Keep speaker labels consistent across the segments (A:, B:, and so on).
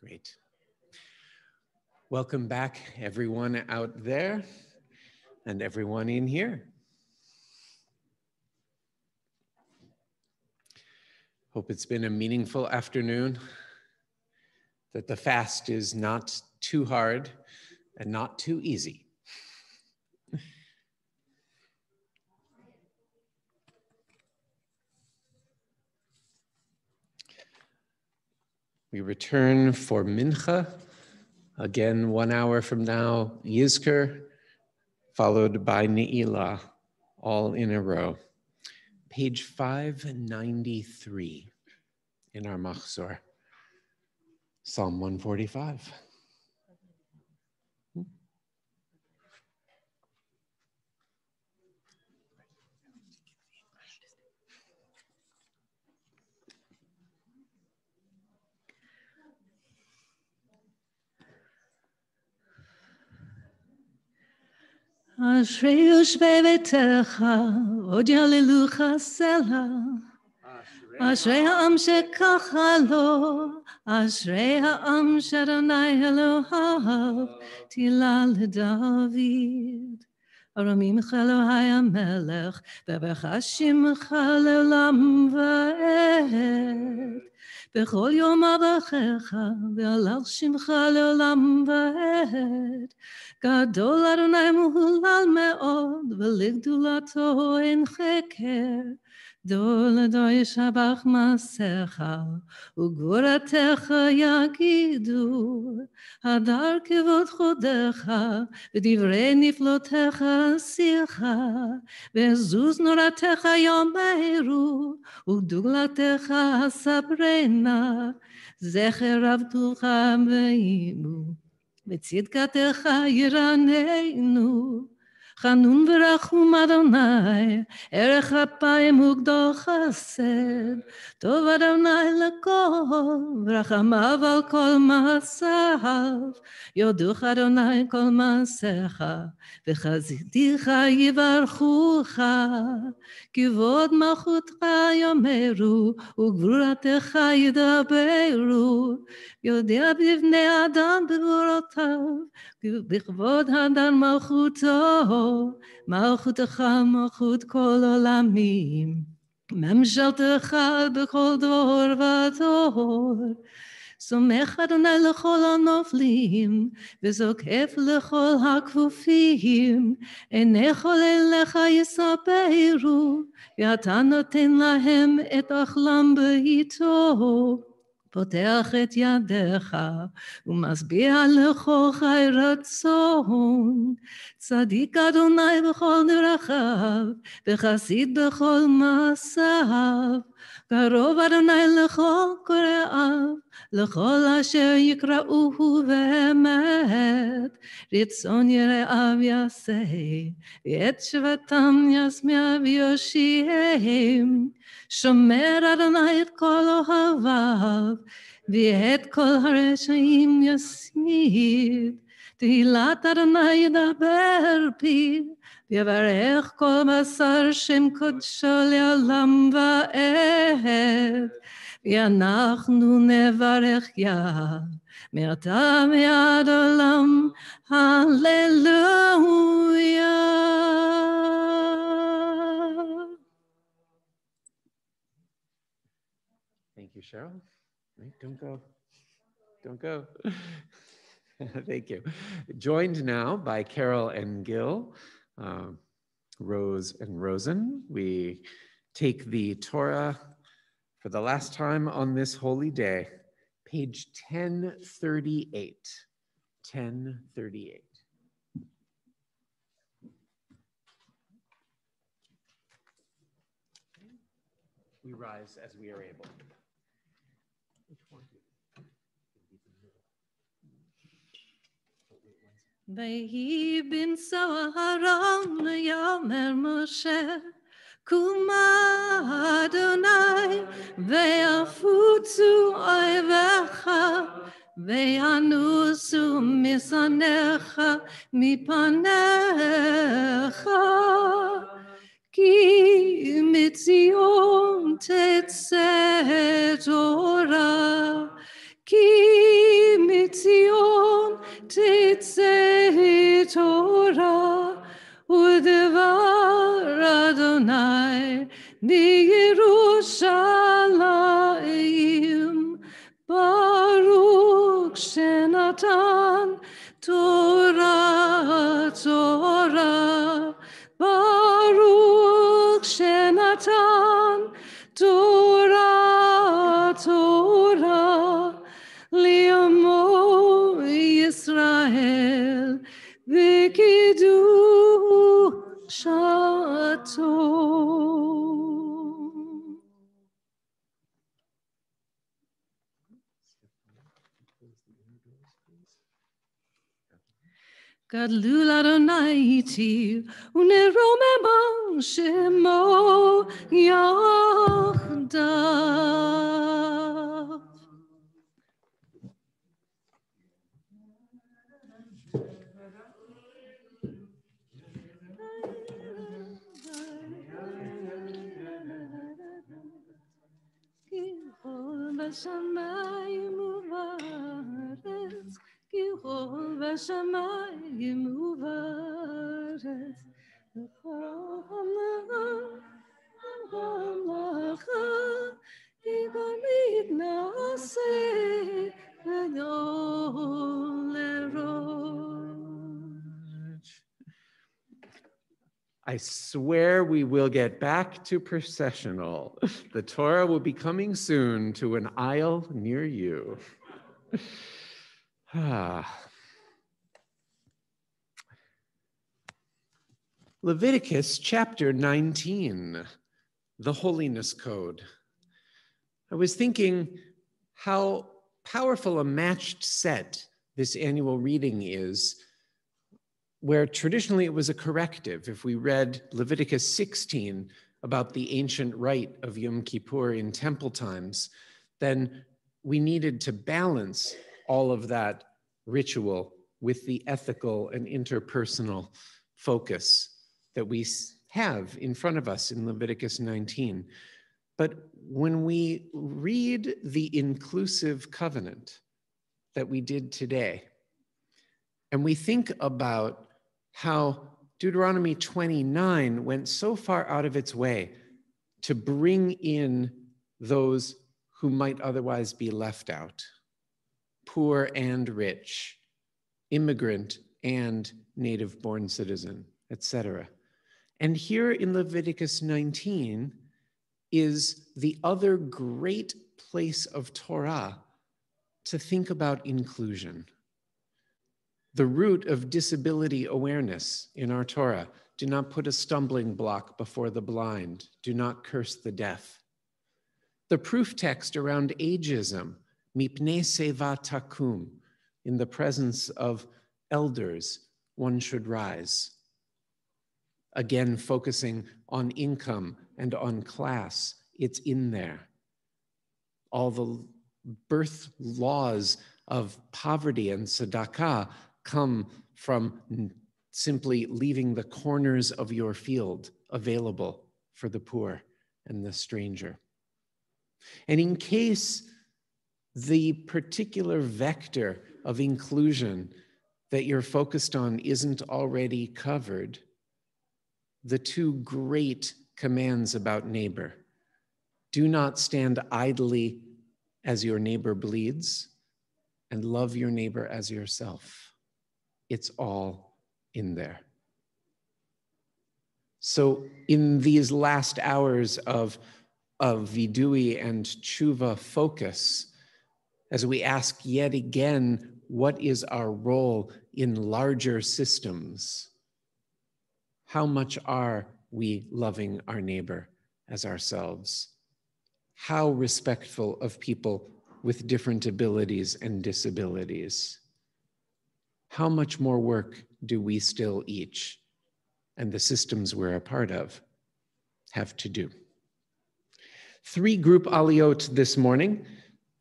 A: Great. Welcome back, everyone out there and everyone in here. Hope it's been a meaningful afternoon, that the fast is not too hard, and not too easy. We return for Mincha, again 1 hour from now, Yizkor, followed by Ne'ilah, all in a row. Page 593 in our Machzor, Psalm 145.
B: אשרי יושבי ביתך, עוד יהללוך סלה. אשרי העם שככה לו, אשרי העם שאדוני אלוהיו, תהילה לדוד. ארמימך אלוהי המלך, ובחשימך לעולם ועד. בכל יום אברכך, והלך שמך לעולם ועד. גדול אדוני מהולל מאוד, ולגדולתו אין חקר. דור לדור ישבח מעשיך, וגבורתך יגידו. הדר כבוד חודך, ודברי נפלותיך עשיך. ועזוז נורתך יאמרו, וגדולתך אספרנה. זכר רב טובך ועמו, בצדקתך ירננו. חנון ורחום אדוני, ערך אפיים וגדול חסד. טוב אדוני לכל, ורחמיו על כל מעשיו. יודוך אדוני כל מעשיך, וחסידיך יברכוך. כבוד מלכותך יאמרו, וגבורתך ידברו. יודע בבני אדם בגבורותיו, בכבוד אדם מלכותו. מלכותך מלכות כל עולמים, ממשלתך בכל דור ודור. סומך אדוני לכל הנופלים, וזוקף לכל הכפופים. עיני כל אליך יספרו, ואתה נותן להם את אכלם בעיתו. פותח את ידיך, ומשביע לכל חי רצון. צדיק אדוני בכל דרכיו, וחסיד בכל מעשיו. קרוב אדוני לכל קוראיו, לכל אשר יקראוהו באמת. רצון יראיו יעשה, ואת שבתם ישמיע ויושיעם. שומר אדוני את כל אוהביו, ואת כל הרשעים יסמיד. תהילת אדוני ידבר פיו, ויברך כל בשר שם קודשו לעולם ועד. ואנחנו נברך יד, מעתה ועד עולם, הללויה.
A: Thank you, Cheryl. Right, don't go. Don't go. Thank you. Joined now by Carol and Gil, Rose and Rosen. We take the Torah for the last time on this holy day, page 1038. 1038. We rise as we are able.
B: ויהי בנשוא אהרון ויאמר משה, קומה אדוני ויפוצו אויביך וינוסו משנאיך מפניך. כי מציון תצא תורה, כי מציון תצא תורה, ודבר אדוני בירושלים. ברוך שנתן תורה Gadlu l'Adonai iti, uneromemon shemo yachdav. Kihol b'shamayim uvaretz, Kihol b'shamayim uvaretz, Hamlacha, Igor mitnase gadol lerosh.
A: I swear we will get back to processional. The Torah will be coming soon to an aisle near you. Leviticus chapter 19, the Holiness Code. I was thinking how powerful a matched set this annual reading is, where traditionally it was a corrective. If we read Leviticus 16 about the ancient rite of Yom Kippur in temple times, then we needed to balance all of that ritual with the ethical and interpersonal focus that we have in front of us in Leviticus 19. But when we read the inclusive covenant that we did today, and we think about how Deuteronomy 29 went so far out of its way to bring in those who might otherwise be left out, poor and rich, immigrant and native-born citizen, etc. And here in Leviticus 19 is the other great place of Torah to think about inclusion. The root of disability awareness in our Torah: do not put a stumbling block before the blind, do not curse the deaf. The proof text around ageism, mipnei seva takum, in the presence of elders, one should rise. Again, focusing on income and on class, it's in there. All the birth laws of poverty and tzedakah come from simply leaving the corners of your field available for the poor and the stranger. And in case the particular vector of inclusion that you're focused on isn't already covered, the two great commands about neighbor: do not stand idly as your neighbor bleeds, and love your neighbor as yourself. It's all in there. So in these last hours of vidui and tshuva focus, as we ask yet again, what is our role in larger systems? How much are we loving our neighbor as ourselves? How respectful of people with different abilities and disabilities? How much more work do we still each, and the systems we're a part of, have to do? 3 group aliyot this morning.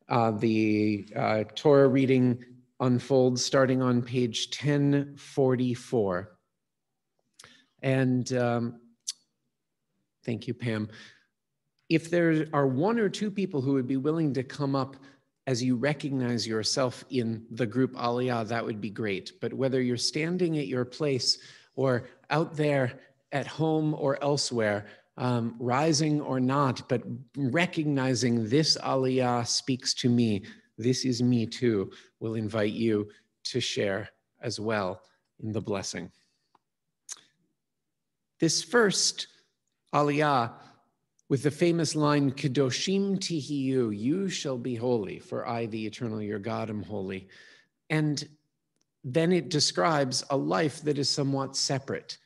A: The Torah reading unfolds starting on page 1044. And thank you, Pam. If there are 1 or 2 people who would be willing to come up as you recognize yourself in the group aliyah, that would be great. But whether you're standing at your place or out there at home or elsewhere, rising or not, but recognizing this aliyah speaks to me, this is me too, we'll invite you to share as well in the blessing. This first aliyah, with the famous line, Kedoshim tihiyu, you shall be holy, for I, the eternal, your God, am holy. And then it describes a life that is somewhat separate,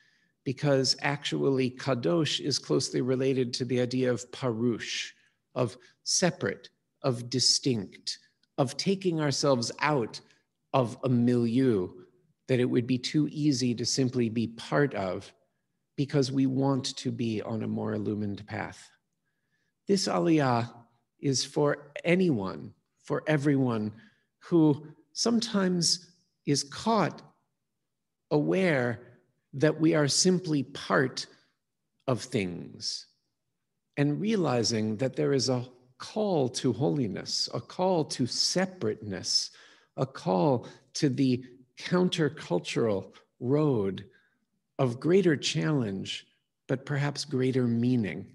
A: because actually kadosh is closely related to the idea of parush, of separate, of distinct, of taking ourselves out of a milieu that it would be too easy to simply be part of because we want to be on a more illumined path. This aliyah is for anyone, for everyone who sometimes is caught aware that we are simply part of things, and realizing that there is a call to holiness, a call to separateness, a call to the countercultural road of greater challenge, but perhaps greater meaning.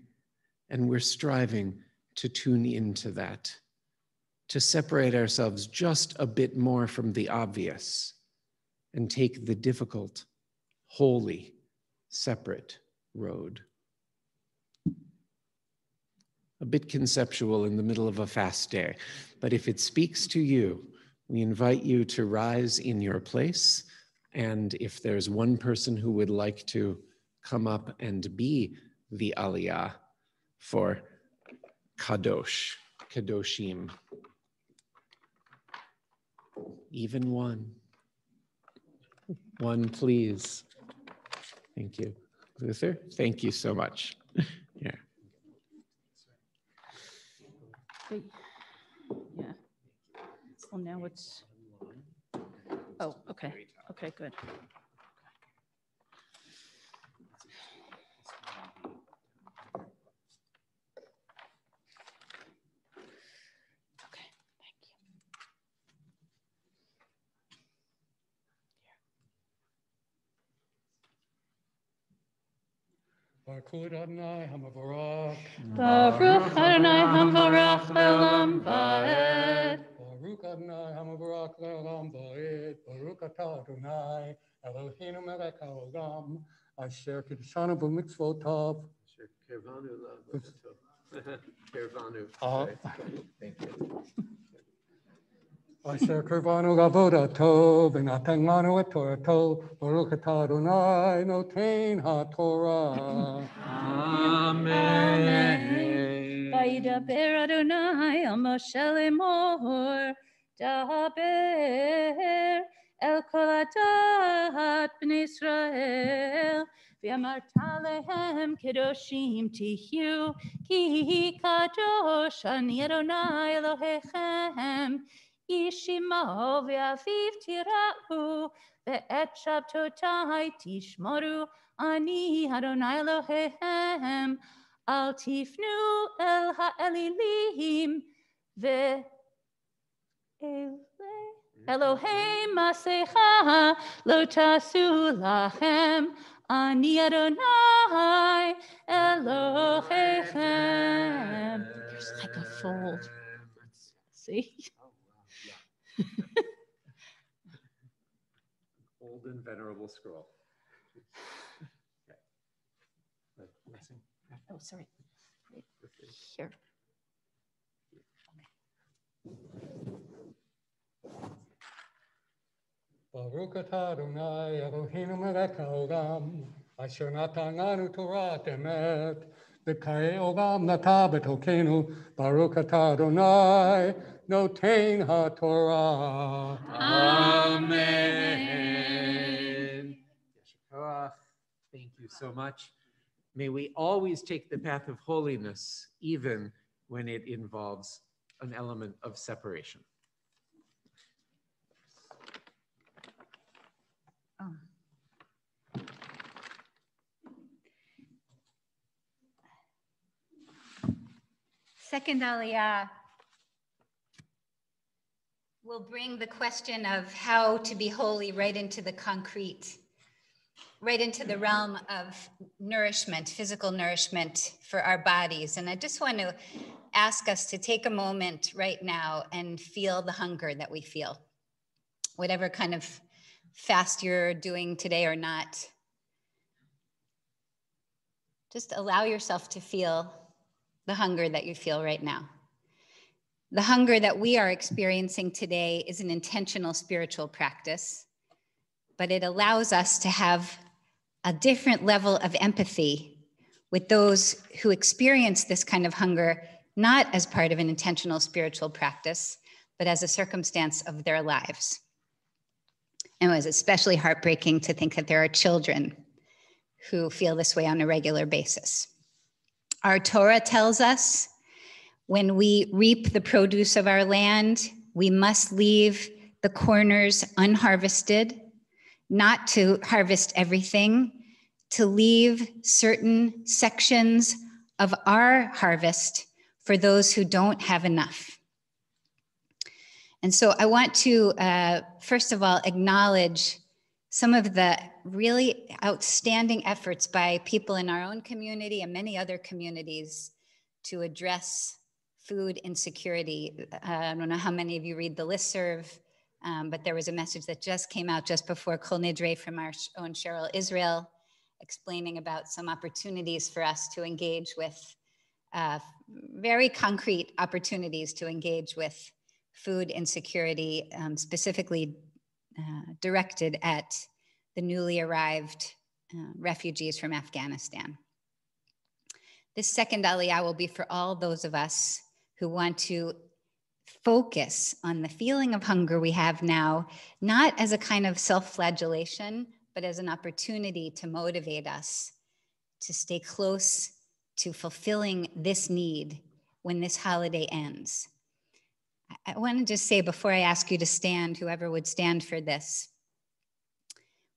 A: And we're striving to tune into that, to separate ourselves just a bit more from the obvious and take the difficult, holy, separate road. A bit conceptual in the middle of a fast day, but if it speaks to you, we invite you to rise in your place. And if there's one person who would like to come up and be the aliyah for kadosh, kadoshim, even one, please. Thank you. Luther, thank you so much. Yeah.
B: Wait. Yeah. Well, now it's, oh, okay. Okay, good. Okay, thank you.
C: Baruch Adonai Hamavarach.
B: Baruch Adonai Hamvarach Le'olam Va'ed.
C: Baruch Adonai Hamavarach Le'olam Va'ed. Baruch Atah Adonai Eloheinu melech haolam asher kiddushanu b'mitzvotav.
A: Sure. Kirvanu. Thank you.
C: Asher kirvanu lavodato v'natan lanu et torato. Baruch Atah Adonai noten haTorah.
A: Amen.
B: Vayidaber Adonai al Moshe lemor, daber el kol adat b'nei Israel, v'amarta lehem kedoshim tihiu, ki kadosh ani Adonai Elohechem, yishimo v'aviv tira'u, ve'et shabtotai tishmoru, ani Adonai Elohechem, Al tifnu el ha'elilim ve Elohei masecha lo tasu lachem ani Adonai Elohechem. There's like a fold. See?
A: Old and venerable scroll.
B: Oh, sorry. Here.
C: Baruch Atah Adonai Eloheinu melech haolam asher natan lanu Torah emet v'kayei olam nata b'tokenu. Baruch Atah Adonai noten haTorah.
A: Amen. Thank you so much. May we always take the path of holiness, even when it involves an element of separation.
D: Second aliyah will bring the question of how to be holy right into the concrete, right into the realm of nourishment, physical nourishment for our bodies. And I just want to ask us to take a moment right now and feel the hunger that we feel. Whatever kind of fast you're doing today or not, just allow yourself to feel the hunger that you feel right now. The hunger that we are experiencing today is an intentional spiritual practice, but it allows us to have a different level of empathy with those who experience this kind of hunger, not as part of an intentional spiritual practice, but as a circumstance of their lives. And it was especially heartbreaking to think that there are children who feel this way on a regular basis. Our Torah tells us when we reap the produce of our land, we must leave the corners unharvested, not to harvest everything, to leave certain sections of our harvest for those who don't have enough. And so I want to, first of all, acknowledge some of the really outstanding efforts by people in our own community and many other communities to address food insecurity. I don't know how many of you read the listserv, but there was a message that just came out just before Kol Nidre from our own Cheryl Israel, explaining about some opportunities for us to engage with, very concrete opportunities to engage with food insecurity, specifically directed at the newly arrived refugees from Afghanistan. This second Aliyah will be for all those of us who want to focus on the feeling of hunger we have now, not as a kind of self-flagellation, but as an opportunity to motivate us to stay close to fulfilling this need when this holiday ends. I want to just say before I ask you to stand, whoever would stand for this,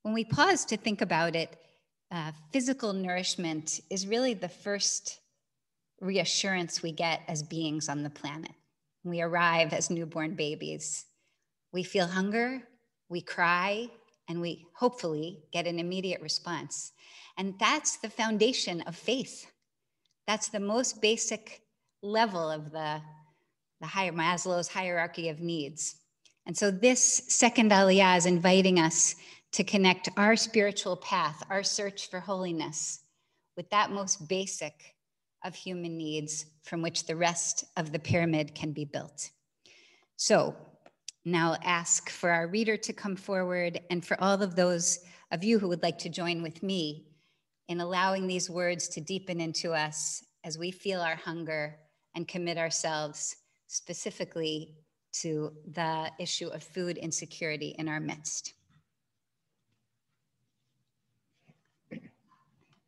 D: when we pause to think about it, physical nourishment is really the first reassurance we get as beings on the planet. When we arrive as newborn babies, we feel hunger, we cry, and we hopefully get an immediate response. And that's the foundation of faith. That's the most basic level of the higher Maslow's hierarchy of needs. And so this second Aliyah is inviting us to connect our spiritual path, our search for holiness, with that most basic of human needs from which the rest of the pyramid can be built. So now I'll ask for our reader to come forward and for all of those of you who would like to join with me in allowing these words to deepen into us as we feel our hunger and commit ourselves specifically to the issue of food insecurity in our midst.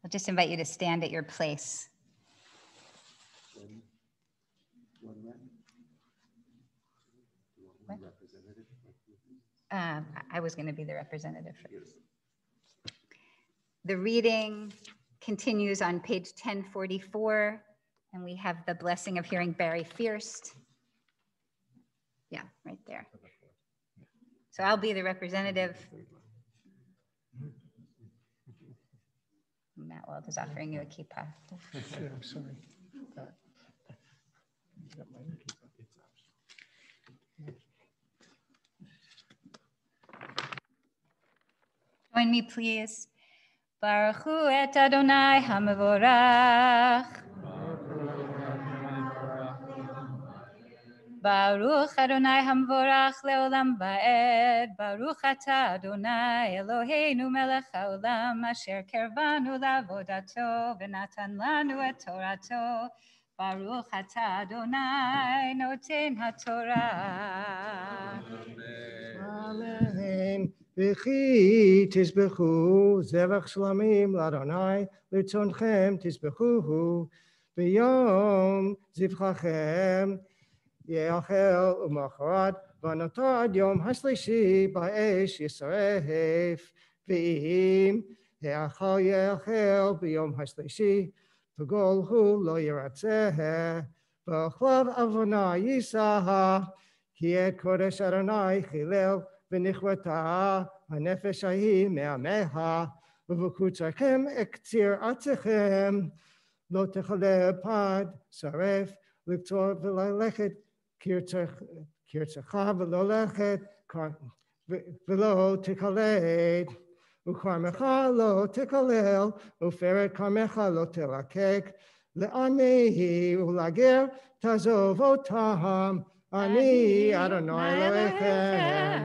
D: I'll just invite you to stand at your place. What? I was going to be the representative. The reading continues on page 1044, and we have the blessing of hearing Barry Fierst. Yeah, right there. So I'll be the representative. Matt Wald is offering you a kippah.
C: Yeah, I'm sorry.
D: Join me, please. Baruch hu et Adonai HaMevorach. Baruch Adonai HaMevorach leolam va'ed. Baruch atah Adonai Eloheinu melech haolam asher kervanu la'avodato v'natan lanu et Torato. Baruch atah Adonai noten haTorah.
C: Amen. V'chi tizbechu zevach shlamim l'Adonai l'tzonechem tizbechuhu b'yom zivchachem ye'achel u'macharat v'notar ad yom hashlishi ba'esh yisaref v'im ye'achel b'yom hashlishi v'gol hu lo yiratzeh v'chlav avona yisaha כי את קודש אדוני חילל ונכוותה הנפש ההיא מעמיה ובקוצרכם אקציר ארצכם לא תכלה פת שרף לקצור וללכת קרצך ולא לכת ולא תקלט וכרמך לא תקלל ופרד כרמך לא תלקק לעני ולגר תעזוב אותם Ani Adonai Elohechem.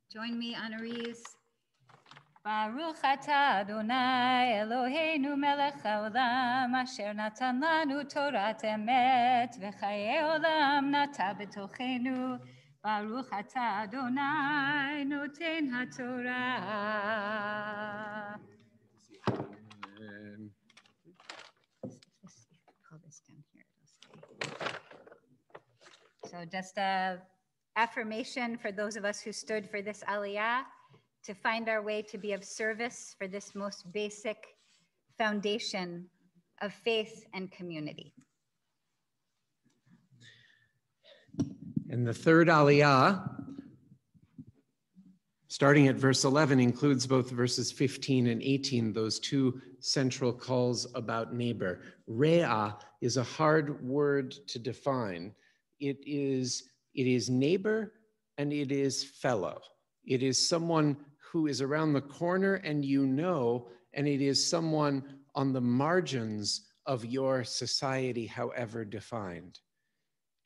D: Join me, honorees, Baruch atah Adonai Eloheinu melech haolam asher natan lanu Torat emet v'chayei olam nata b'tochenu. Baruch atah Adonai noten haTorah. Pull this down here. So just a affirmation for those of us who stood for this aliyah, to find our way to be of service for this most basic foundation of faith and community.
A: And the third aliyah, starting at verse 11, includes both verses 15 and 18, those two central calls about neighbor. Re'ah is a hard word to define. It is neighbor and it is fellow. It is someone who is around the corner and you know, and it is someone on the margins of your society, however defined.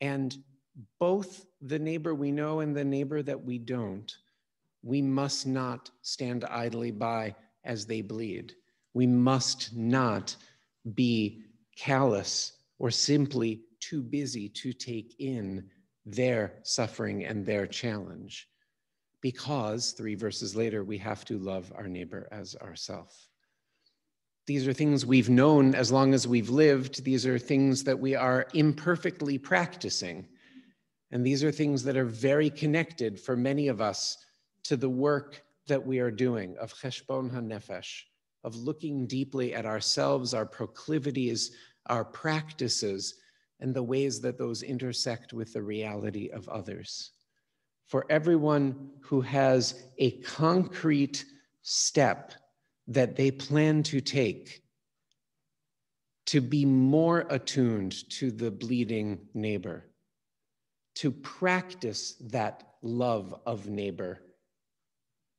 A: And both the neighbor we know and the neighbor that we don't, we must not stand idly by as they bleed. We must not be callous or simply too busy to take in their suffering and their challenge. Because 3 verses later, we have to love our neighbor as ourselves. These are things we've known as long as we've lived. These are things that we are imperfectly practicing. And these are things that are very connected for many of us to the work that we are doing of cheshbon hanefesh, of looking deeply at ourselves, our proclivities, our practices, and the ways that those intersect with the reality of others. For everyone who has a concrete step that they plan to take to be more attuned to the bleeding neighbor, to practice that love of neighbor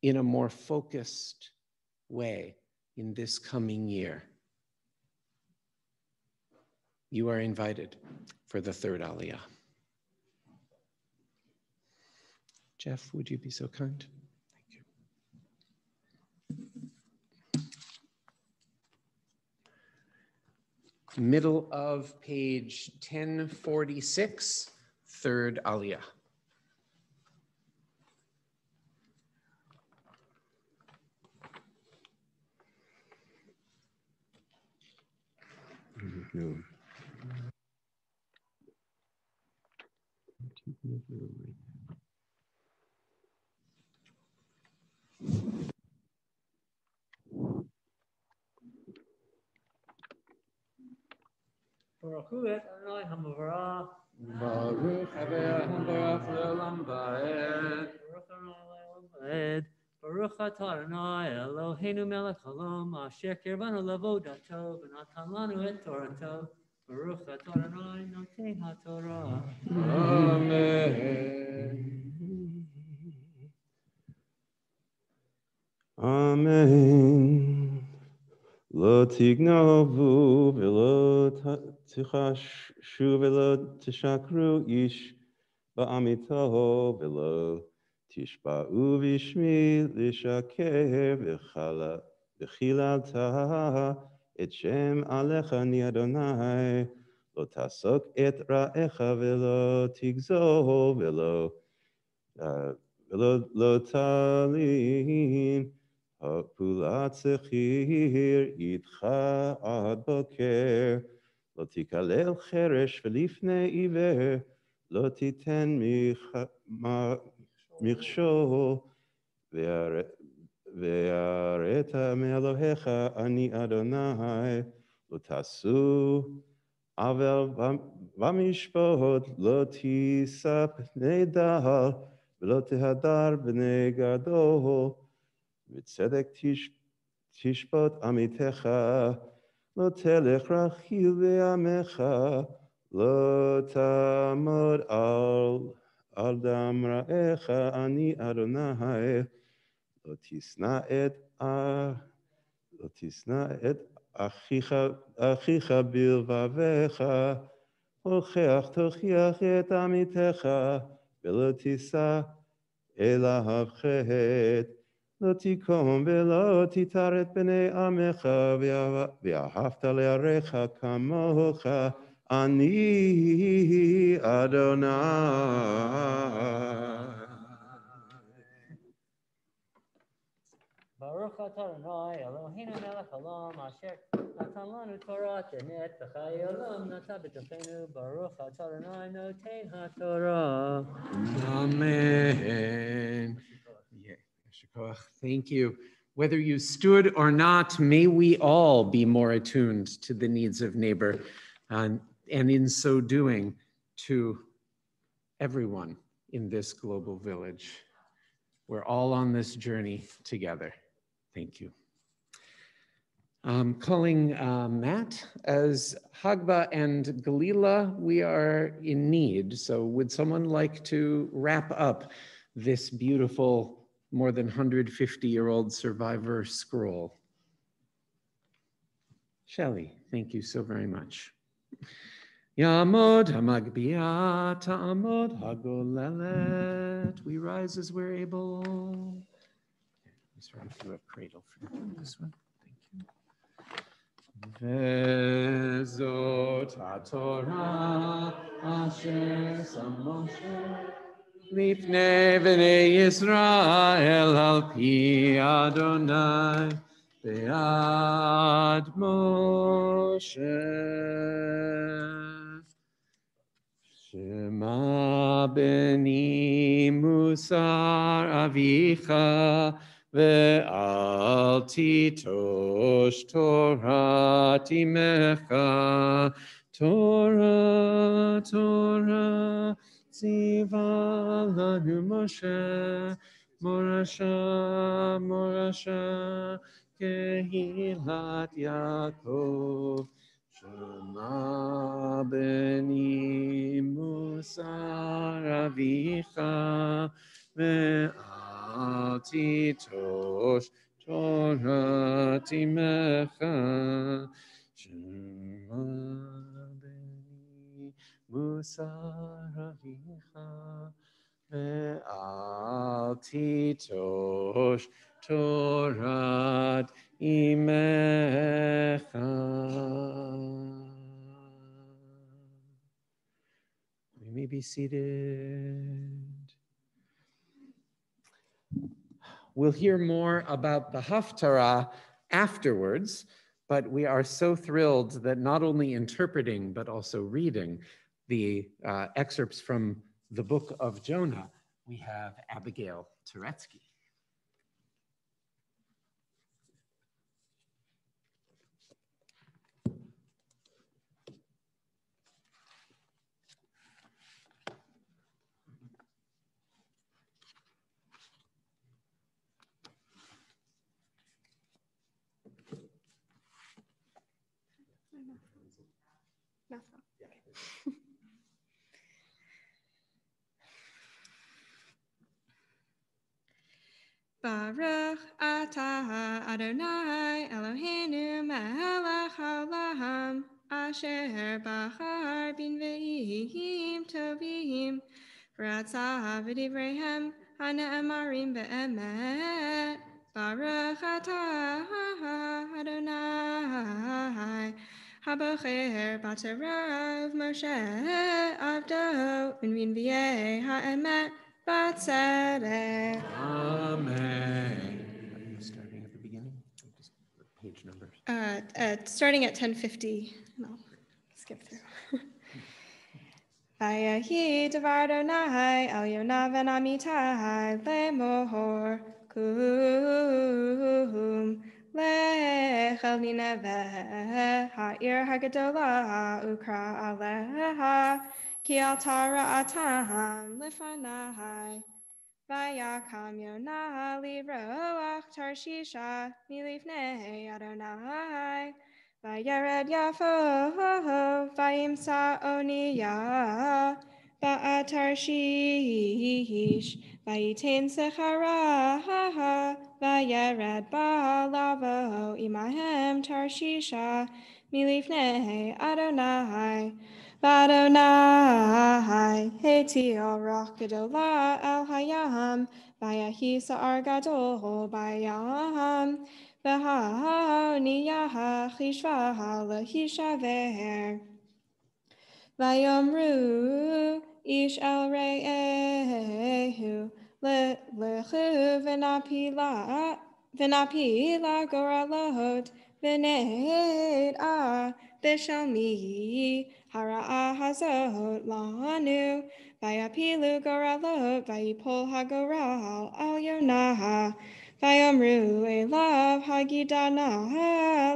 A: in a more focused way in this coming year, you are invited for the third aliyah. Jeff, would you be so kind? Thank you. Middle of page 1046, third aliyah. No.
E: Baruch hu et Adonai hamavarah.
A: Baruch Haveh Hambarach Le'olam Va'ed.
E: Baruch Adonai le'olam va'ed. Baruch atah Adonai Eloheinu melech haolam asher kirvanu lavodato v'natan lanu et torato. Baruch atah Adonai noten haTorah.
A: Amen.
F: Amen. Lo tignovu v'lo tichashu v'lo tishakru ish ba'amito v'lo tishba'u v'shmi lishaker v'chilalta et shem alecha ni Adonai lo tasok et ra'echa v'lo tigzo v'lo talim פעולת שכיר איתך עד בוקר, לא תקלל חרש ולפני עיוור, לא תיתן מכשול, ויראת מאלוהיך אני אדוני, לא תעשו עוול במשפט, לא תישא פני דל, ולא תהדר בני גדול, וצדק תשפוט עמיתך, לא תלך רכיל בעמך, לא תעמוד על דם רעך, אני אדוני, לא תשנא את אחיך בלבבך, הוכח תוכיח את עמיתך, ולא תישא אליו חטא. לא תיקום ולא תתר את בני עמך, ואהבת לרעך כמוך, אני אדוני.
E: Baruch atah Adonai Eloheinu melech haolam asher natan lanu Torah emet b'chayei olam natan b'tofenu. Baruch atah Adonai noten haTorah.
A: Amen. Yeah. Thank you. Whether you stood or not, may we all be more attuned to the needs of neighbor, and in so doing, to everyone in this global village. We're all on this journey together. Thank you. Calling Matt. As Hagba and Galila, we are in need. So would someone like to wrap up this beautiful, more than 150-year-old survivor scroll? Shelley, thank you so very much. Yamod hamagbiya ta'amod hagolelet. We rise as we're able. Let's try to do a cradle for this one. Vezot haTorah asher sam Moshe lifnei bnei Yisrael al pi Adonai be'ad Moshe. Shema beni musar avicha ve'al titosh Torah timecha. Torah, Torah, tziva lanu Moshe, morasha, morasha, kehilat Yaakov. Shema beni musar avicha ve'al titosh Torah timecha. Shema beni musar avicha ve'al titosh Torah imecha. We may be seated. We'll hear more about the Haftarah afterwards, but we are so thrilled that not only interpreting, but also reading the excerpts from the book of Jonah, we have Abigail Turetsky.
G: Baruch atah Adonai Eloheinu melech haolam asher bachar b'nvi'im tovim v'ratzah v'divreihem hane'emarim be'emet. Baruch atah Adonai habocher b'tarav Moshe avdo v'nvi'ei ha'emet b'tzedek.
A: Amen. Are you starting at the beginning? Just page numbers.
G: Starting at 1050. No, skip through. Vayahi devar Adonai el Yonah ben Amitai le'mohor kum lechel Nineveh ha'ir hagadola ukra aleha ki al tara'atam lefanai. Vayakam Yonah liroach Tarshisha milifnei Adonai. Vayered Yafo vayimsa Oniyah ba'at Tarshish vayitin Sechara vayered ba'lavo imahem Tarshisha milifnei Adonai. Badonai, Heti Orach Gedolah El Hayam, Vayahi Sa'ar Gadol Bayam, V'ha'niyah Chishvaha Lehishaver. Vayomru ish el re'ehu lechu v'napila goralot v'ned b'shalmi hara'ah hazot lanu vayapilu goralot vayipol hagoral al yonah Vayomru elav hagidana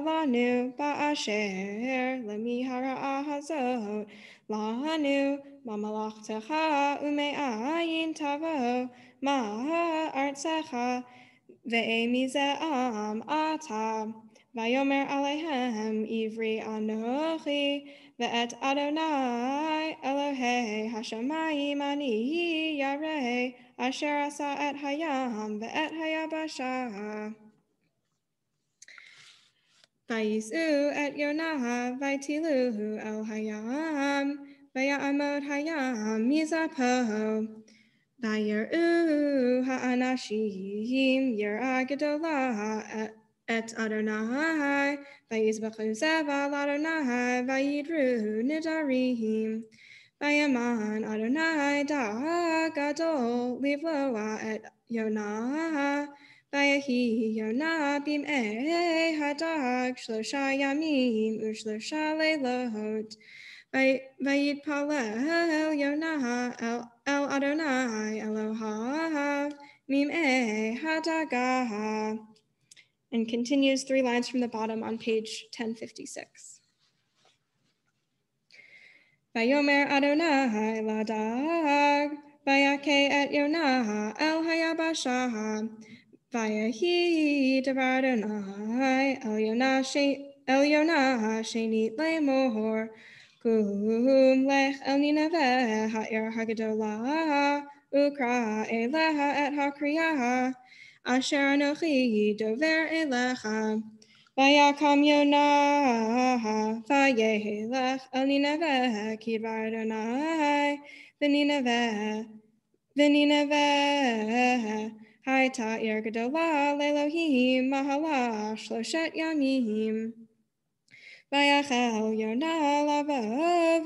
G: lanu ba'asher lemihara hazot lanu mamalachtecha ume'ayin tavo ma'artzecha ve'emize'am ata vayomer alehem ivri anochi ve'et Adonai Elohei hashamayim ani yareh asher asa et hayam ve'et hayabasha. Vayisu et Yonah vaitiluhu el hayam vayamod hayam mizapo vayiru ha'anashim yirah gedolah et Adonai vayizbachu zeva l'Adonai vayidru nidarim vayaman Adonai da gadol livloa et Yonah Vayahi Yonah bim'ei hadag shlosha yamim u'shlosha leilot. Vayitpalel Yonah el Adonai Elohav mim'ei hadagah. And continues 3 lines from the bottom on page 1056. Vayomer Adonai ladag vayakeh et Yonah el hayabashah. Vayahi devar Adonai el Yonah sheni lemor kum lech el Nineveh ha'ir hagadolah ukra eleha et hakriyah asher anochi dover elecha vayakam Yonah vayelech el Nineveh kidvar Adonai v'Nineveh Haita ir gedolah lelohim mahala shloshet yamim. Vayachel Yonah lavo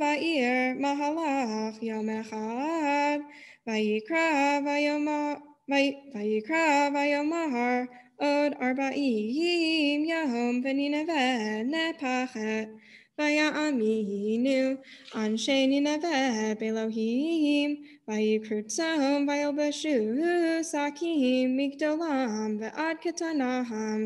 G: vayir mahalach yom echad. Vayikra vayomar od arba'im yom v'Nineveh nepachet. Vayaminu anshe Nineveh belohim. Vayikrutzom vayobashu sakim migdolam ve'ad ketanaham.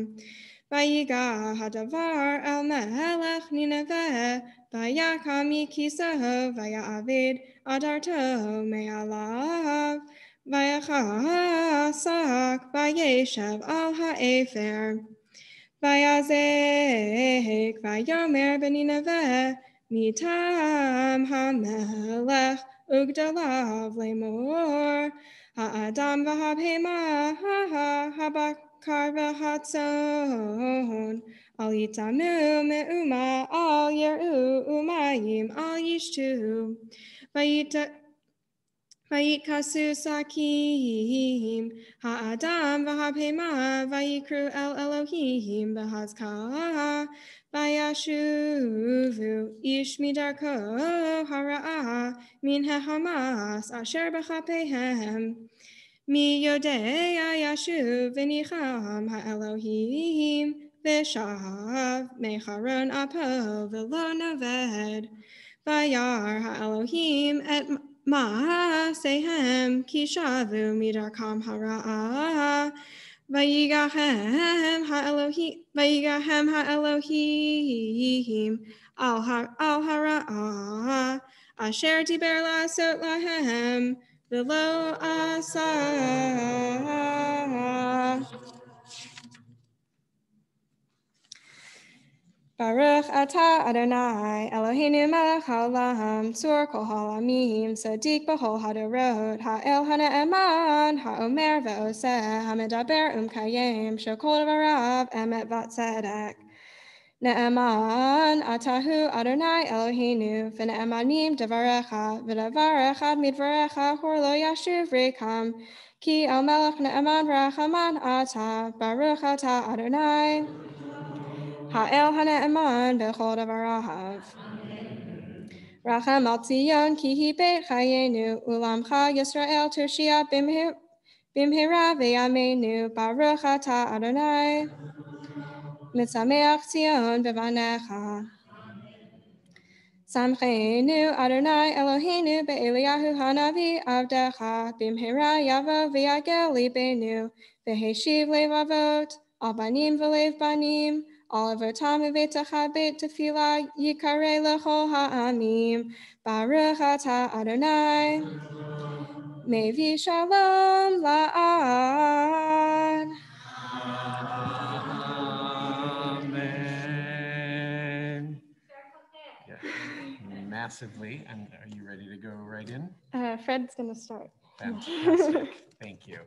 G: Vayiga hadavar el melech Nineveh vayakam mikisaho vaya'avid adarto me'alav vayachasak vayeshev al ha'efer. Vayazek vayomer b'Nineveh mitam hamelech ugdalav lemor ha'adam v'habhema habakar v'hatzon al yitamu me'uma al yeru umayim al yishtu Vayitkasu sakim ha'adam v'habhema vayikru el Elohim b'hazkah vayashuvu ish midarko hara'ah min hamas asher b'chapehem mi yodea yashuv v'nicham ha'Elohim v'shav mecharon apo v'lo noved vayar ha'Elohim et Ma'asehem kishavu midarkam hara'ah vayigahem ha'Elohim al hara'ah asher diber la'asot lahem v'lo asa. Baruch atah Adonai Eloheinu melech haolam tzur kol ha'olamim sadiq b'chol hadorot ha'el ha'ne'eman ha'omer ve'oseh ha'medaber umkayem shekol dvarav emet v'tzedek Ne'eman atahu Adonai Eloheinu, v'ne'emanim devarecha, v'devar echad midvarecha hor lo yashuv rekam, ki el melech ne'eman v'rachaman ata, baruch ata Adonai, ha'el ha'ne'eman b'chol devarahav. Rachem al Tzion ki hi beit chayenu, ulamcha Yisrael tushia bimhira v'yameinu, baruch ata Adonai, mitzameach Tzion b'vanecha. Samcheinu Adonai Eloheinu be'Eliyahu hanavi avdecha, bimhira yavo v'yagel libenu, v'heshiv levavot, al banim v'lev banim, al avotam u'vetecha beit tefila yikare lechol ha'amim, baruch ata Adonai, mevi shalom la'ad.
A: Amen. Yeah, massively. And are you ready to go right in?
G: Fred's gonna start.
A: Fantastic. Thank you.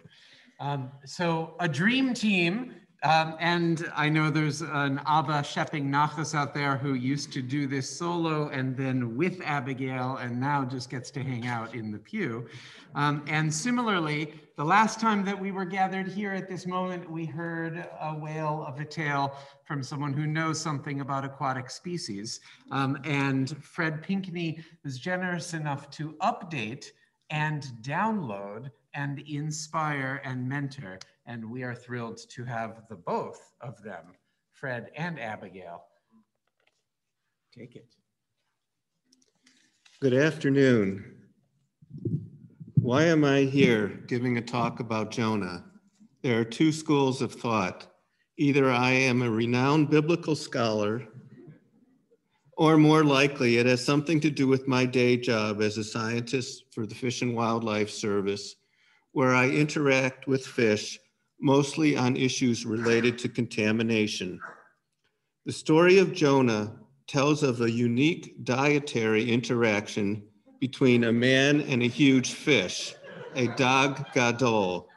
A: So a dream team, and I know there's an Abba Shepping Nachas out there who used to do this solo and then with Abigail and now just gets to hang out in the pew. And similarly, the last time that we were gathered here at this moment, we heard a wail of a tale from someone who knows something about aquatic species. And Fred Pinkney was generous enough to update and download and inspire and mentor. And we are thrilled to have the both of them, Fred and Abigail. Take it.
H: Good afternoon. Why am I here giving a talk about Jonah? There are two schools of thought. Either I am a renowned biblical scholar, or more likely it has something to do with my day job as a scientist for the Fish and Wildlife Service, where I interact with fish mostly on issues related to contamination. The story of Jonah tells of a unique dietary interaction between a man and a huge fish, a dag gadol.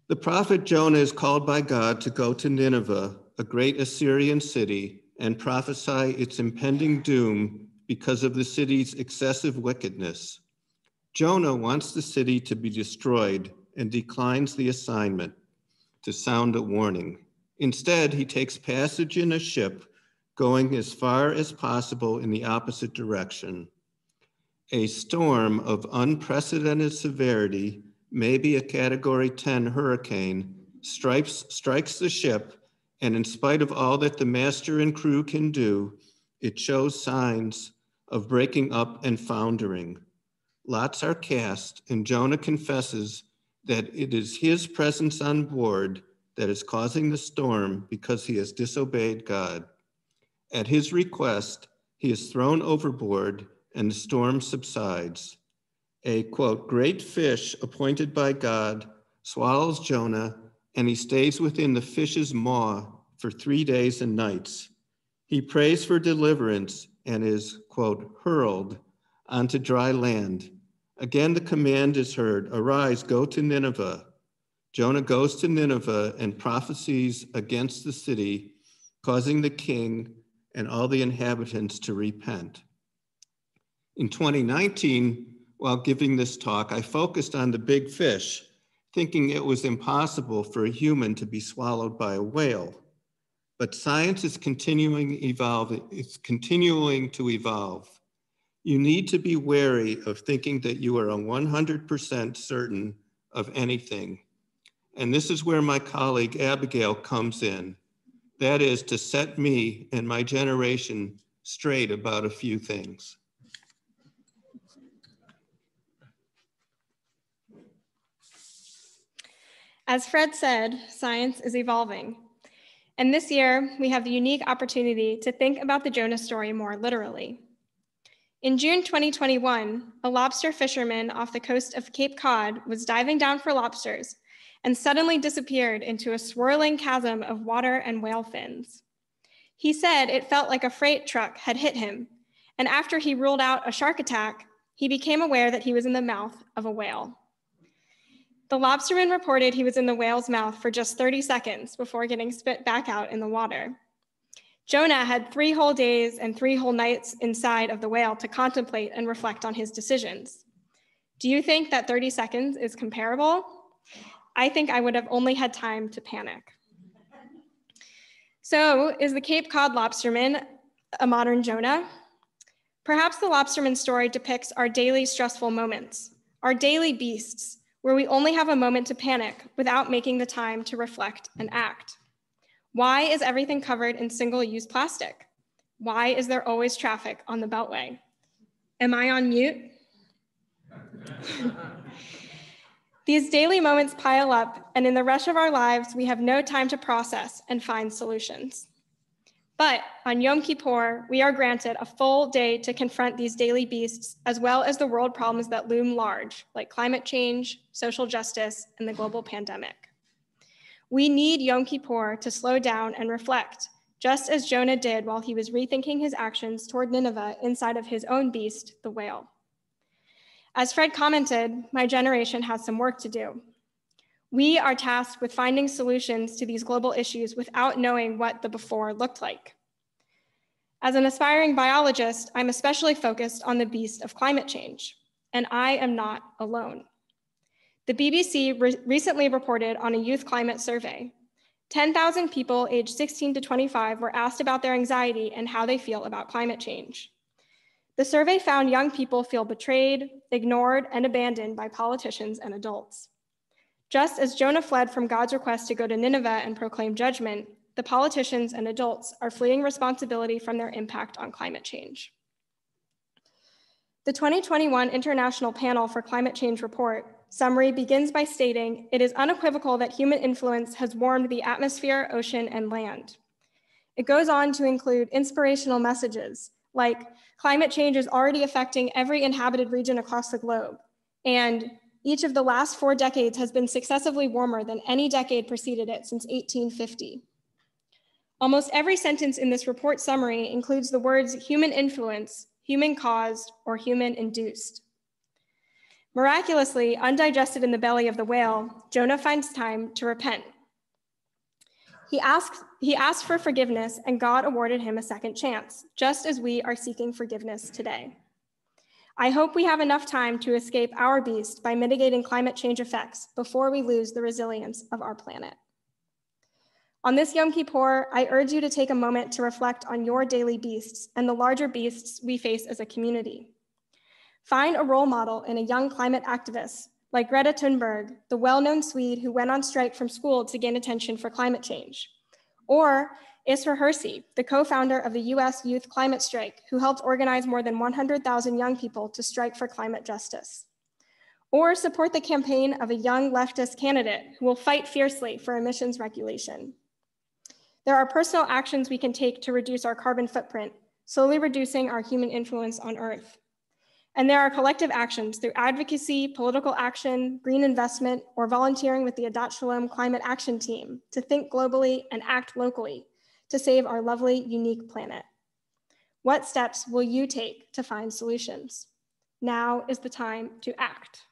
H: The prophet Jonah is called by God to go to Nineveh, a great Assyrian city, and prophesy its impending doom because of the city's excessive wickedness. Jonah wants the city to be destroyed and declines the assignment to sound a warning. Instead, he takes passage in a ship going as far as possible in the opposite direction. A storm of unprecedented severity, maybe a Category 10 hurricane, strikes the ship, and in spite of all that the master and crew can do, it shows signs of breaking up and foundering. Lots are cast, and Jonah confesses that it is his presence on board that is causing the storm because he has disobeyed God. At his request, he is thrown overboard and the storm subsides. A, quote, great fish appointed by God swallows Jonah, and he stays within the fish's maw for 3 days and nights. He prays for deliverance and is, quote, hurled onto dry land. Again, the command is heard, arise, go to Nineveh. Jonah goes to Nineveh and prophesies against the city, causing the king and all the inhabitants to repent. In 2019, while giving this talk, I focused on the big fish, thinking it was impossible for a human to be swallowed by a whale. But science is continuing to evolve. You need to be wary of thinking that you are 100% certain of anything. And this is where my colleague Abigail comes in. That is to set me and my generation straight about a few things.
G: As Fred said, science is evolving. And this year, we have the unique opportunity to think about the Jonah story more literally. In June 2021, a lobster fisherman off the coast of Cape Cod was diving down for lobsters and suddenly disappeared into a swirling chasm of water and whale fins. He said it felt like a freight truck had hit him, and after he ruled out a shark attack, he became aware that he was in the mouth of a whale. The lobsterman reported he was in the whale's mouth for just 30 seconds before getting spit back out in the water. Jonah had 3 whole days and 3 whole nights inside of the whale to contemplate and reflect on his decisions. Do you think that 30 seconds is comparable? I think I would have only had time to panic. So, is the Cape Cod lobsterman a modern Jonah? Perhaps the lobsterman story depicts our daily stressful moments, our daily beasts, where we only have a moment to panic without making the time to reflect and act. Why is everything covered in single-use plastic? Why is there always traffic on the Beltway? Am I on mute? These daily moments pile up, and in the rush of our lives, we have no time to process and find solutions. But on Yom Kippur, we are granted a full day to confront these daily beasts, as well as the world problems that loom large, like climate change, social justice, and the global pandemic. We need Yom Kippur to slow down and reflect, just as Jonah did while he was rethinking his actions toward Nineveh inside of his own beast, the whale. As Fred commented, my generation has some work to do. We are tasked with finding solutions to these global issues without knowing what the before looked like. As an aspiring biologist, I'm especially focused on the beast of climate change, and I am not alone. The BBC recently reported on a youth climate survey. 10,000 people aged 16 to 25 were asked about their anxiety and how they feel about climate change. The survey found young people feel betrayed, ignored, and abandoned by politicians and adults. Just as Jonah fled from God's request to go to Nineveh and proclaim judgment, the politicians and adults are fleeing responsibility from their impact on climate change. The 2021 International Panel for Climate Change report summary begins by stating, it is unequivocal that human influence has warmed the atmosphere, ocean, and land. It goes on to include inspirational messages like climate change is already affecting every inhabited region across the globe, and each of the last 4 decades has been successively warmer than any decade preceded it since 1850. Almost every sentence in this report summary includes the words human influence, human caused, or human induced. Miraculously, undigested in the belly of the whale, Jonah finds time to repent. He asked for forgiveness, and God awarded him a second chance, just as we are seeking forgiveness today. I hope we have enough time to escape our beast by mitigating climate change effects before we lose the resilience of our planet. On this Yom Kippur, I urge you to take a moment to reflect on your daily beasts and the larger beasts we face as a community. Find a role model in a young climate activist like Greta Thunberg, the well-known Swede who went on strike from school to gain attention for climate change. Or Isra Hersey, the co-founder of the US Youth Climate Strike, who helped organize more than 100,000 young people to strike for climate justice. Or support the campaign of a young leftist candidate who will fight fiercely for emissions regulation. There are personal actions we can take to reduce our carbon footprint, slowly reducing our human influence on Earth. And there are collective actions through advocacy, political action, green investment, or volunteering with the Adat Shalom Climate Action Team to think globally and act locally to save our lovely, unique planet. What steps will you take to find solutions? Now is the time to act.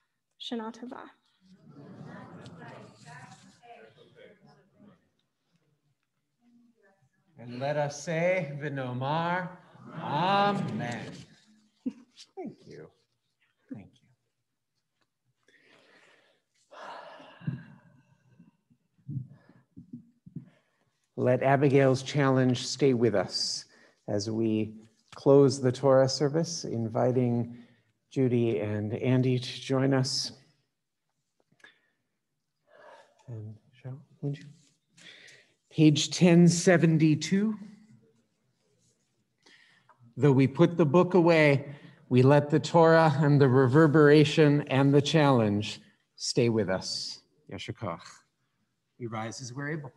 G: Shana Tova.
A: And let us say, V'nomar, Amen. Thank you. Thank you. Let Abigail's challenge stay with us as we close the Torah service, inviting Judy and Andy to join us. And Cheryl, would you? Page 1072. Though we put the book away, we let the Torah and the reverberation and the challenge stay with us. Yasher Koach. We rise as we're able.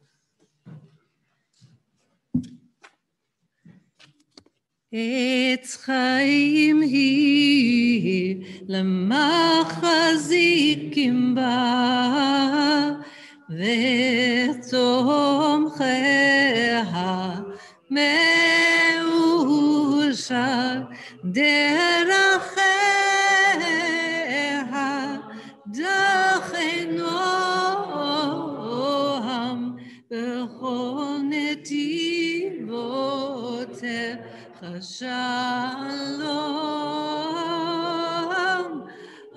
I: Etz chaim hi lemachazikim ba vetzomcheha meushar deracheha dachenu Shalom,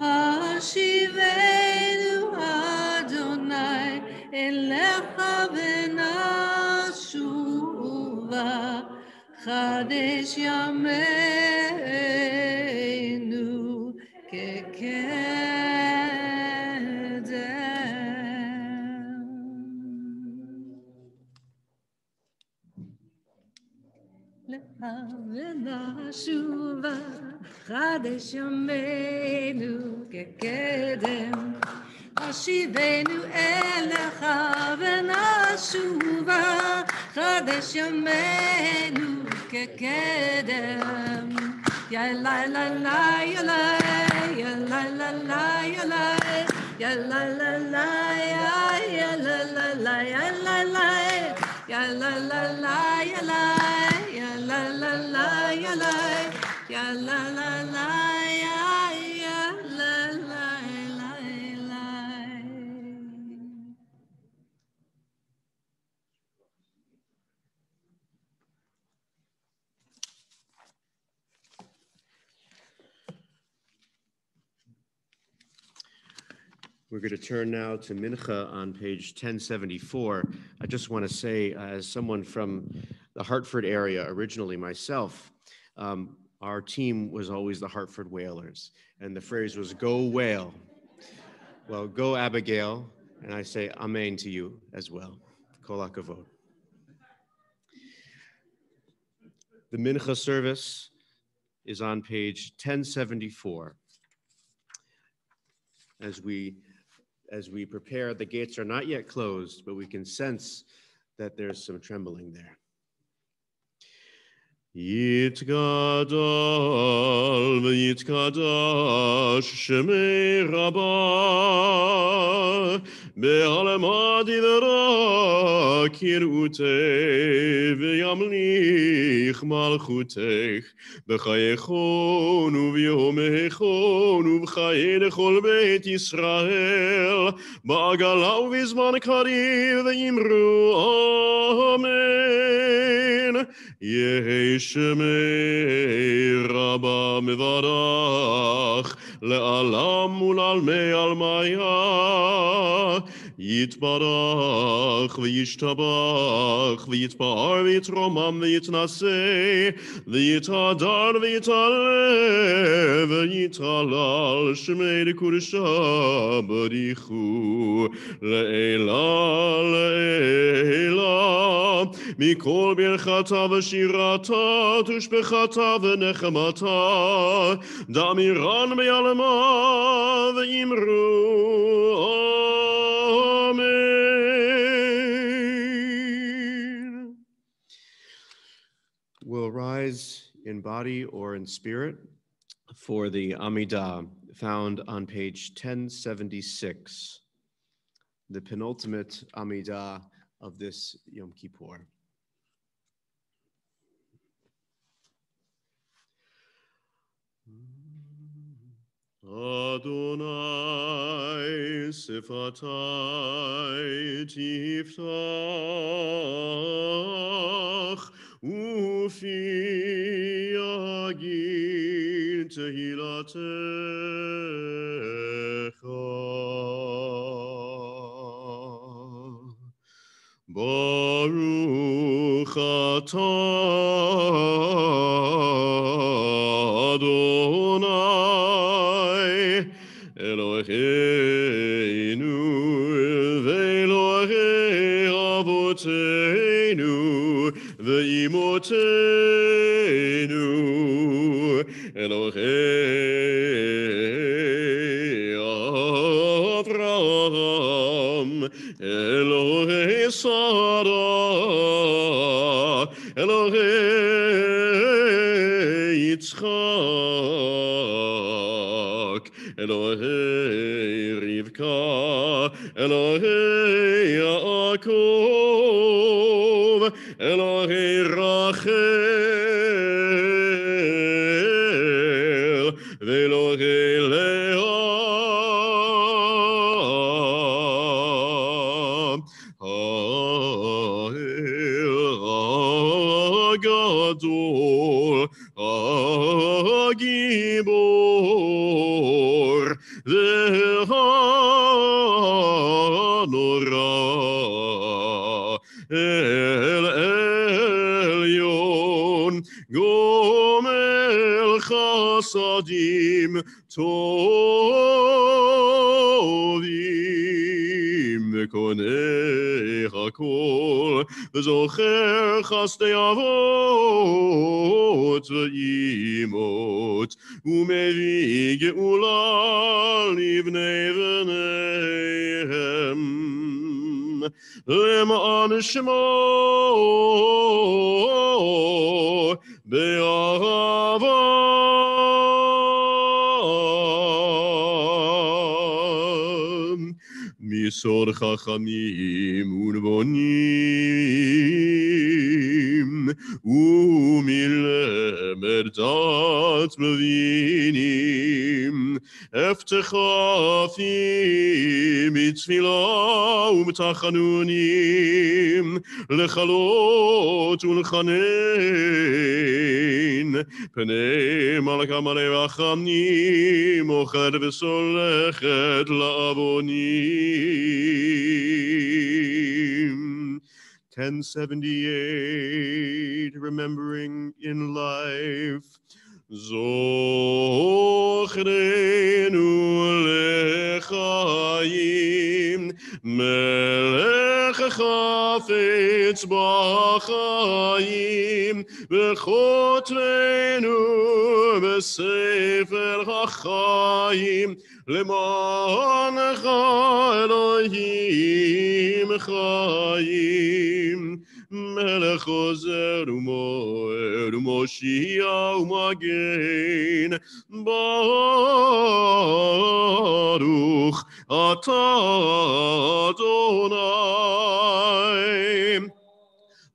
I: Hashivenu Adonai Elecha v'nashuva Chadesh Yameinu Kekedem. Shuva Chadesh Yameinu Kekedem Ashivenu Elecha v'nashuva Chadesh Yameinu Kekedem Ya la la la ya la ya la la la ya la ya la la la ya la la la ya la la ya la la la ya la ya la la la ya la ya la la la ya la la la.
J: We're going to turn now to Mincha on page 1074. I just want to say, as someone from the Hartford area, originally myself, our team was always the Hartford Whalers, and the phrase was "Go Whale." Well, go Abigail, and I say Amen to you as well. Kol hakavod. The Mincha service is on page 1074. As we prepare, the gates are not yet closed, but we can sense that there's some trembling there. Yitgadol v'yitkadash shemei Rabbah be'alamad yidra kirutei v'yamlich malchutech b'chayechon u'v'yomechon u'v'chayei lechol beit Yisrael ba'agala u'v'zman kariv v'yimru Amen. Yehi Shemei Rabba Mevarach Le'alam U'Lalmei Almaya Yitbarach V'yishtabach V'yitpa'ar V'yitromam V'yitnaseh V'yitadar V'yitaleh V'yitalal Shemei L'Kudesha Barichu Le'ela Le'ela Mikol Birchata V'shirata Tushbechata V'nechemata Damiran Be'alema V'yimru Amen. We'll rise in body or in spirit for the Amidah found on page 1076, the penultimate Amidah of this Yom Kippur. Adonai sifatai tiftach ufi yagin tehilatecha Baruch atah Adonai Eloheinu ve'Elohei avoteinu ve'imotenu Elohei Avraham Elohei Sarah Elohei Yitzchak Elohei Rivka Elohei Yaakov Elohei Rachel Ve'Elohei Leah Ha'el HaGadol
K: הכל הגיבור והנורא אל עליון גומל חסדים טובים וקונה הכל זוכר חסדי אבות ואימות ומביא גאולה לבני בניהם למען שמו באהבה מסוד חכמים ונבונים ומלמד דת מבינים הבטחה פי בתפילה ובתחנונים לכלות ולחנן פני מלכה מלא רחמים אוכלת וסולחת לעוונים 1078 remembering in life זוכרנו לחיים מלך חפץ בחיים וכותבנו בספר החיים למענך אלוהים חיים מלך עוזר ומועד ומושיע ומגן ברוך אתה אדוני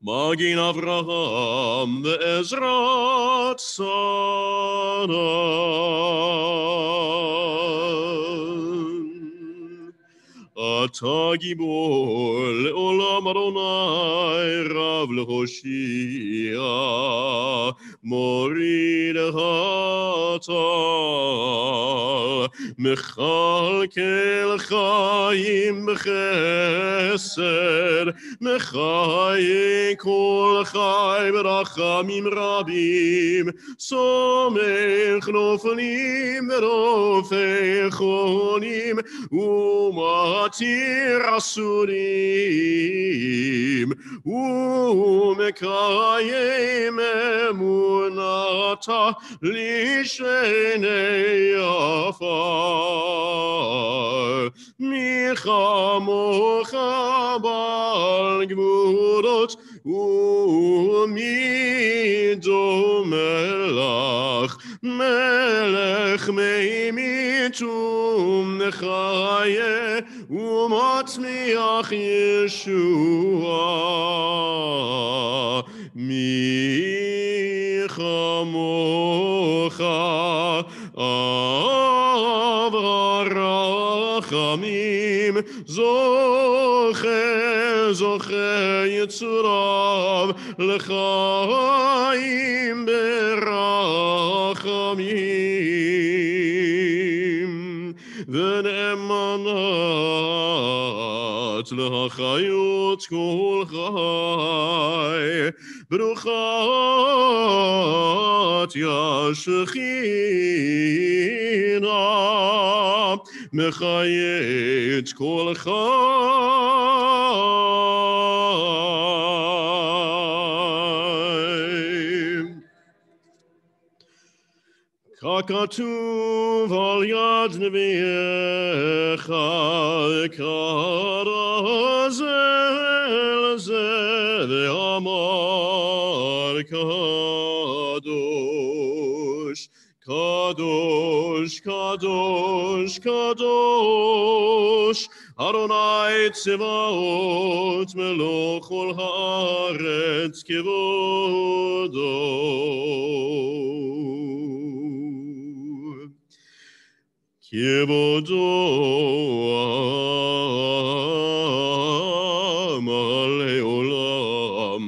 K: מגן אברהם ועזרת שרה אתה גיבור לעולם אדוני רב להושיע מוריד הטל מכלכל חיים בחסד מחיי כל חי ברחמים רבים סומך נופלים ורופא חולים ומתיר אסורים ומקיים אמונתה לשני עפר מי כמוך בעל גבורות ומי דומה לך מלך מימית ומחיה ומצמיח ישועה מי כמוך אב הרחמים זוכה יצוריו לחיים ברחמים ונאמנת להחיות כל חי ברוכת ישכינה מחיית כל חי ככתוב על יד נביאך קרא זה אל זה ואמר קדוש קדוש קדוש קדוש אדוני צבאות מלוא כל הארץ כבודו כבודו מלא עולם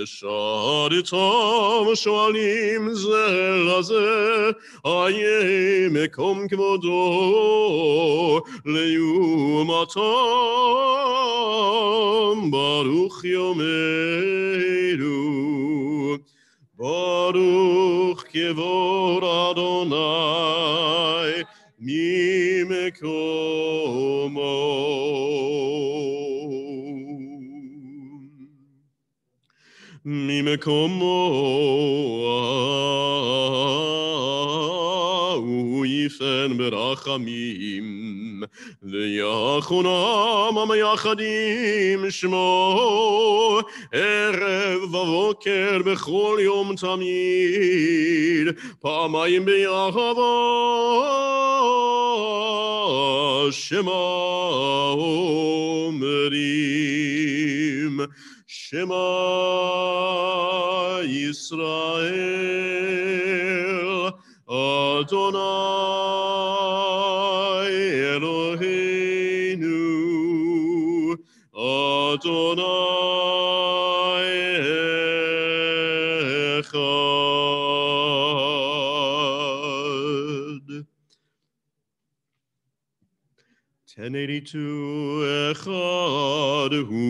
K: ושרתם שואלים זה לזה, איה מקום כבודו ליומתם, ברוך יאמרו, ברוך כבוד אדוני ממקומו הוא יפן ברחמים ליחונם המייחדים שמו ערב ובוקר בכל יום תמיד פעמיים ביחווה שמה אומרים Shema Yisrael Adonai Eloheinu Adonai Echad 1082 Echad Hu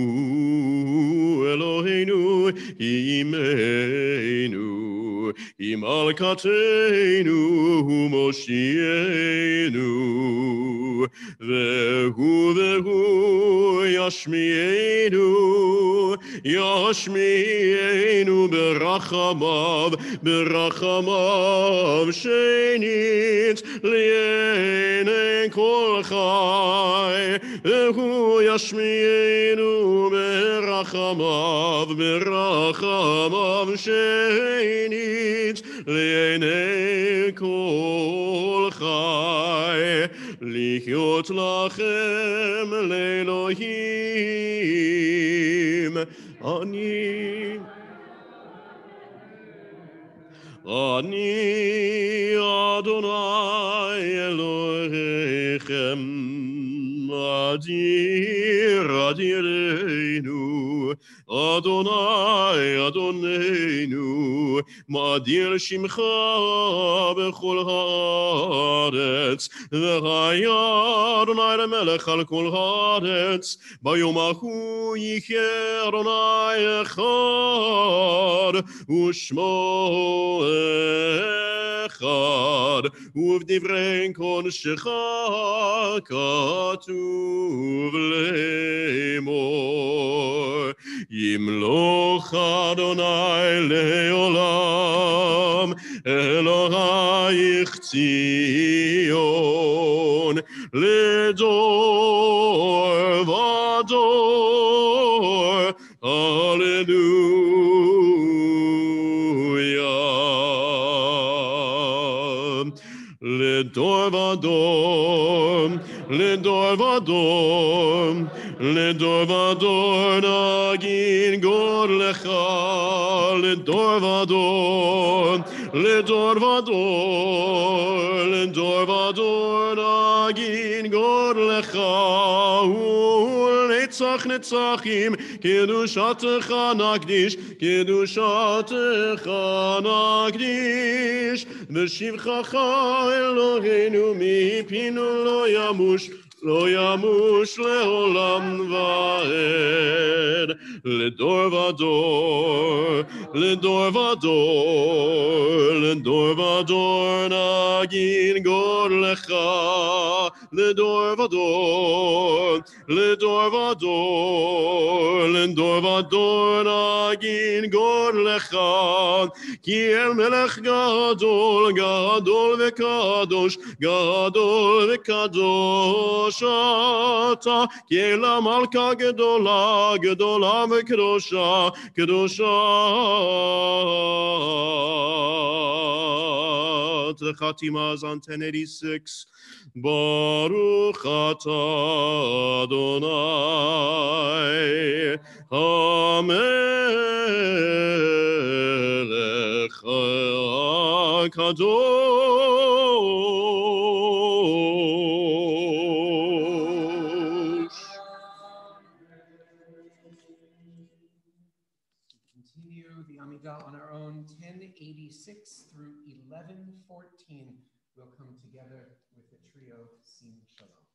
K: Eloheinu Imenu Imalkateinu Moshienu Vehu Yashmienu Berachamav Shenit Liene Kol Chai Vehu Yashmienu Berachamav Shenit Liene Kol Chai Lichot Lachem Le'Elohim Ani Adonai Elohechem Adirenu Adonai Adonenu Madir Shimcha Bechol Haaretz V'chaya Adonai Lemelech Al Kol Haaretz Bayom Ahu Yichye Adonai Echad U'Shmo Echad U'v'divrei Kodeshecha Katuv Lemor Yimloch Adonai le'olam Elohayich Tzion Ledor vador Hallelujah Ledor vador Ledor vador Ledor vador nagin god lecha Ledor vador Ledor vador Ledor vador nagin god lecha Netzach netzachim kedushatecha nagdish kedushatecha nagdish V'shivchacha Eloheinu mipinu lo yamush le'olam va'ed Ledor vador Ledor vador Ledor vador nagin god lecha Ledor vador Ledor vador Ledor vador nagin god lecha Ki el melech gadol gadol v'kadosh gadol v'kadosh Ata Ki el malka gedola gedola v'kedosha kedosha The Chatima is on 1086 Baruch atah Adonai HaMelech HaKadosh.
A: Continue through 11:14 will come together with the trio Sing Shalom.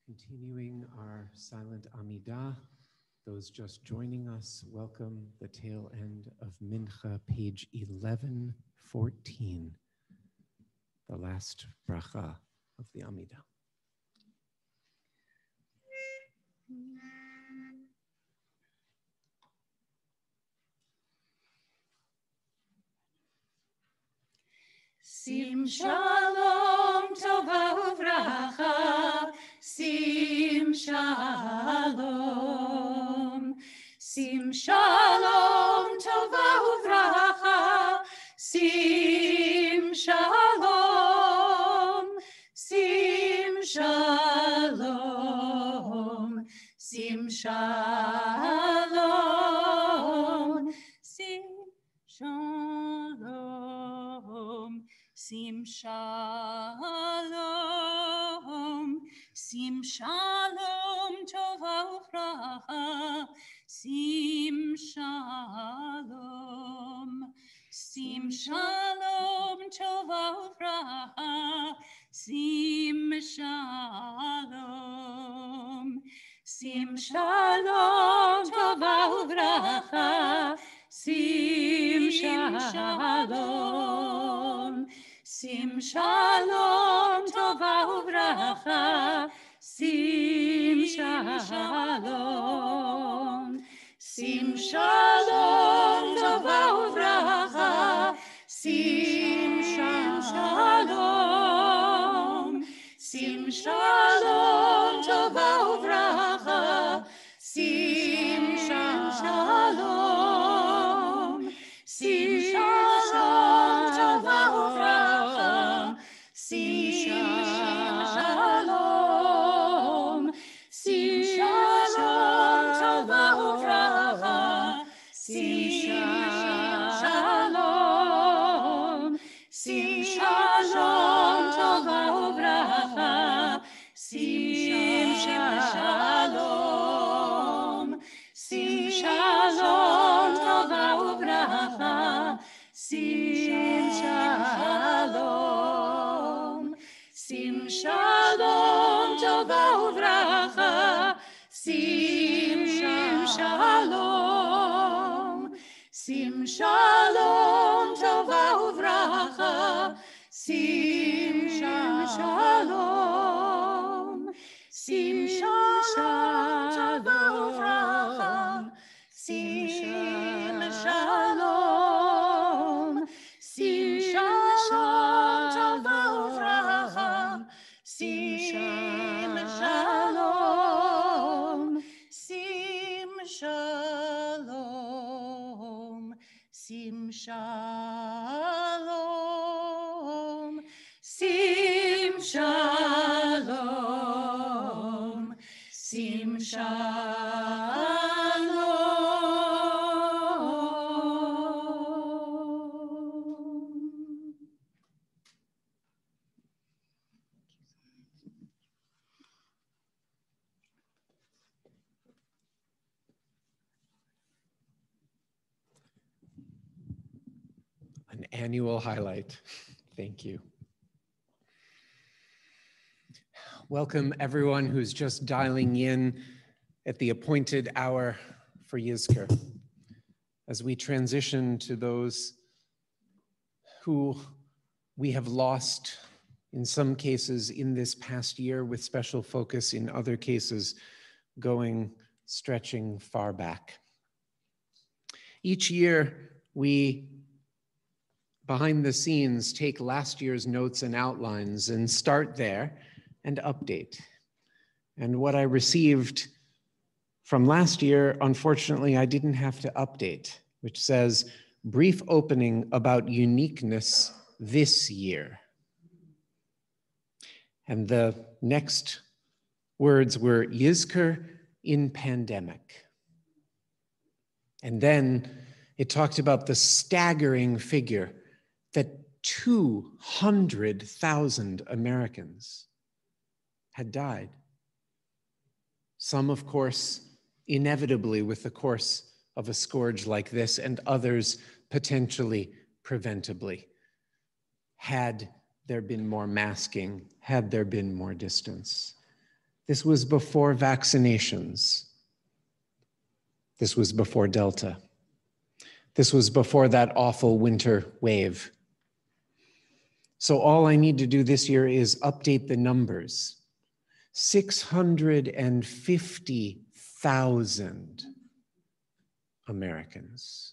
A: Continuing our silent Amidah, those just joining us, welcome the tail end of Mincha, page 1114, the last bracha of the Amidah.
I: Sim shalom tova uvracha, sim shalom. Sim shalom tova uvracha, sim shalom. Sim shalom. Sim shalom. Sim shalom. Sim shalom, sim shalom, tova uvracha, sim shalom, sim shalom, tova uvracha, sim shalom, sim shalom, tova uvracha, sim shalom. Sim shalom, tova uvracha, sim shalom. Sim shalom, tova uvracha, sim shalom. Sim shalom, tova uvracha, sim shalom. Sim shalom, tova uvracha, sim shalom. Sim shalom, tova uvracha, sim shalom. Sim shalom, tova uvracha, sim shalom. Sim shalom, tova uvracha, sim shalom. Sim shalom, tova uvracha, sim shalom. Sim shalom, tova uvracha, sim shalom. Sim shalom, tova uvracha, sim shalom. Sim shalom, tova uvracha, sim shalom. Sim shalom. Sim shalom. Sim shalom. Sim shalom.
A: An annual highlight. Thank you. Welcome everyone who's just dialing in at the appointed hour for Yizkor. As we transition to those who we have lost in some cases in this past year, with special focus in other cases stretching far back. Each year we, behind the scenes, take last year's notes and outlines and start there and update. And what I received from last year, unfortunately, I didn't have to update, which says, brief opening about uniqueness this year. And the next words were Yizkor in pandemic. And then it talked about the staggering figure that 200,000 Americans had died. Some, of course, inevitably with the course of a scourge like this, and others potentially preventably. Had there been more masking, had there been more distance. This was before vaccinations. This was before Delta. This was before that awful winter wave. So all I need to do this year is update the numbers. 650,000 Americans.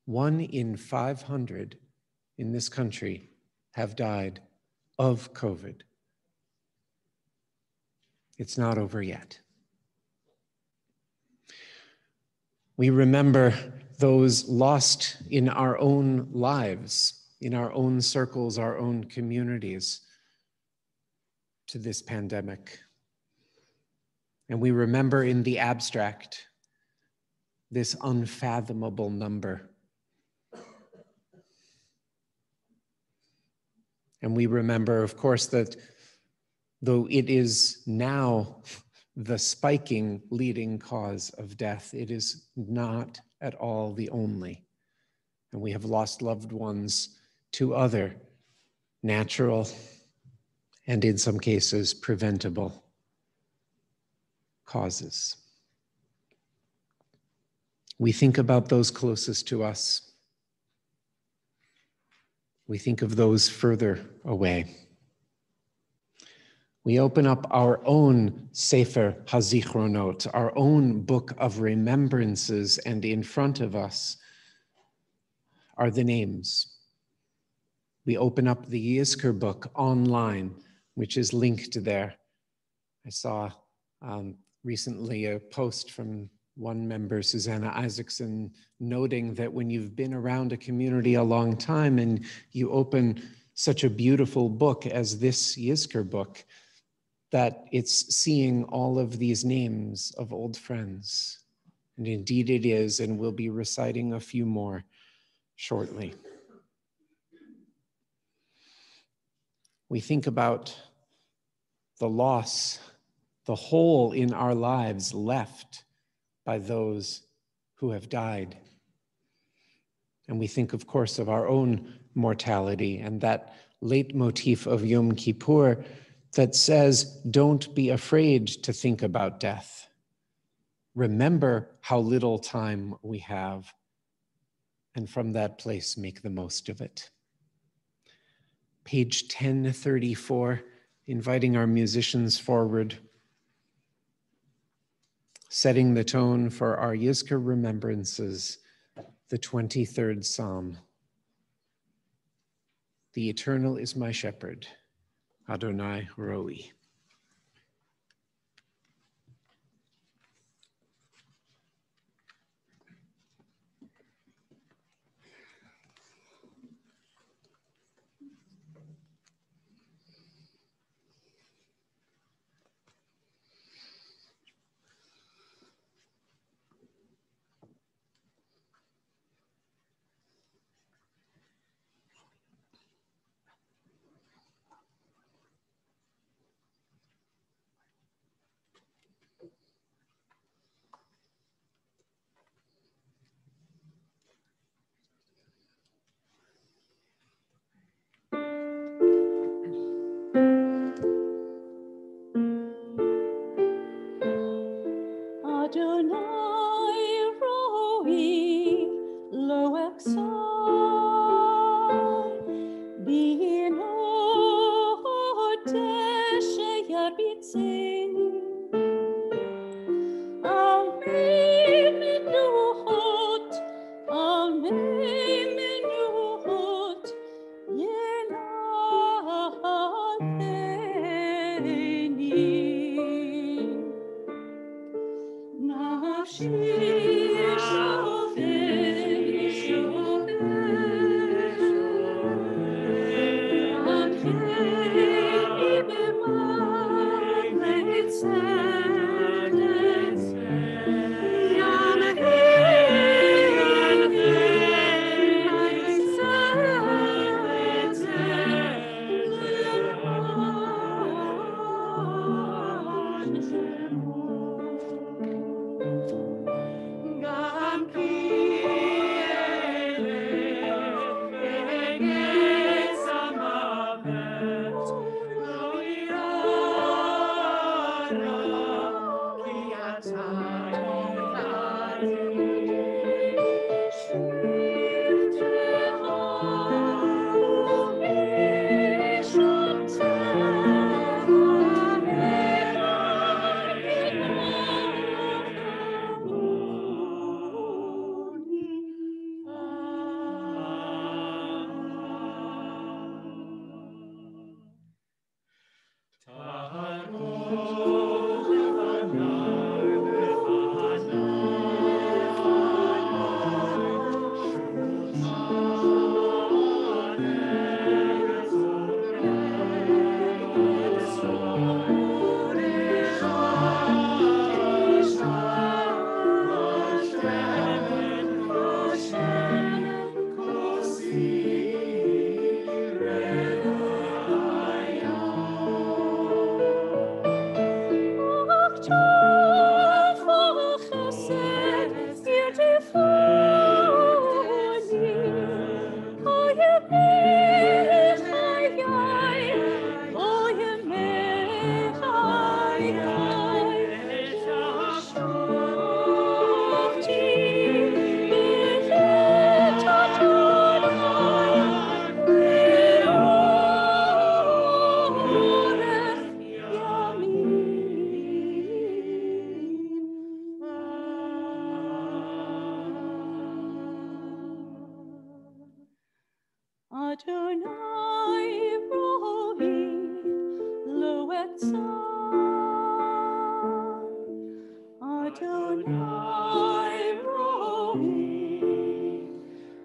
A: 1 in 500 in this country have died of COVID. It's not over yet. We remember those lost in our own lives, in our own circles, our own communities to this pandemic. And we remember in the abstract this unfathomable number. And we remember, of course, that though it is now the spiking leading cause of death, it is not at all the only. And we have lost loved ones to other natural and in some cases preventable causes. We think about those closest to us. We think of those further away. We open up our own Sefer HaZichronot, our own book of remembrances, and in front of us are the names. We open up the Yizkor book online, which is linked there. I saw recently a post from one member, Susanna Isaacson, noting that when you've been around a community a long time and you open such a beautiful book as this Yizkor book, that it's seeing all of these names of old friends. And indeed it is, and we'll be reciting a few more shortly. We think about the loss, the hole in our lives left by those who have died. And we think, of course, of our own mortality and that leitmotif of Yom Kippur that says, don't be afraid to think about death. Remember how little time we have, and from that place, make the most of it. Page 1034, inviting our musicians forward, setting the tone for our Yizkor remembrances, the 23rd Psalm. The Eternal is my shepherd, Adonai Roi.
I: Adonai rohi lo etzah. Adonai rohi lo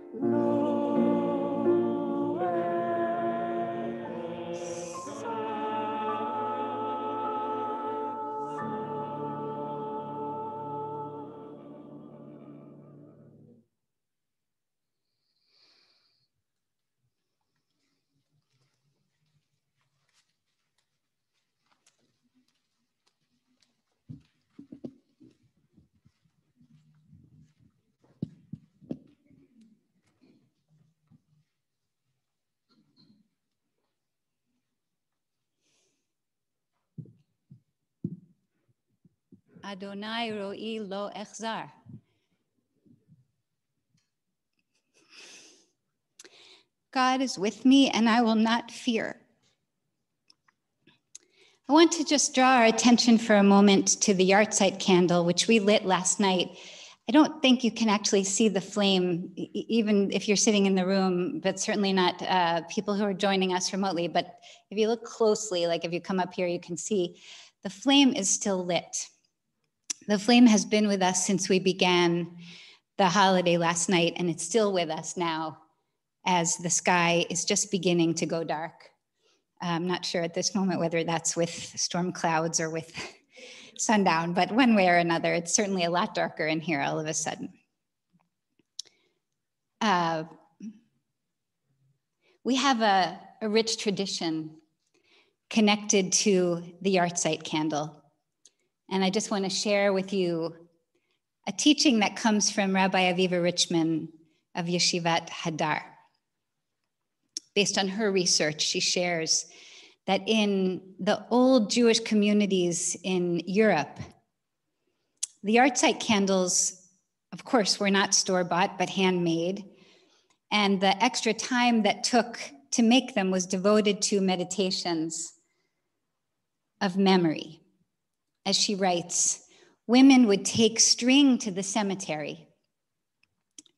D: Adonai ro'i lo echzar. God is with me and I will not fear. I want to just draw our attention for a moment to the yahrzeit candle, which we lit last night. I don't think you can actually see the flame, even if you're sitting in the room, but certainly not people who are joining us remotely. But if you look closely, like if you come up here, you can see the flame is still lit. The flame has been with us since we began the holiday last night, and it's still with us now as the sky is just beginning to go dark. I'm not sure at this moment whether that's with storm clouds or with sundown, but one way or another, it's certainly a lot darker in here all of a sudden. We have a rich tradition connected to the yahrzeit candle. And I just want to share with you a teaching that comes from Rabbi Aviva Richman of Yeshivat Hadar. Based on her research, she shares that in the old Jewish communities in Europe, the yahrzeit candles, of course, were not store-bought, but handmade. And the extra time that took to make them was devoted to meditations of memory. As she writes, women would take string to the cemetery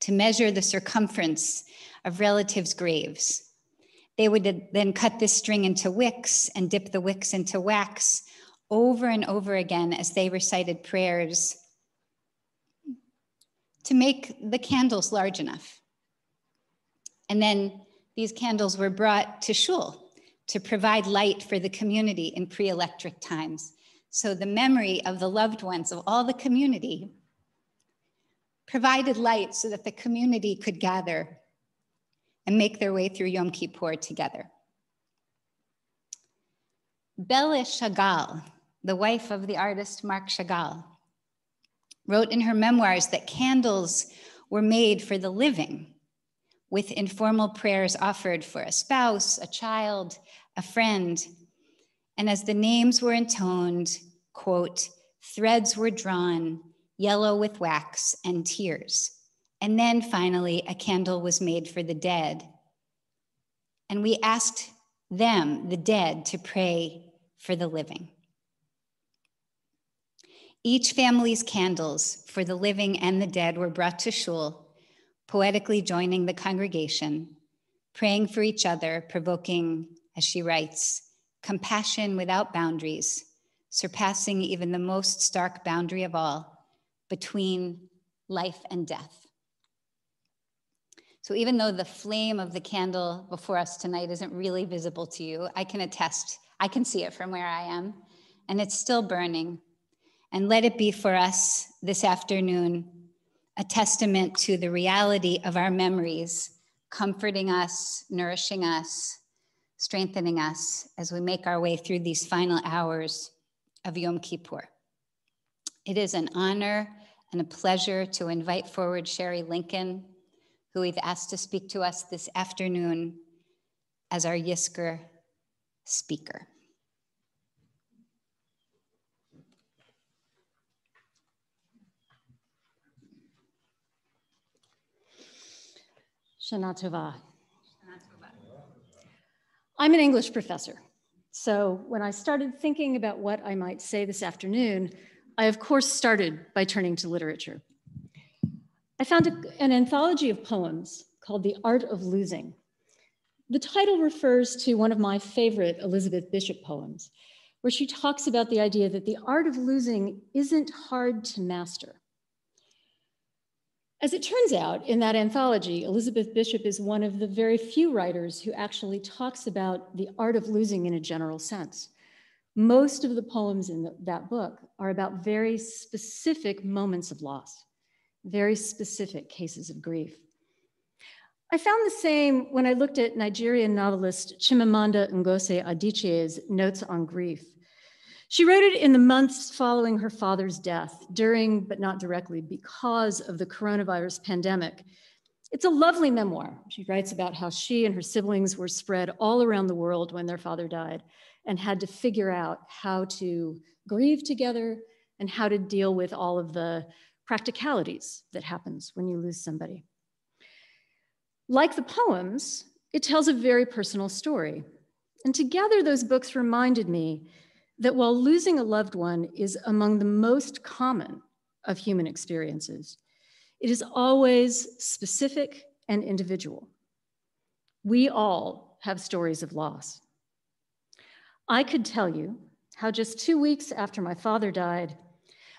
D: to measure the circumference of relatives' graves. They would then cut this string into wicks and dip the wicks into wax over and over again as they recited prayers to make the candles large enough. And then these candles were brought to shul to provide light for the community in pre-electric times. So the memory of the loved ones of all the community provided light so that the community could gather and make their way through Yom Kippur together. Belle Chagall, the wife of the artist Marc Chagall, wrote in her memoirs that candles were made for the living, with informal prayers offered for a spouse, a child, a friend. And as the names were intoned, quote, threads were drawn, yellow with wax and tears. And then finally, a candle was made for the dead. And we asked them, the dead, to pray for the living. Each family's candles for the living and the dead were brought to shul, poetically joining the congregation, praying for each other, provoking, as she writes, compassion without boundaries, surpassing even the most stark boundary of all, between life and death. So even though the flame of the candle before us tonight isn't really visible to you, I can attest, I can see it from where I am, and it's still burning. And let it be for us this afternoon a testament to the reality of our memories, comforting us, nourishing us, strengthening us as we make our way through these final hours of Yom Kippur. It is an honor and a pleasure to invite forward Sherry Lincoln, who we've asked to speak to us this afternoon as our Yizkor speaker.
L: Shana Tova. I'm an English professor. So when I started thinking about what I might say this afternoon, I of course started by turning to literature. I found an anthology of poems called The Art of Losing. The title refers to one of my favorite Elizabeth Bishop poems, where she talks about the idea that the art of losing isn't hard to master. As it turns out, in that anthology, Elizabeth Bishop is one of the very few writers who actually talks about the art of losing in a general sense. Most of the poems in that book are about very specific moments of loss, very specific cases of grief. I found the same when I looked at Nigerian novelist Chimamanda Ngozi Adichie's notes on grief. She wrote it in the months following her father's death, during, but not directly, because of the coronavirus pandemic. It's a lovely memoir. She writes about how she and her siblings were spread all around the world when their father died and had to figure out how to grieve together and how to deal with all of the practicalities that happens when you lose somebody. Like the poems, it tells a very personal story. And together, those books reminded me that while losing a loved one is among the most common of human experiences, it is always specific and individual. We all have stories of loss. I could tell you how just 2 weeks after my father died,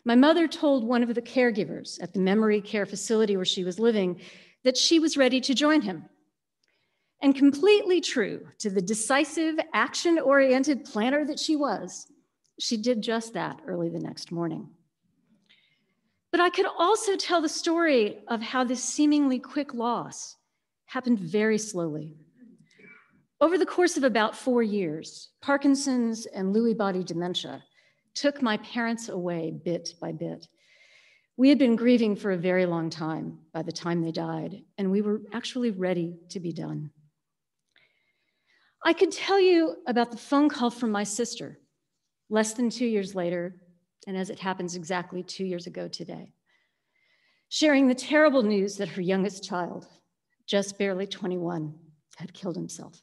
L: my mother told one of the caregivers at the memory care facility where she was living that she was ready to join him. And completely true to the decisive, action-oriented planner that she was, she did just that early the next morning. But I could also tell the story of how this seemingly quick loss happened very slowly. Over the course of about 4 years, Parkinson's and Lewy body dementia took my parents away bit by bit. We had been grieving for a very long time by the time they died, and we were actually ready to be done. I could tell you about the phone call from my sister less than 2 years later, and as it happens exactly 2 years ago today, sharing the terrible news that her youngest child, just barely 21, had killed himself.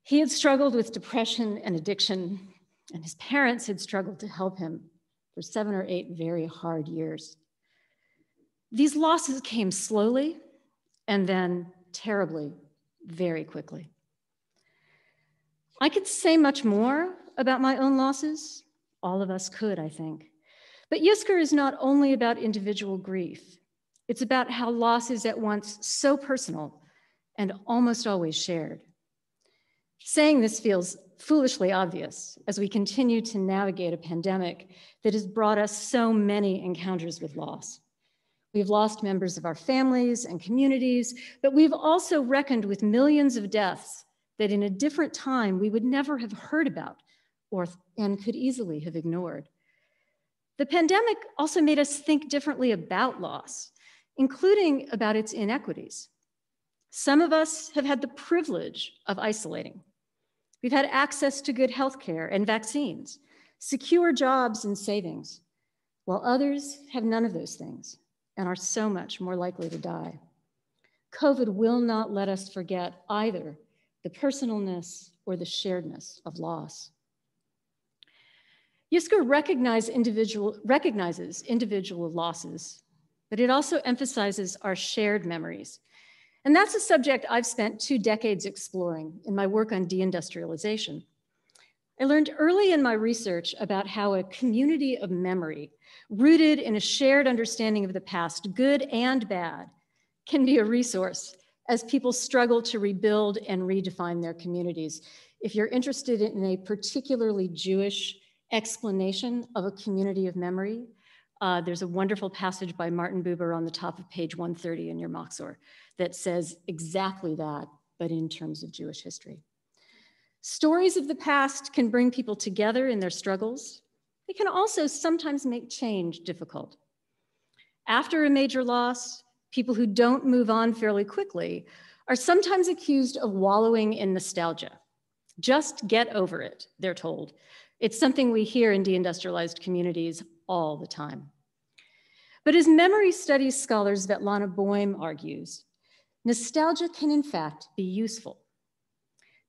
L: He had struggled with depression and addiction, and his parents had struggled to help him for 7 or 8 very hard years. These losses came slowly and then terribly, very quickly. I could say much more about my own losses. All of us could, I think. But Yizkor is not only about individual grief. It's about how loss is at once so personal and almost always shared. Saying this feels foolishly obvious as we continue to navigate a pandemic that has brought us so many encounters with loss. We've lost members of our families and communities, but we've also reckoned with millions of deaths that in a different time we would never have heard about and could easily have ignored. The pandemic also made us think differently about loss, including about its inequities. Some of us have had the privilege of isolating. We've had access to good healthcare and vaccines, secure jobs and savings, while others have none of those things and are so much more likely to die. COVID will not let us forget either the personalness or the sharedness of loss. Yizkor recognizes individual losses, but it also emphasizes our shared memories. And that's a subject I've spent 2 decades exploring in my work on deindustrialization. I learned early in my research about how a community of memory, rooted in a shared understanding of the past, good and bad, can be a resource as people struggle to rebuild and redefine their communities. If you're interested in a particularly Jewish explanation of a community of memory, there's a wonderful passage by Martin Buber on the top of page 130 in your Machzor that says exactly that, but in terms of Jewish history. Stories of the past can bring people together in their struggles. They can also sometimes make change difficult. After a major loss, people who don't move on fairly quickly are sometimes accused of wallowing in nostalgia. Just get over it, they're told. It's something we hear in deindustrialized communities all the time. But as memory studies scholar Svetlana Boym argues, nostalgia can in fact be useful.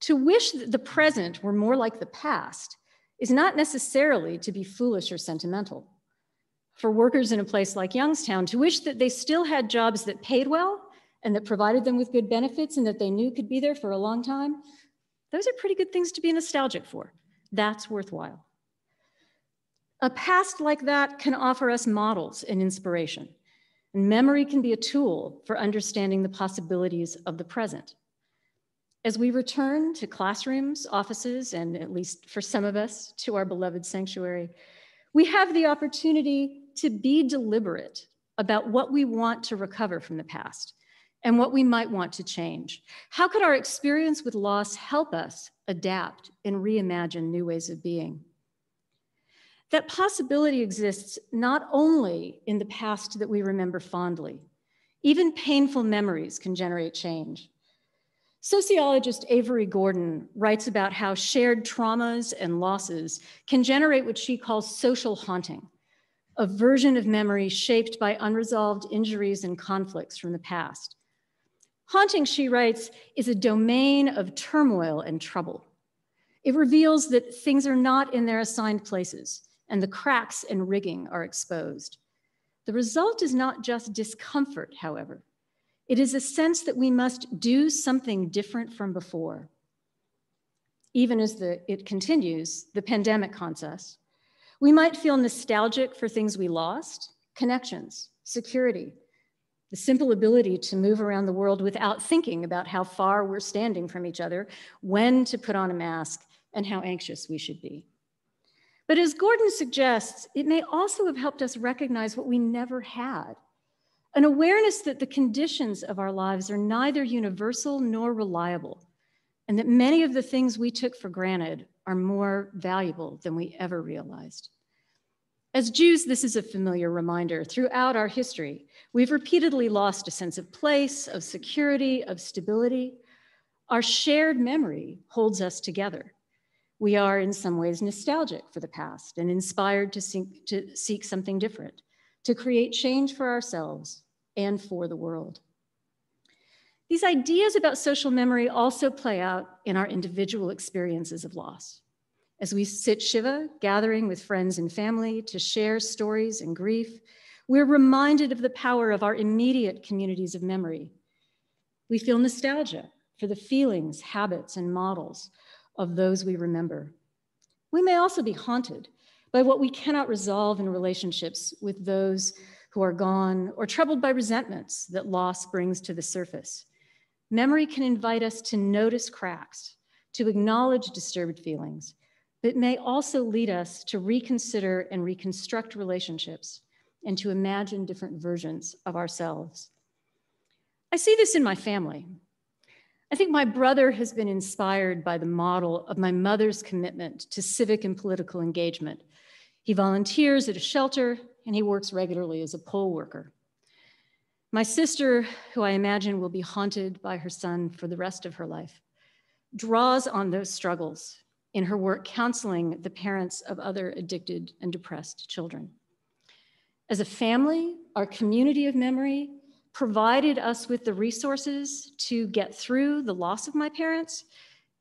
L: To wish that the present were more like the past is not necessarily to be foolish or sentimental. For workers in a place like Youngstown, to wish that they still had jobs that paid well and that provided them with good benefits and that they knew could be there for a long time, those are pretty good things to be nostalgic for. That's worthwhile. A past like that can offer us models and inspiration, and memory can be a tool for understanding the possibilities of the present. As we return to classrooms, offices, and at least for some of us, to our beloved sanctuary, we have the opportunity to be deliberate about what we want to recover from the past and what we might want to change. How could our experience with loss help us adapt and reimagine new ways of being? That possibility exists not only in the past that we remember fondly. Even painful memories can generate change. Sociologist Avery Gordon writes about how shared traumas and losses can generate what she calls social haunting, a version of memory shaped by unresolved injuries and conflicts from the past. Haunting, she writes, is a domain of turmoil and trouble. It reveals that things are not in their assigned places, and the cracks and rigging are exposed. The result is not just discomfort, however. It is a sense that we must do something different from before. Even as it continues, the pandemic haunts us. We might feel nostalgic for things we lost, connections, security, the simple ability to move around the world without thinking about how far we're standing from each other, when to put on a mask, and how anxious we should be. But as Gordon suggests, it may also have helped us recognize what we never had, an awareness that the conditions of our lives are neither universal nor reliable, and that many of the things we took for granted are more valuable than we ever realized. As Jews, this is a familiar reminder. Throughout our history, we've repeatedly lost a sense of place, of security, of stability. Our shared memory holds us together. We are in some ways nostalgic for the past and inspired to seek something different, to create change for ourselves and for the world. These ideas about social memory also play out in our individual experiences of loss. As we sit Shiva, gathering with friends and family to share stories and grief, we're reminded of the power of our immediate communities of memory. We feel nostalgia for the feelings, habits, and models of those we remember. We may also be haunted by what we cannot resolve in relationships with those who are gone, or troubled by resentments that loss brings to the surface. Memory can invite us to notice cracks, to acknowledge disturbed feelings, but may also lead us to reconsider and reconstruct relationships and to imagine different versions of ourselves. I see this in my family. I think my brother has been inspired by the model of my mother's commitment to civic and political engagement. He volunteers at a shelter and he works regularly as a poll worker. My sister, who I imagine will be haunted by her son for the rest of her life, draws on those struggles in her work counseling the parents of other addicted and depressed children. As a family, our community of memory provided us with the resources to get through the loss of my parents,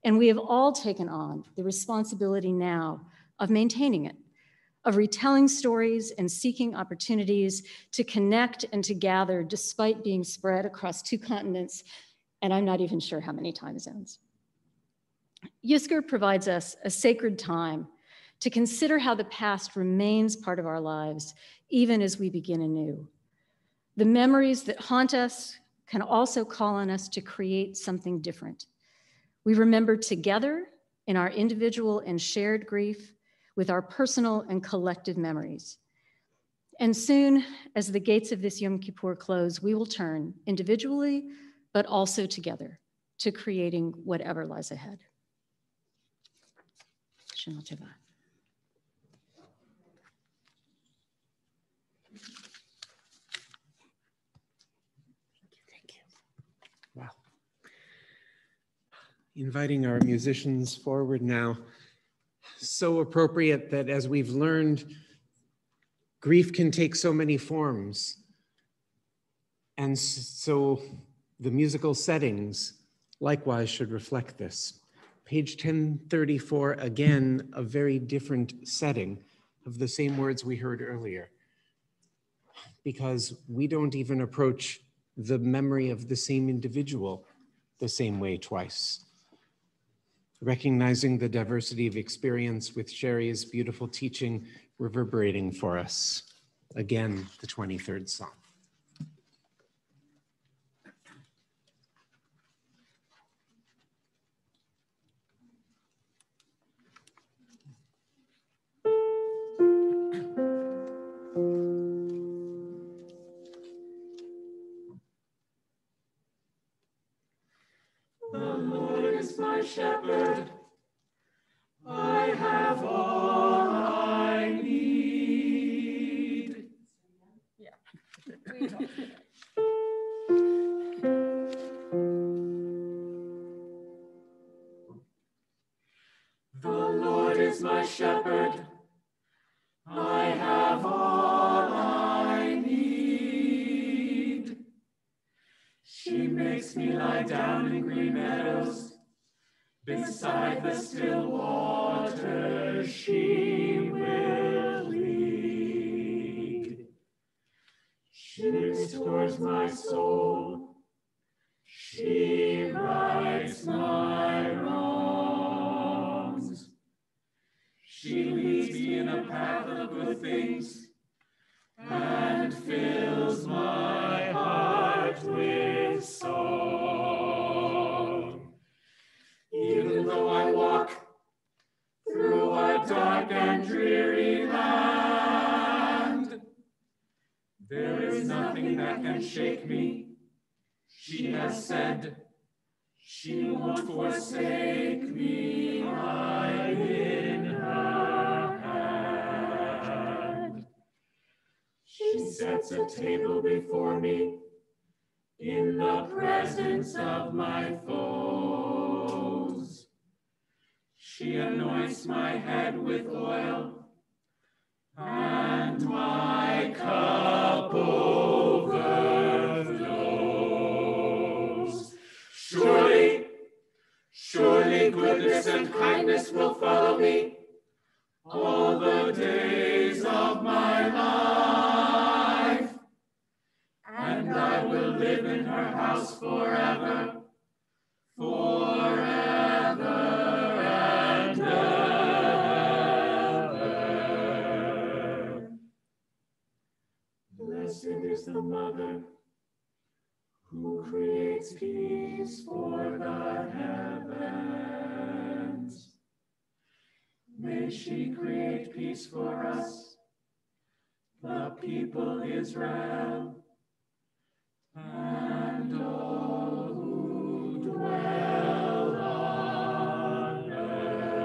L: and we have all taken on the responsibility now of maintaining it, of retelling stories and seeking opportunities to connect and to gather despite being spread across 2 continents, and I'm not even sure how many time zones. Yizkor provides us a sacred time to consider how the past remains part of our lives, even as we begin anew. The memories that haunt us can also call on us to create something different. We remember together in our individual and shared grief with our personal and collective memories. And soon, as the gates of this Yom Kippur close, we will turn individually, but also together to creating whatever lies ahead. Shema Tova.
A: Thank you. Wow. Inviting our musicians forward now. So appropriate that as we've learned Grief can take so many forms. And so the musical settings likewise should reflect this. Page 1034, again, a very different setting of the same words we heard earlier, because we don't even approach the memory of the same individual the same way twice. Recognizing the diversity of experience with Sherry's beautiful teaching reverberating for us. Again, the 23rd Psalm.
M: The Lord is my shepherd. I have all I need.
I: Yeah.
M: The Lord is my shepherd. I have all I need. She makes me lie down in green meadows. Beside the still waters she will lead. She restores my soul. She rights my wrongs. She leads me in a path of good things and fills my heart with song. Even though I walk through a dark and dreary land, there is nothing that can shake me. She has said she won't forsake me right in her hand. She sets a table before me in the presence of my foes. She anoints my head with oil, and my cup overflows. Surely, surely goodness and kindness will follow me all the days of my life, and I will live in her house forever, forever and ever. Blessed is the mother who creates peace for the heavens. May she create peace for us, the people Israel, and all who dwell on earth.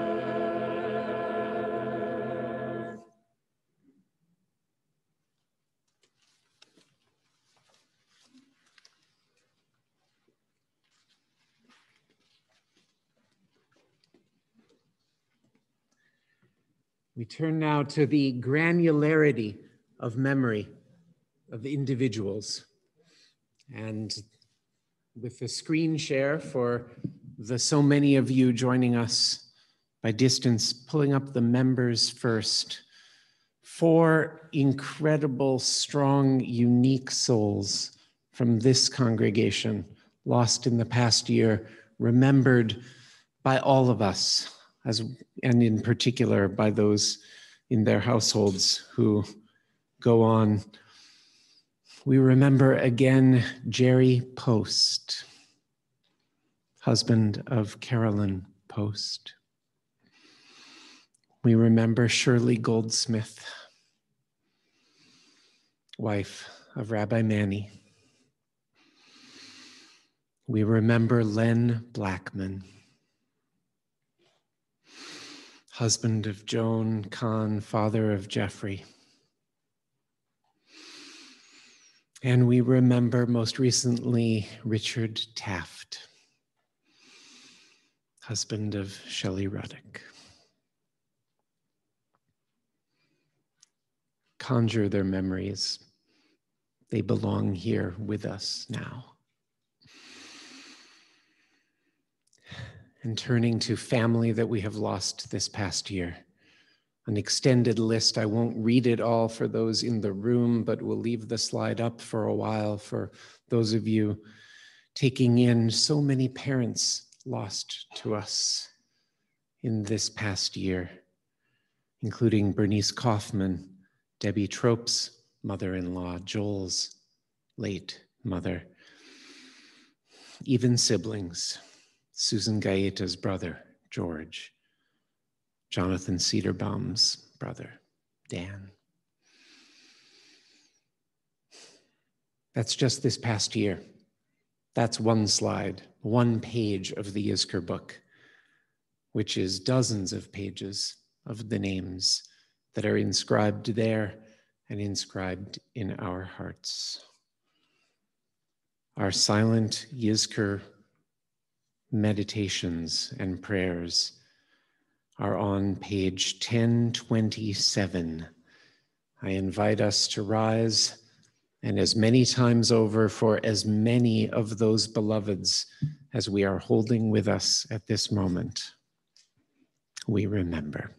A: We turn now to the granularity of memory of individuals. And with the screen share for the so many of you joining us by distance, pulling up the members first. 4 incredible, strong, unique souls from this congregation, lost in the past year, remembered by all of us, and in particular by those in their households who go on. We remember again Jerry Post, husband of Carolyn Post. We remember Shirley Goldsmith, wife of Rabbi Manny. We remember Len Blackman, husband of Joan Kahn, father of Jeffrey. And we remember most recently Richard Taft, husband of Shelley Ruddick. conjure their memories. They belong here with us now. And turning to family that we have lost this past year. An extended list. I won't read it all for those in the room, but we'll leave the slide up for a while for those of you taking in so many parents lost to us in this past year, including Bernice Kaufman, Debbie Trope's mother-in-law, Joel's late mother, even siblings, Susan Gaeta's brother, George, Jonathan Cedarbaum's brother, Dan. That's just this past year. That's one slide, one page of the Yizkor book, which is dozens of pages of the names that are inscribed there and inscribed in our hearts. Our silent Yizkor meditations and prayers are on page 1027. I invite us to rise, and as many times over for as many of those beloveds as we are holding with us at this moment, we remember.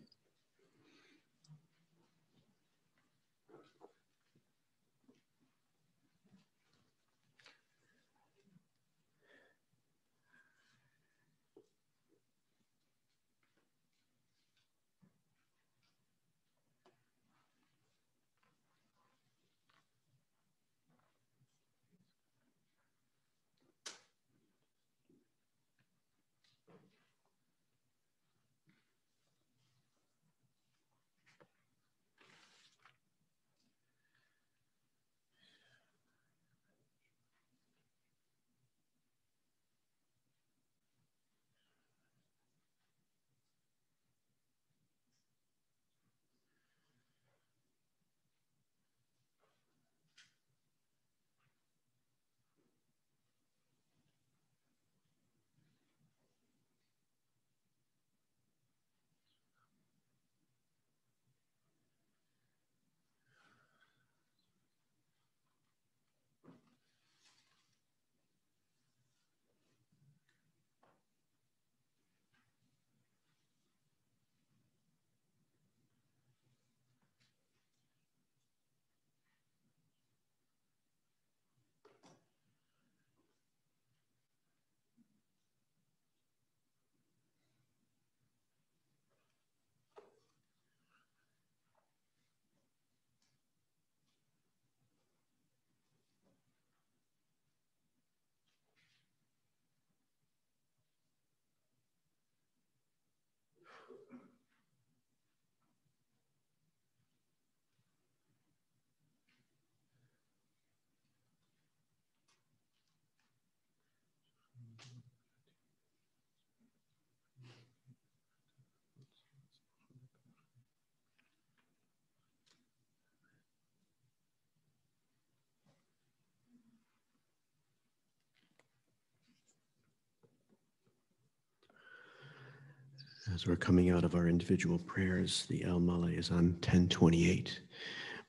J: As we're coming out of our individual prayers, the El Male is on 1028.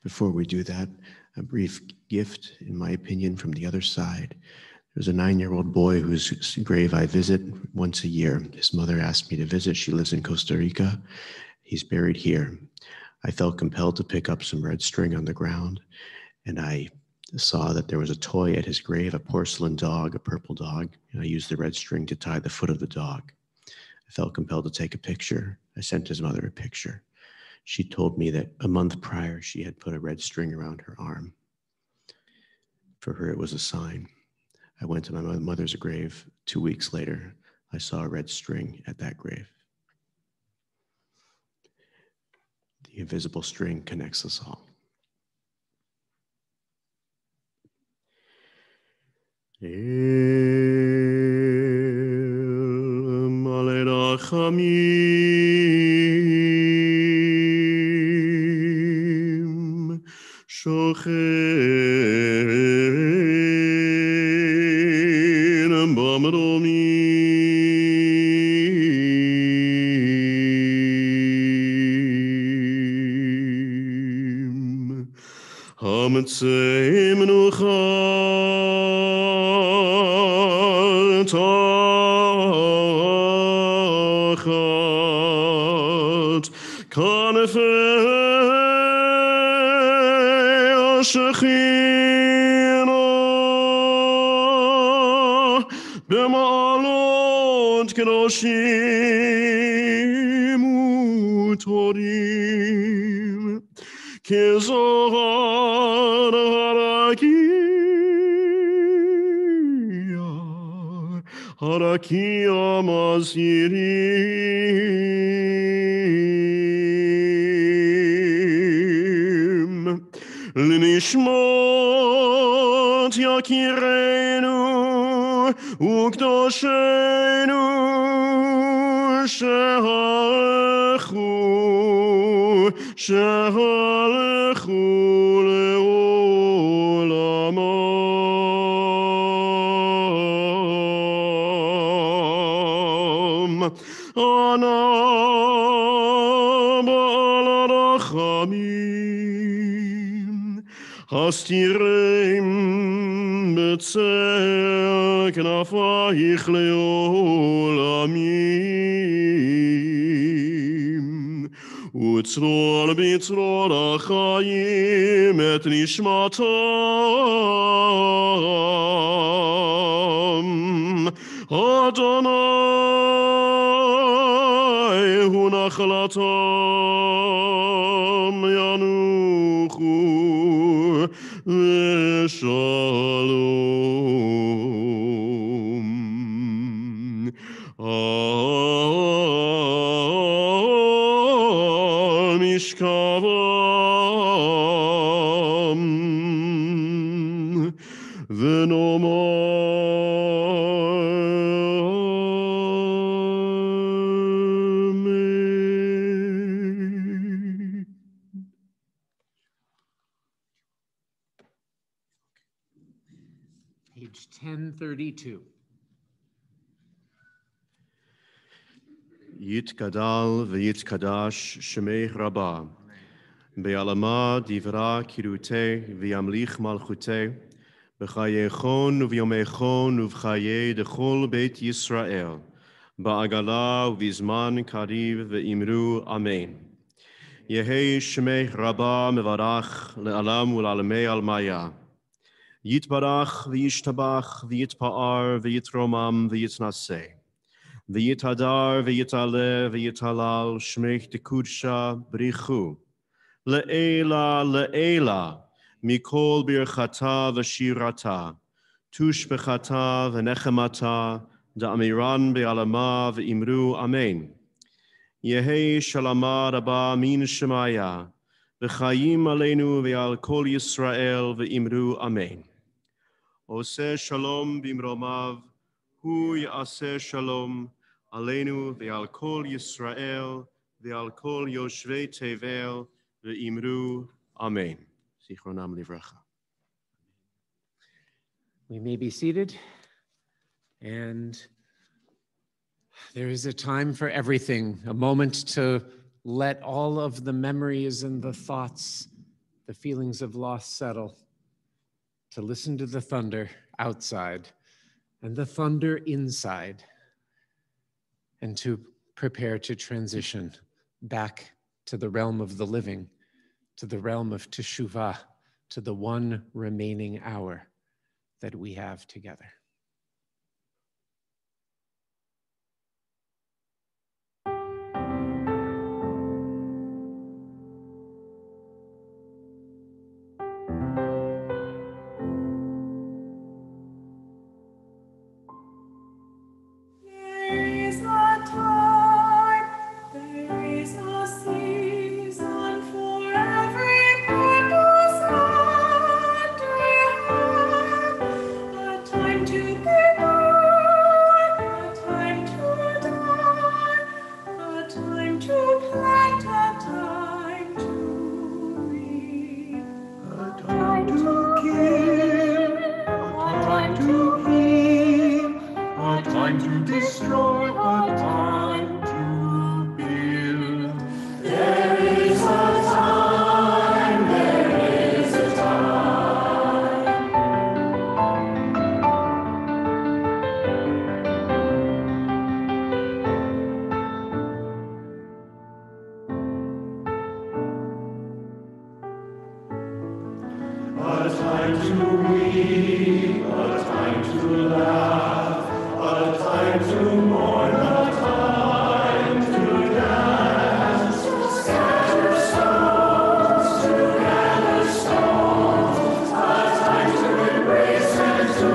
J: Before we do that, a brief gift, in my opinion, from the other side. There's a 9-year-old boy whose grave I visit once a year. His mother asked me to visit. She lives in Costa Rica. He's buried here. I felt compelled to pick up some red string on the ground, and I saw that there was a toy at his grave, a porcelain dog, a purple dog, and I used the red string to tie the foot of the dog. I felt compelled to take a picture. I sent his mother a picture. She told me that a month prior, she had put a red string around her arm. For her, it was a sign. I went to my mother's grave 2 weeks later. I saw a red string at that grave. The invisible string connects us all.
K: Chamim Shochen Bamromim Hametzei menucha tachat kanefei Shechina b'ma'alot kedoshim utorim kezohar harakia mazirim l'nishmot yakirenu ukdoshenu shehalchu leolamam ana ba'al rachamim hastirem b'tzel knafayich leolamim utzror b'tzror achayim et nishmatam Adonai hu nachlatam yanuchu v'shalom al mishkavam v'nomar
A: Page 1032.
J: Yitkadal v'yitkadash shemei rabba. Be'alama divra kirute v'yamlich malchute. B'chayechon uvyomechon uvchaye dechol beit Yisrael. Ba'agala uvizman kariv ve'imru amen. Yehei shemei rabba mevarach le'alam u'lalamei almaya. Yitbarach v'yishtabach v'yitpa'ar v'yitromam v'yitnaseh. V'yitadar v'yitale v'yitalal shmech dekudsha brichu. Le'ela le'ela mikol birchata v'shirata. Tush bechata v'nechemata da'amiran be'alama v'imru amen. Yehei shalama rabba min shemaya. V'chayim aleinu ve'al kol Yisrael v'imru amen. Oseh shalom bimromav, hu ya'aseh shalom, aleinu ve'al kol Yisrael, ve'al kol yoshvei tevel, ve'imru, amen. Zichronam livracha.
A: We may be seated, and there is a time for everything, a moment to let all of the memories and the thoughts, the feelings of loss settle, to listen to the thunder outside and the thunder inside, and to prepare to transition back to the realm of the living, to the realm of teshuvah, to the one remaining hour that we have together.
M: Time to time to weep, a time to laugh, a time to mourn, a time to dance, to scatter stones, to gather stones, a time to embrace and to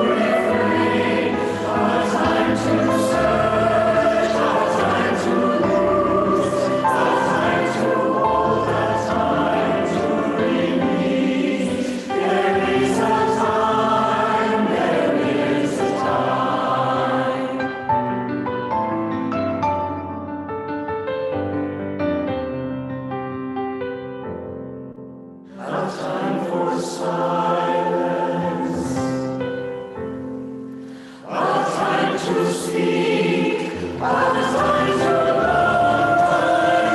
M: be free, a time to search, a time to lose, a time to hold, a time to release. There is a time, there is a time. A time for silence, a time to speak, a time to love, time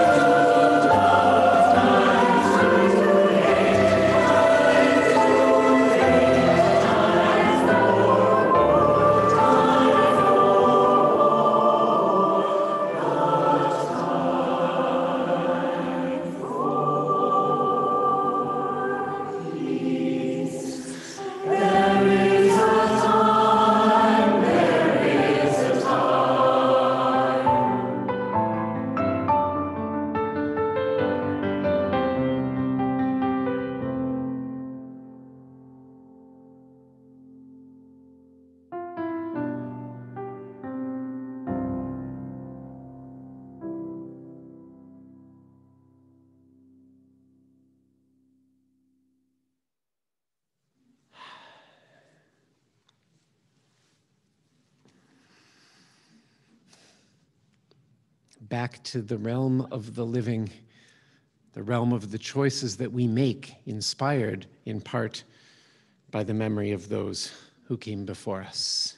M: to hate, time for war, time for peace. There is a time, there is a time.
A: Back to the realm of the living, the realm of the choices that we make, inspired in part by the memory of those who came before us.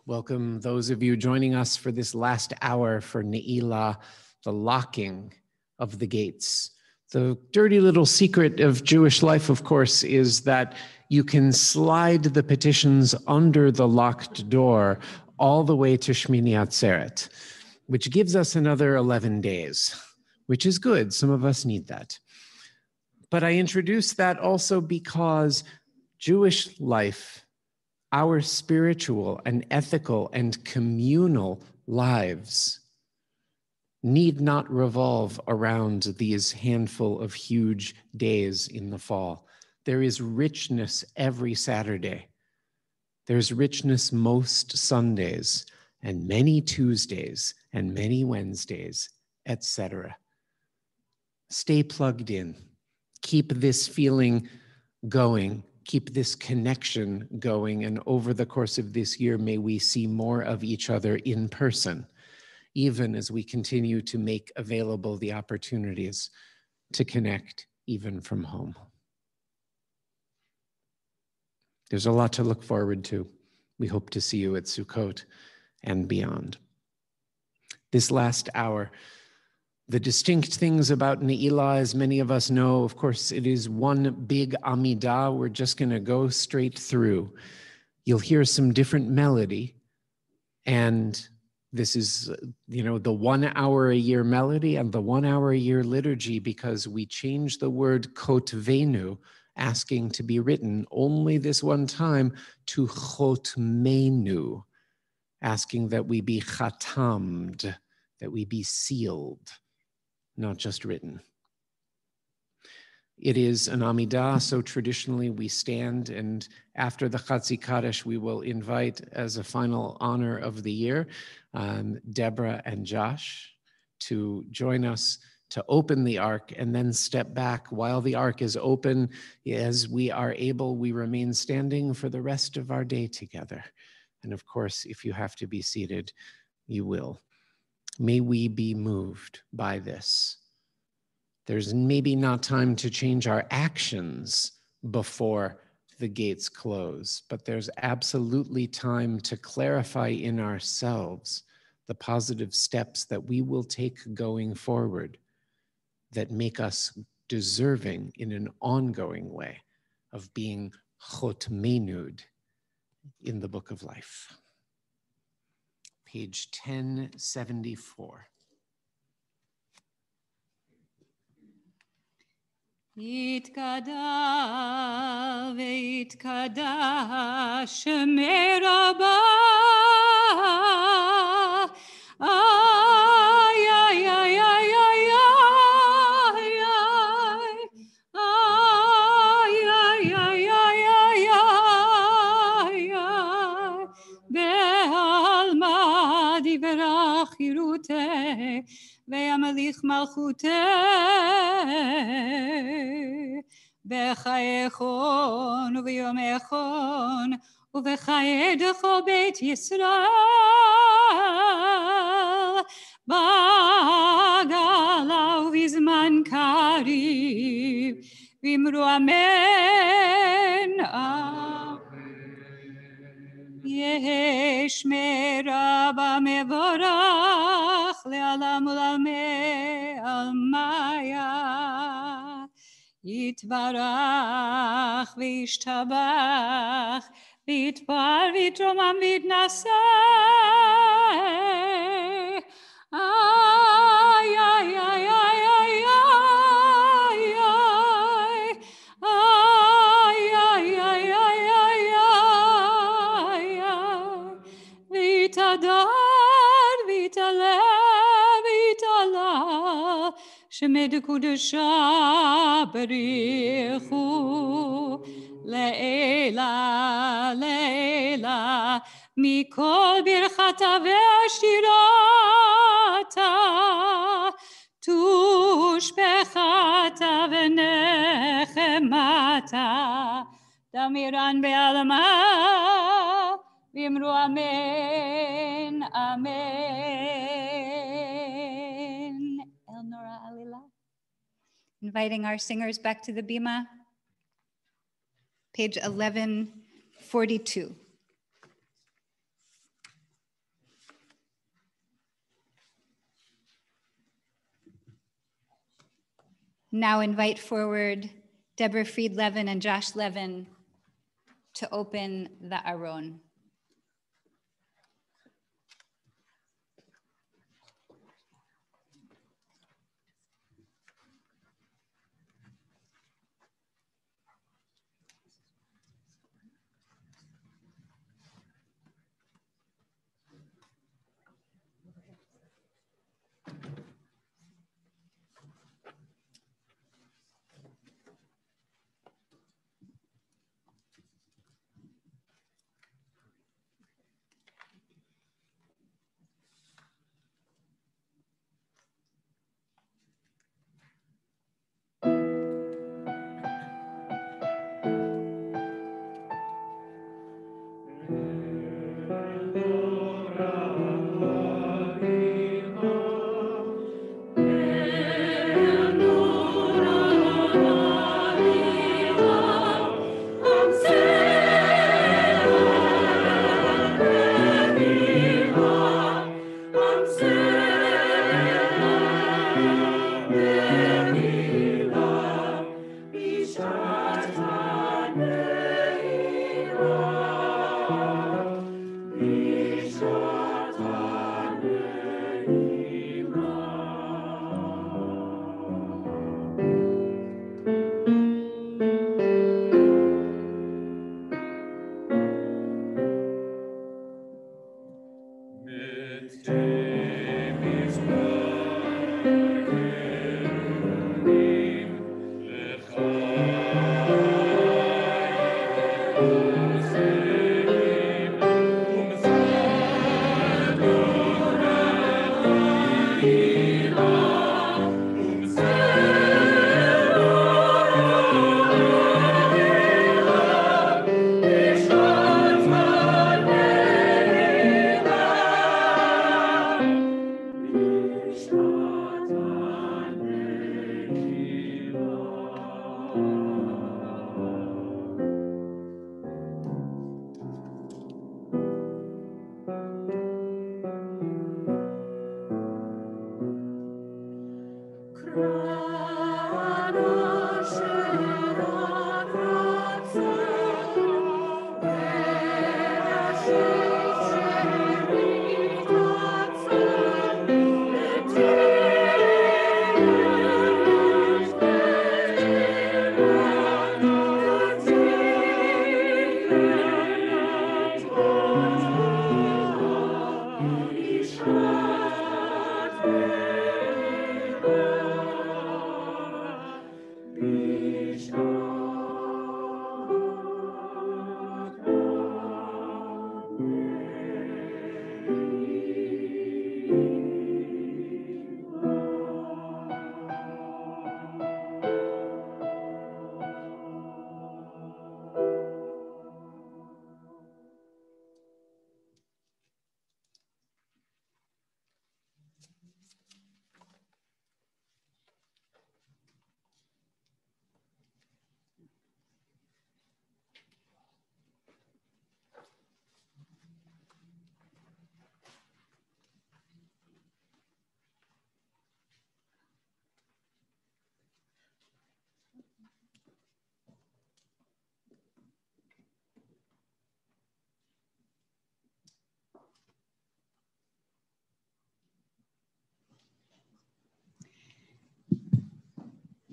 A: Welcome those of you joining us for this last hour for Ne'ilah, the locking of the gates. The dirty little secret of Jewish life, of course, is that you can slide the petitions under the locked door all the way to Shmini Atzeret, which gives us another 11 days, which is good. Some of us need that. But I introduce that also because Jewish life, our spiritual and ethical and communal lives, need not revolve around these handful of huge days in the fall. There is richness every Saturday. There's richness most Sundays and many Tuesdays and many Wednesdays, etc. Stay plugged in. Keep this feeling going. Keep this connection going. And over the course of this year, may we see more of each other in person, even as we continue to make available the opportunities to connect even from home. There's a lot to look forward to. We hope to see you at Sukkot and beyond. This last hour, the distinct things about Ne'ilah, as many of us know, of course, it is one big Amidah. We're just going to go straight through. You'll hear some different melody, and this is, the 1 hour a year melody and the 1 hour a year liturgy, because we changed the word kotvenu, asking to be written only this one time, to chotmenu, asking that we be chatamd, that we be sealed, not just written. It is an Amidah, so traditionally we stand, and after the Chatzi Kaddish, we will invite, as a final honor of the year, Deborah and Josh to join us to open the ark and then step back while the ark is open. As we are able, we remain standing for the rest of our day together. And of course, if you have to be seated, you will. May we be moved by this. There's maybe not time to change our actions before the gates close, but there's absolutely time to clarify in ourselves the positive steps that we will take going forward that make us deserving in an ongoing way of being chotmenud in the Book of Life. Page 1074.
I: יתגדל ויתקדש שמי רבה. Ay, ay, ay, ay, ay, ay, ay, ay, ay, ay, ay, ay, בעלמא דברה חירותי וימליך מלכותי בחייכון וביומכון ובחיי דכל בית ישראל בגלה ובזמן קריב ואמרו אמן יהי שמי רבה מבורך לעולם ולעולמי עלמיה יתברך וישתבח ויתפאר ויתרומם ויתנשא. Ay, ay, ay, ay, ay, ay, ay, ay, ay, ay, ay, ויתהדר ויתעלה ויתעלה שמד קודשה בריחו לעילה לעילה מכל ברכתה ושירתה תושבחתה ונחמתה דמירן בעלמה ואמרו אמן amen. Elnora Alila. Inviting our singers back to the bima. Page 1142. Now invite forward Deborah Fried Levin and Josh Levin to open the Aron.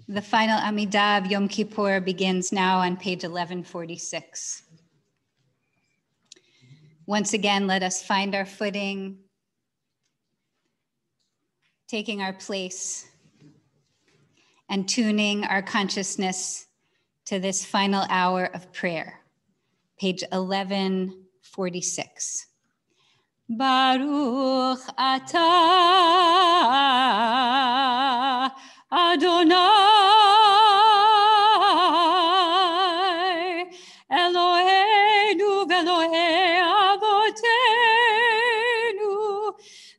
D: The final Amidah of Yom Kippur begins now on page 1146. Once again, let us find our footing, taking our place, and tuning our consciousness to this final hour of prayer. Page 1146. Baruch atah Adonai Eloheinu ve'Elohei avotenu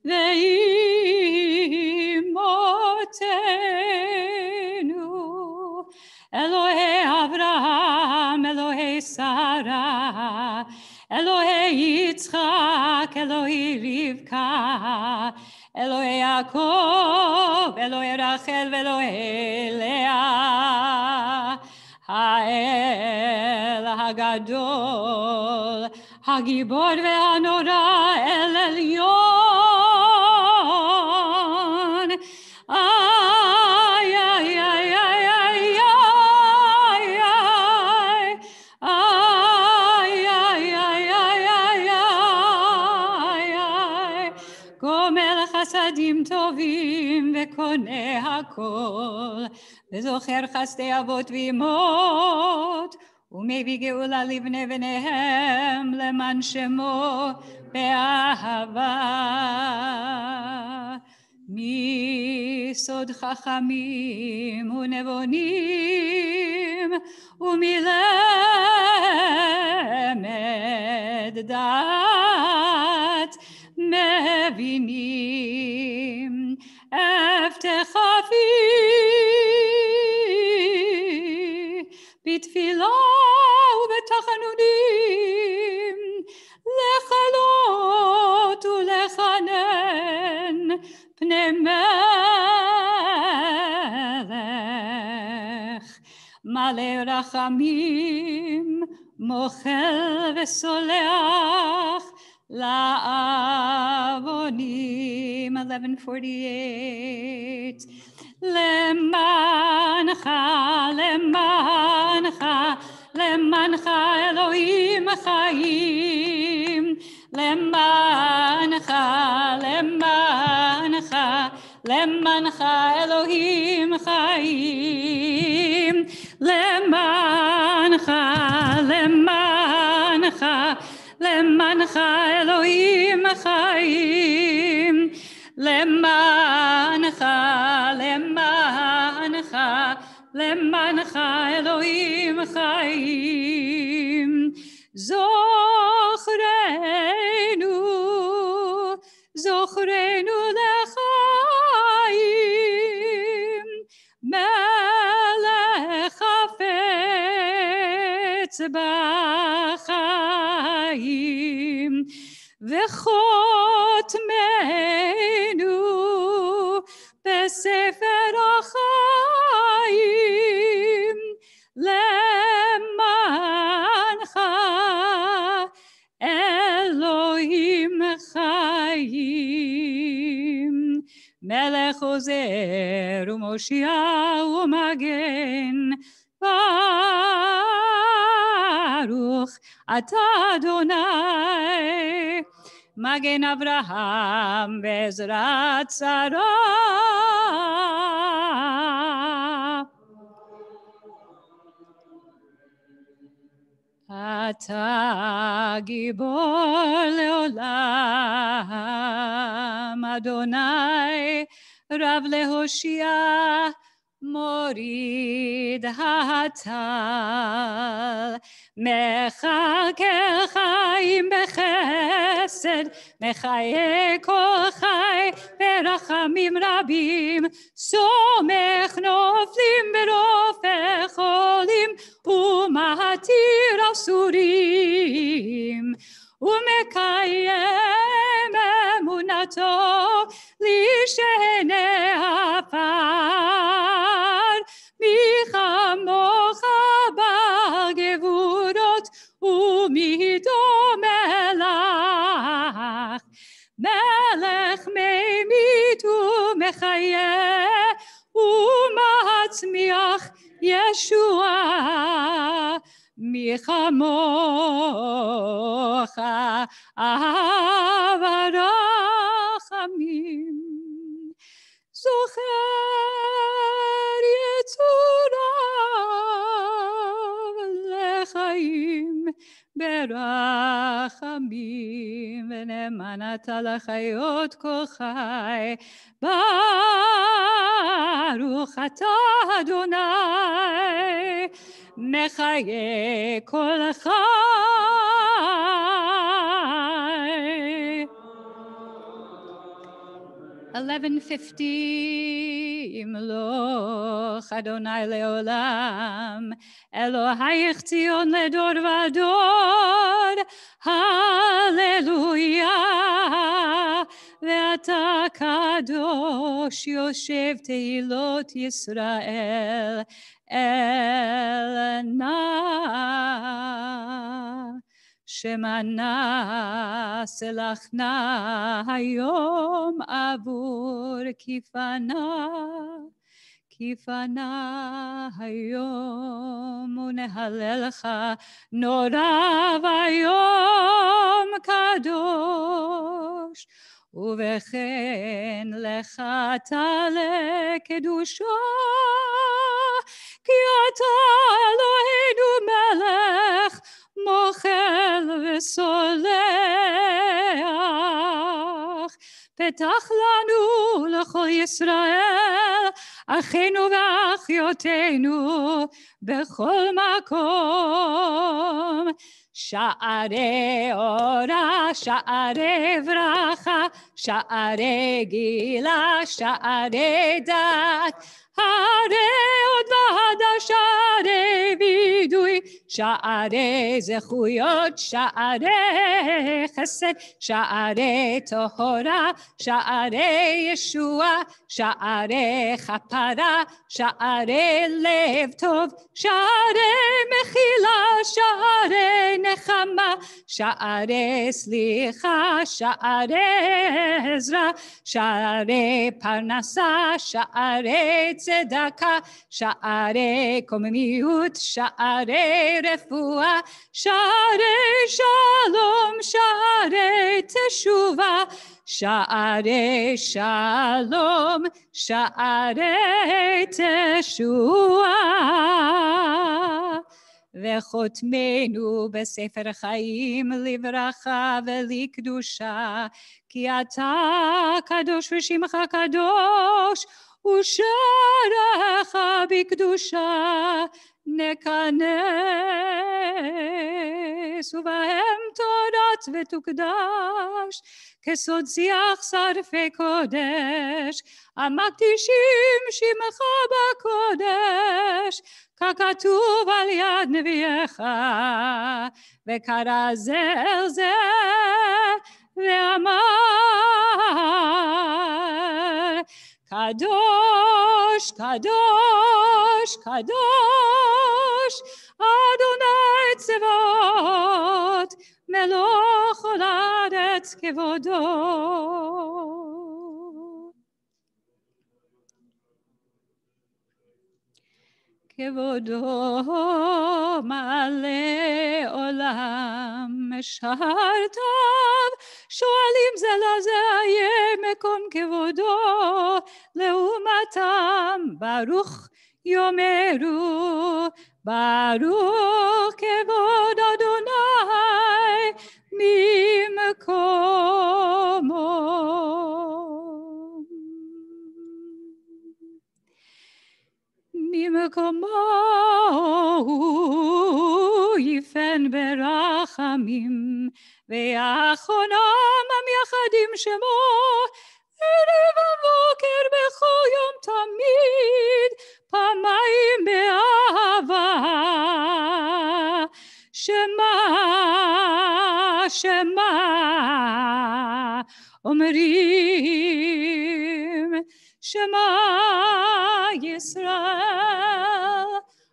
D: ve'imotenu Elohei Avraham Elohei Sarah Elohei Yitzchak, Elohei Rivka, Elohei Yaakov, Elohei Rachel, Elohei Leah, Ha'el HaGadol, HaGibor ve'Hanora, El Elyon, ay, ay, ay, ay, ay, ay, ay, גומל חסדים טובים וקונה הכל, וזוכר חסדי אבות ואימות, ומביא גאולה לבני בניהם למען שמו באהבה. מסוד חכמים ונבונים, ומלמד דעת מבינים. הבטחה בתפילה ובתחנונים, לחלות ולחנן פני מלך, מלא רחמים, מוחל וסולח לעוונים. 1148. למענך, למענך, למענך אלוהים חיים, למענך, למענך, למענך אלוהים חיים, למענך, למענך, למענך אלוהים חיים, למענך, למענך, למענך אלוהים חיים. זוכרנו, זוכרנו לחיים, מלך חפץ בחיים, וחותמנו בספר החיים, למענך אלוהים חיים. מלך עוזר ומושיע ומגן, ברוך אתה אדוני, מגן אברהם בעזרת שרה. אתה גיבור לעולם, אדוני רב להושיע, מוריד הטל, מחכה חיים בחסד, מחיה כל חי ברחמים רבים, סומך נופלים ברופא חולים, ומתיר אסורים, ומקיים אמונתו לשני עפר. מי כמוך בגבורות ומי דומה לך, מלך ממית ומחיה ומתיר
I: תצמיח ישועה מי כמוך אהב הרחמים זוכר יצוריו לחיים ברחמים ונאמנת לחיות כל חי ברוך אתה אדוני מחיה כל חי 1150 ימלוך אדוני לעולם אלוהיך ציון לדור ודור הללויה ואתה קדוש יושב תהילות ישראל אל נא שמנה סלחנה היום עבור כיפנה היום ונהללך נורא ויום קדוש ובכן לך תעלה קדושו כי אתה אלוהינו מלך מוחל וסולח פתח לנו לכל ישראל אחינו ואחיותינו בכל מקום שערי אורה שערי ברכה שערי גילה שערי דת שערי עוד ועדה שערי וידוי שערי זכויות שערי חסד שערי טהרה שערי ישועה שערי כפרה שערי לב טוב שערי מחילה שערי נחמה שערי סליחה שערי עזרה שערי פרנסה שערי צדקה שערי קוממיות שערי רפואה שערי שלום שערי תשובה שערי שלום שערי תשועה וחותמנו בספר חיים לברכה ולקדושה כי אתה קדוש ושמך קדוש ושעריך בקדושה נכנס ובהם תורת ותוקדש כסוד שיח שרפי קודש המקדישים שמך בקודש ככתוב על יד נביאך וקרא זה אל זה ואמר קדוש קדוש קדוש אדוני צבאות מלוך כל הארץ כבודו כבודו מלא עולם משרתיו שואלים זה לזה יהיה מקום כבודו לעומתם ברוך יאמרו ברוך כבוד אדוני ממקומו ממקומו יפן ברחמים ואחרונם המייחדים שמו ערב הבוקר בכל יום תמיד פעמיים באהבה שמה אומרים שמה ישראל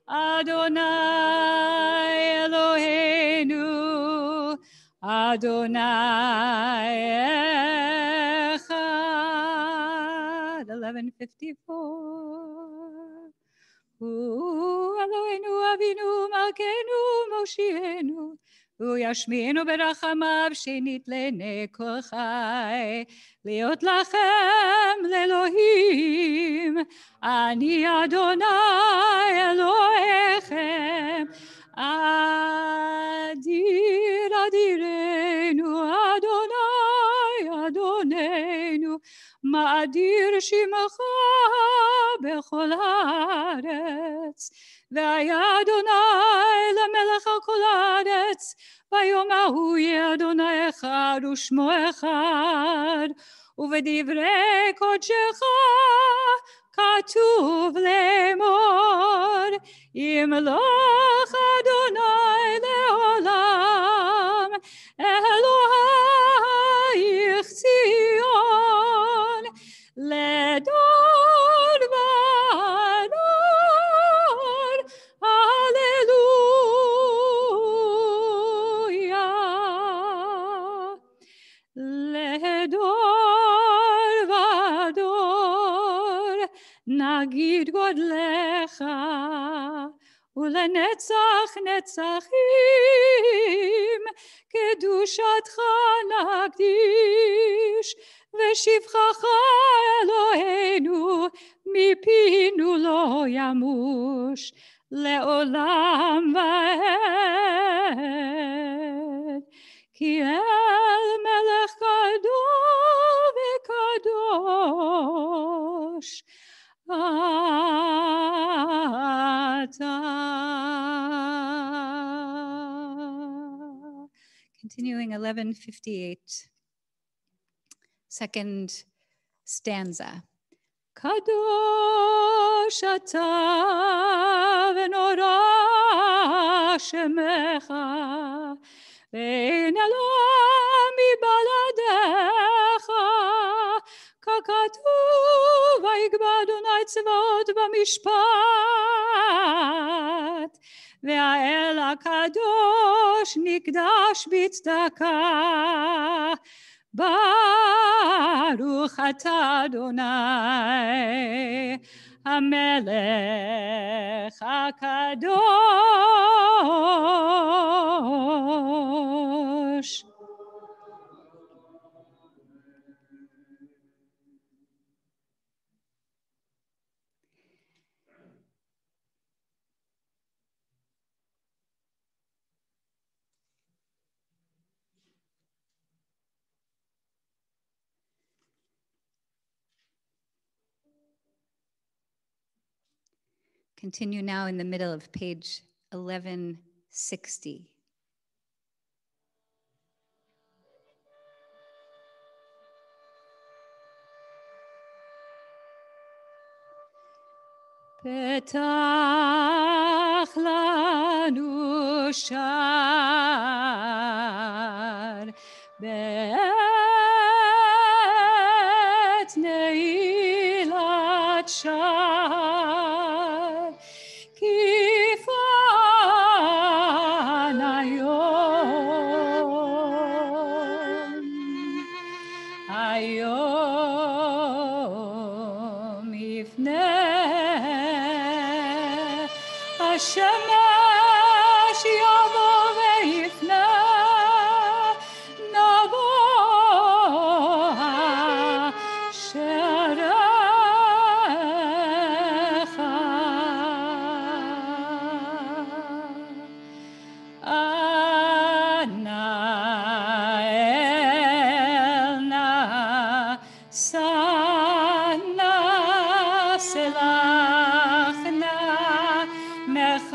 I: אדוני אלוהינו אדוני אחד 1154
N: מלכנו מושיענו, הוא ישמיענו ברחמיו שנית לעיני כל חי. להיות לכם לאלוהים, אני אדוני אלוהיכם, אדיר אדירנו, אדוני אדוננו, מאדיר שמך בכל הארץ. והיה אדוני למלך על כל הארץ, ביום ההוא יהיה אדוני אחד ושמו אחד, ובדברי קודשך כתוב לאמור, ימלוך אדוני לעולם, אלוהיך ציון, לדור ודור, הללויה. לדור ודור נגיד גודלך, ולנצח נצחים קדושתך נקדיש, ושבחך אלוהינו מפינו לא ימוש לעולם ועד. כי אל מלך גדול וקדוש אתה. Continuing 1158, second stanza. Kadosh ata v'nora shemecha, ve'en elam מבלעדיך, ככתוב ויקבע אדוני צבאות במשפט, והאל הקדוש נקדש בצדקה. ברוך אתה אדוני המלך הקדוש. Continue now in the middle of page 1160. פתח לנו שער בעת נעילת שער, כיפן היום יפנה השמש יבוא ויפנה, נבוא שעריך. אנא אל נא סנה סלח נא מחר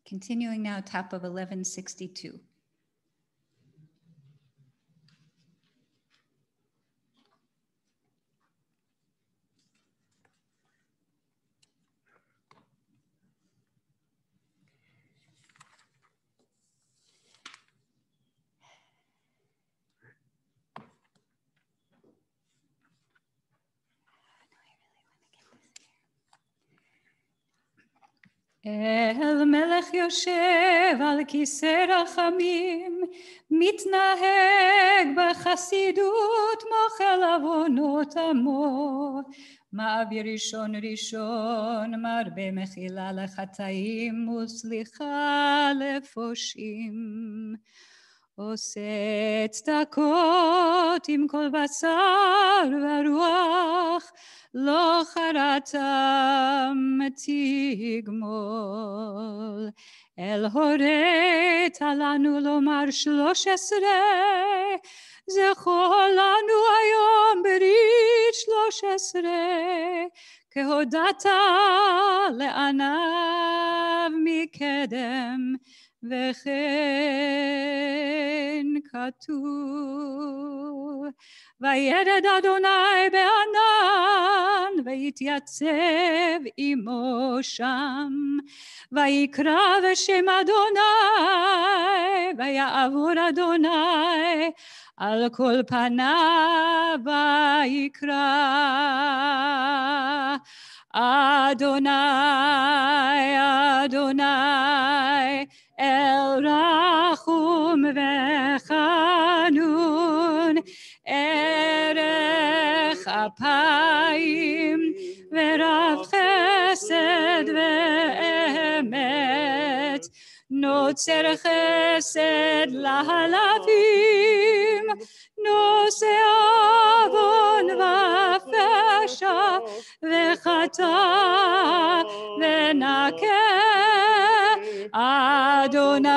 D: Continuing now, top of 1162.
N: אל מלך יושב על כיסא רחמים, מתנהג בחסידות, מוחל עוונות עמו, מעביר ראשון ראשון, מרבה מחילה לחטאים וסליחה לפושעים. עושה צדקות עם כל בשר ורוח, לא חרתם תגמול. אל הורית לנו לומר 13, זכור לנו היום ברית 13, כהודעת לעניו מקדם, וכן כתוב, וירד אדוני בענן, ויתייצב עמו שם, ויקרא בשם אדוני, ויעבור אדוני על כל פניו ויקרא. אדוני, אדוני, אל רחום וחנון, ערך אפיים ורב חסד ואמת, נוצר חסד להלווים, נושא עוון ופשע וחטא ונקה. אדוני,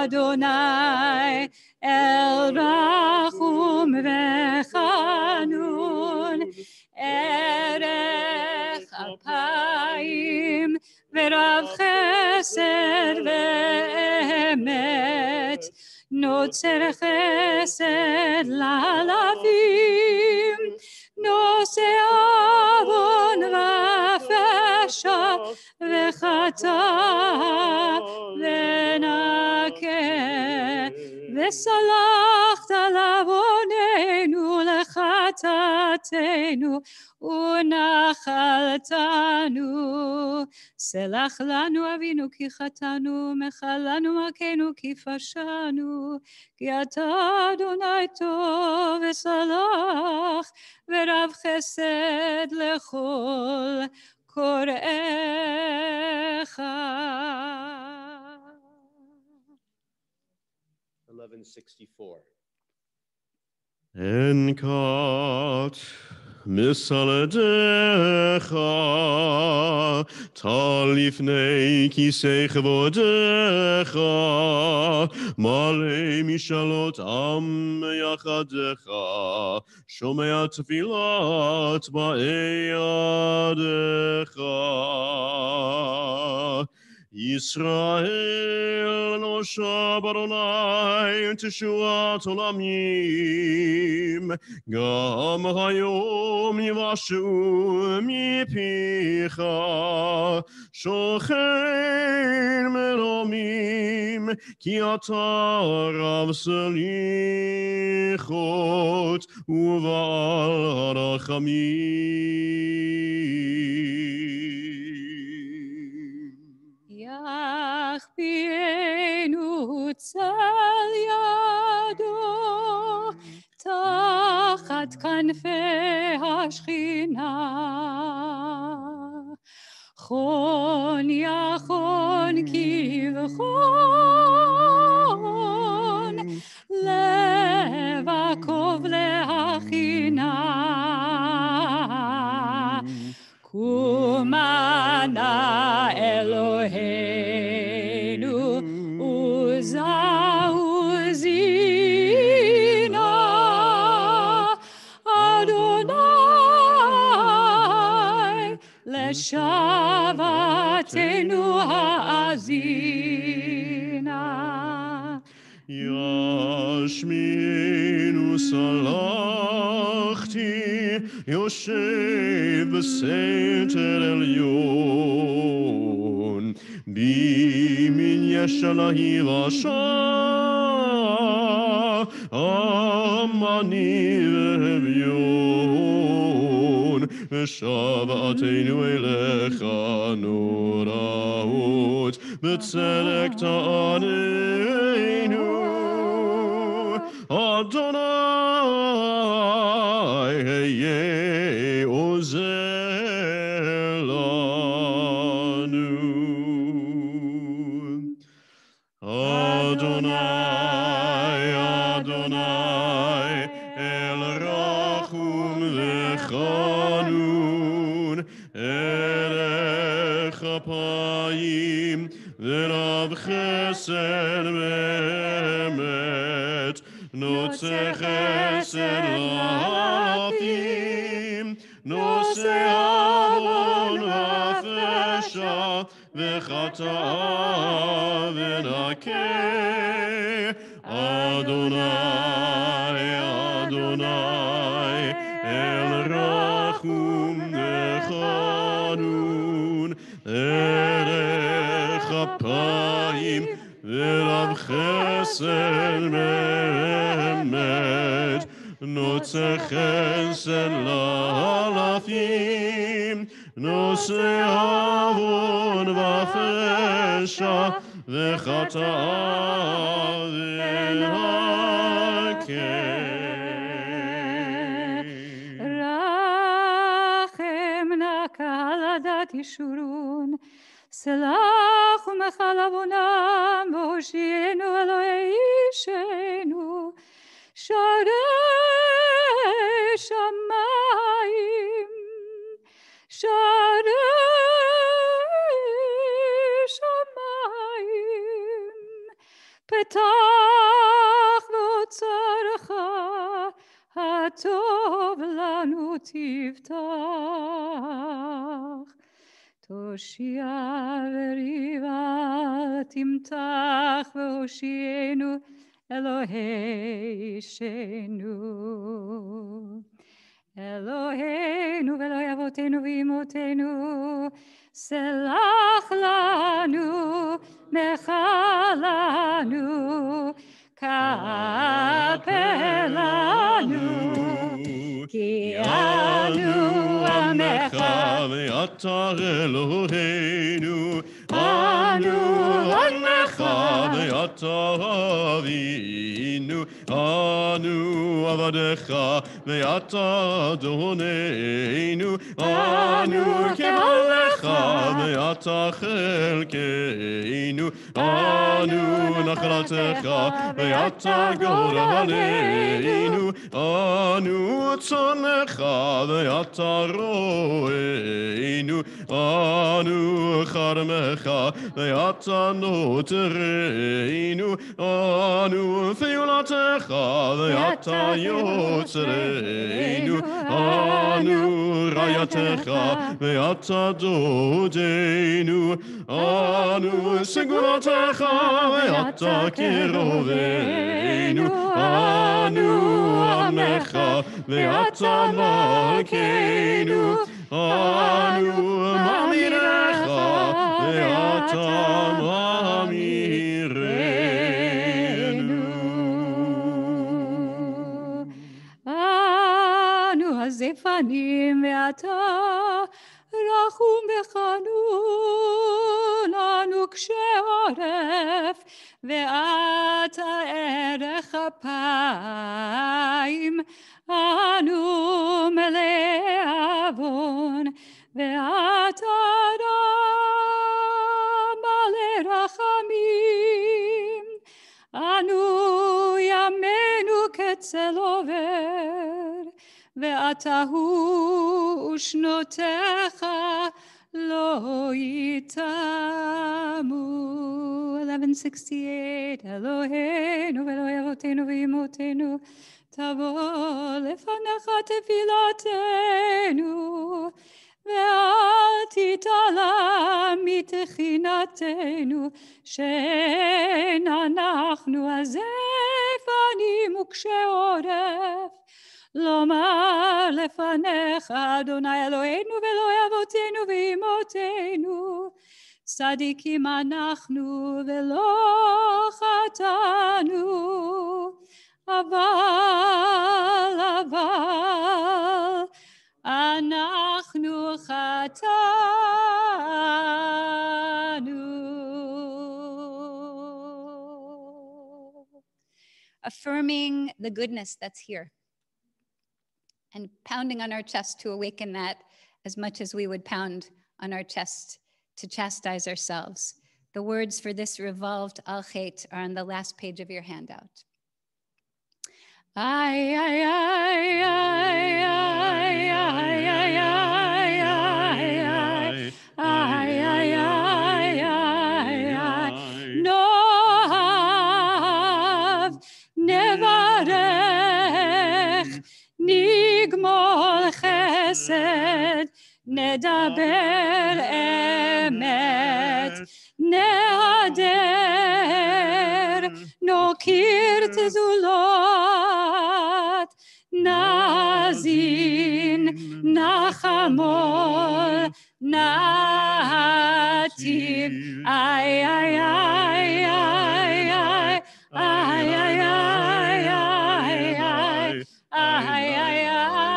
N: אדוני, אל רחום וחנון, ערך אפיים ורב חסד ואמת, נוצר חסד להלווים, נושא עוון ופשע וחטא ונקה. וסלחת לעווננו לחטאתנו ונחלתנו. סלח לנו אבינו כי חטאנו, מחל לנו מכנו כי פשענו, כי אתה אדוני טוב וסלח ורב חסד לכל קוראיך.
J: 1164.
K: Enkat misaledecha, talifnei kisei chavodecha, malei mishalot am yachadecha, shomea tefilat ba'eyadecha. Yisrael nosha baronai teshuat olamim, gam hayom yivashu mipicha, shochen meromim, ki ata rav selichot uval harachamim.
N: יחפינו צל ידו תחת כנפי השכינה, חון יחון כבחון, לב עקוב להכינה. קומנה אלוהינו עוזה זינה, אדוני לשבת תפילתנו האזינה.
K: ישמינו סלחתי, יושב בסתר עליון, בימין ישלהי רשע, עמני ואביון, ושבעתנו אליך נוראות, בצדק תעננו. אדוני היה עוזר לנו. אדוני, אדוני, אל רחום וחנון, ערך אפיים ורב חסד באמת, נוצר חסד לאלפים, נושא עוון ופשע וחטא ונקה. אדוני, אדוני, אל רחום וחנון, ערך אפיים ורב חסד באמת, נוצר חסד לאלפים, נושא עוון ופשע וחטא ונקה.
N: רחם נא קהל הדת ישורון, סלח ומחל עוונם, והושיענו אלוהי אישנו, שערי שמיים, שערי שמיים, פתח ואוצרך, הטוב לנו תפתח. תושיע וריבה תמתח, והושיענו אלוהי אישנו. אלוהינו ואלוהי אבותינו ואמותינו, סלח לנו, מחל לנו, כפר לנו, כי אנו עמך
K: ואתה אלוהינו, אנו עמך ואתה אבינו, אנו עבדיך ואתה אדוננו, אנו קהלך ואתה חלקנו, אנו נחלתך ואתה גורלנו, אנו צונך ואתה רוענו, אנו חרמך ואתה נותרנו, אנו פעולתך ואתה יוצרנו, אנו רעייתך ואתה דודנו, אנו סגולתך ואתה קרובנו, אנו עמך ואתה מלכנו, אנו מאמירך ואתה מאמירנו.
N: אנו הזפנים ואתה רחום וחנון, אנו קשה עורף ואתה ערך אפיים, אנו מלא עוון ואתה מלא רחמים, אנו ימינו כצל עובר ואתה הוא ושנותיך לא יתמו. 1168 אלוהינו ואלוהי אבותינו ואמותינו, תבוא לפניך תפילתנו, ואל תתעלם תחינתנו, שאין אנחנו הזפנים וקשה עורף. לומר לפניך, אדוני אלוהינו ואלוהי אבותינו ואמותינו, צדיקים אנחנו ולא חטאנו, אבל אנחנו חטאנו.
D: Affirming the goodness that's here and pounding on our chest to awaken that as much as we would pound on our chest to chastise ourselves. The words for this revolved al chet are on the last page of your handout. Ay, ay, ay, ay, ay, ay, ay, ay, ay, ay, Noav nevarech nigmol chesed nedaber emet nehader nokir tezulot nazin nachamol nativ ay ay ay ay ay ay ay ay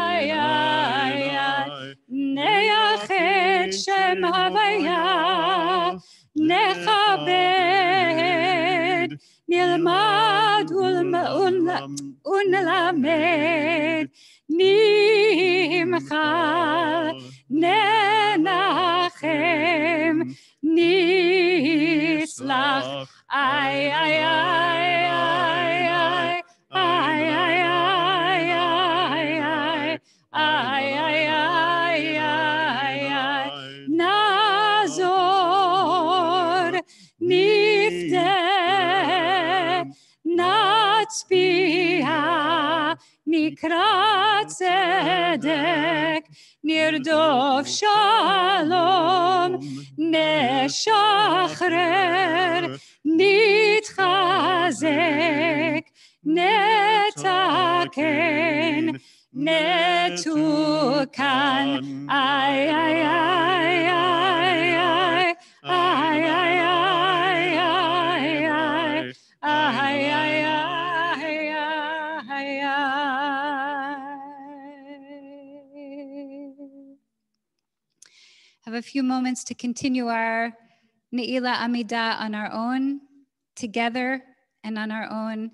D: ay ay neyachet shem havaya nechabed nilmad unlamed nimchal nenachem nislach ay ay ay ay ay ay ay ay ay ay nazor nifte natzpia nikra tzedek nirdof shalom neshachrer nitchazek netaken netukan ay ay ay ay ay ay ay ay ay Have a few moments to continue our Ne'ilah Amidah on our own, together and on our own,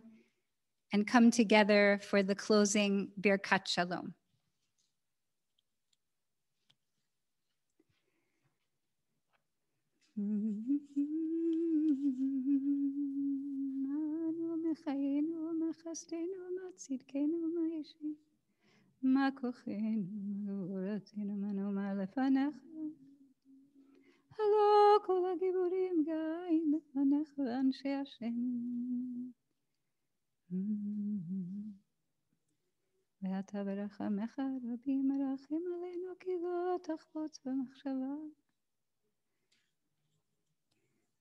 D: and come together for the closing Birkat Shalom. מה כוחנו, גבורתנו, מה נאמר לפניך? הלא כל הגיבורים גאים לפניך ואנשי השם. ואתה ברחמך רבים מרחם עלינו, כי לא תחפוץ במחשבה.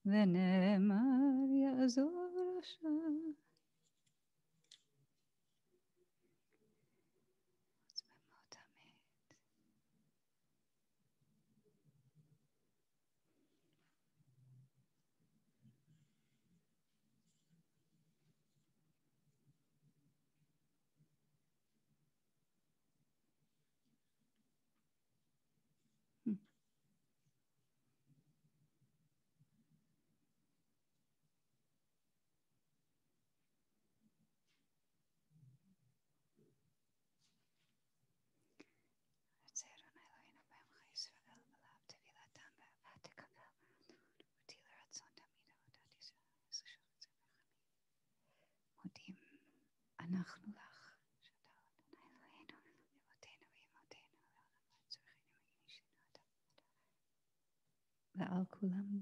D: ונאמר יעזוב רשע. אנחנו לך, ועל כולם.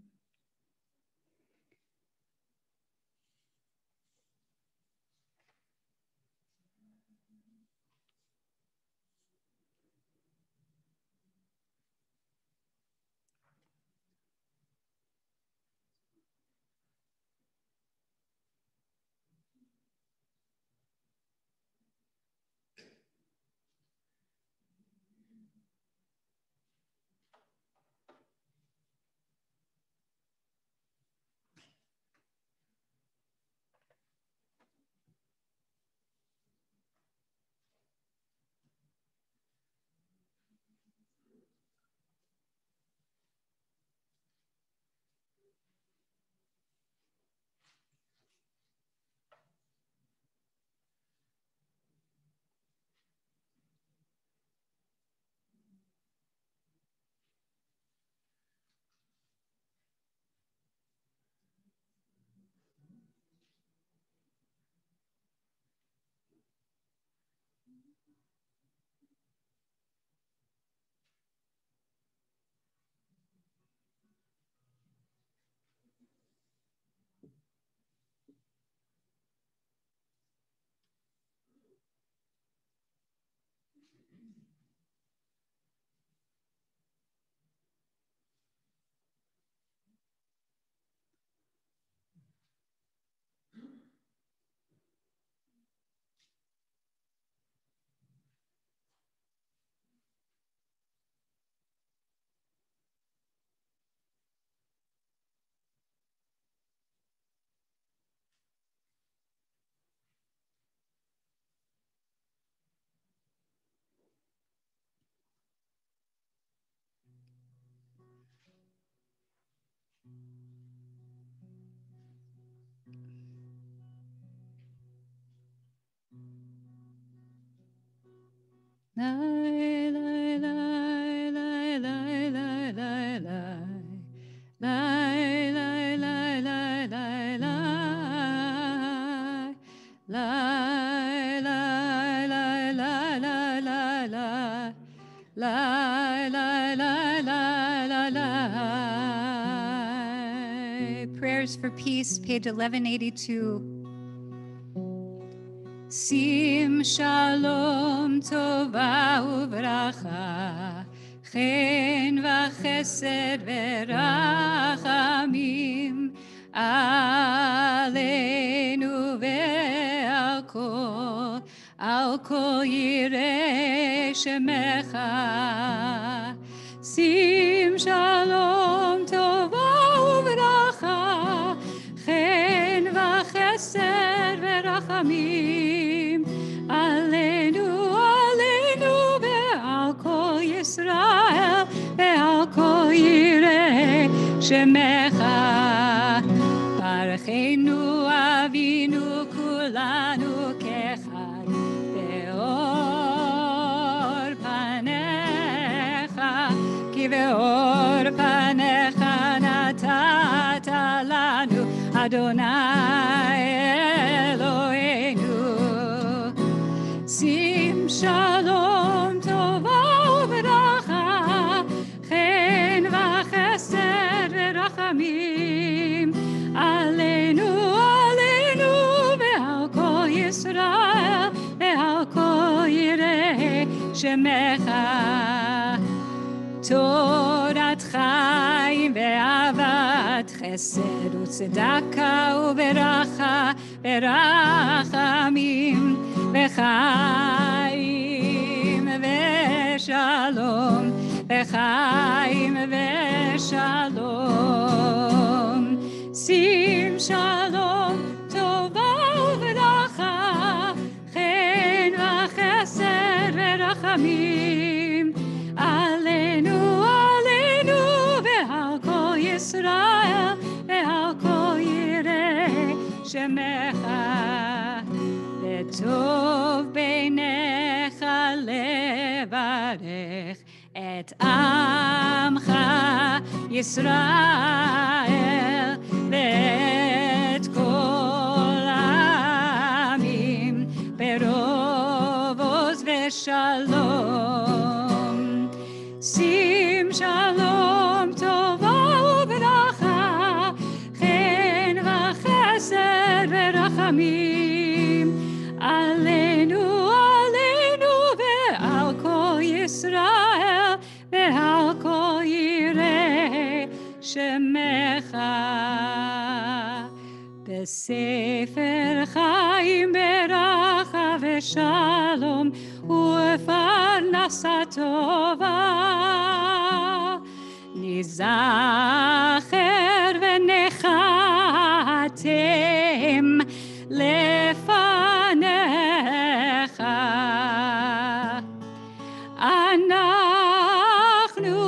N: Prayers for Peace, page 1182. Sim shalom tova uvracha, chen v'chesed v'rachamim, aleinu ve'al kol yirei shemecha. Sim shalom tova uvracha, chen v'chesed v'rachamim, aleinu ve'al kol Yisrael, ve'al kol yirei shemecha. Baruchenu avinu kulanu kechad, be'or panecha, ki be'or panecha natata lanu Adonai Eloheinu. Sim shalom tova uvracha, chen v'chesed v'rachamim, aleinu ve'al kol Yisrael, ve'al kol yirei shemecha. Torat chaim ve'avat chesed u'tzedaka u'beracha verachamim ve'chaim ve'shalom, ve'chaim ve'shalom. Sim shalom tova u'beracha, chen v'chesed ve'rachamim, aleinu ve'al kol Yisrael, ve'al kol yirei shemecha. Letov beinecha levarech et amcha Yisrael, ve'et kol amim berovos ve'shalom. Sim shalom tova uvracha, chen v'chesed v'rachamim, aleinu ve'al kol Yisrael, ve'al kol yirei shemecha. Besefer chaim beracha ve'shalom u'parnasa tova, nizacher v'nechatem lefanecha. Anachnu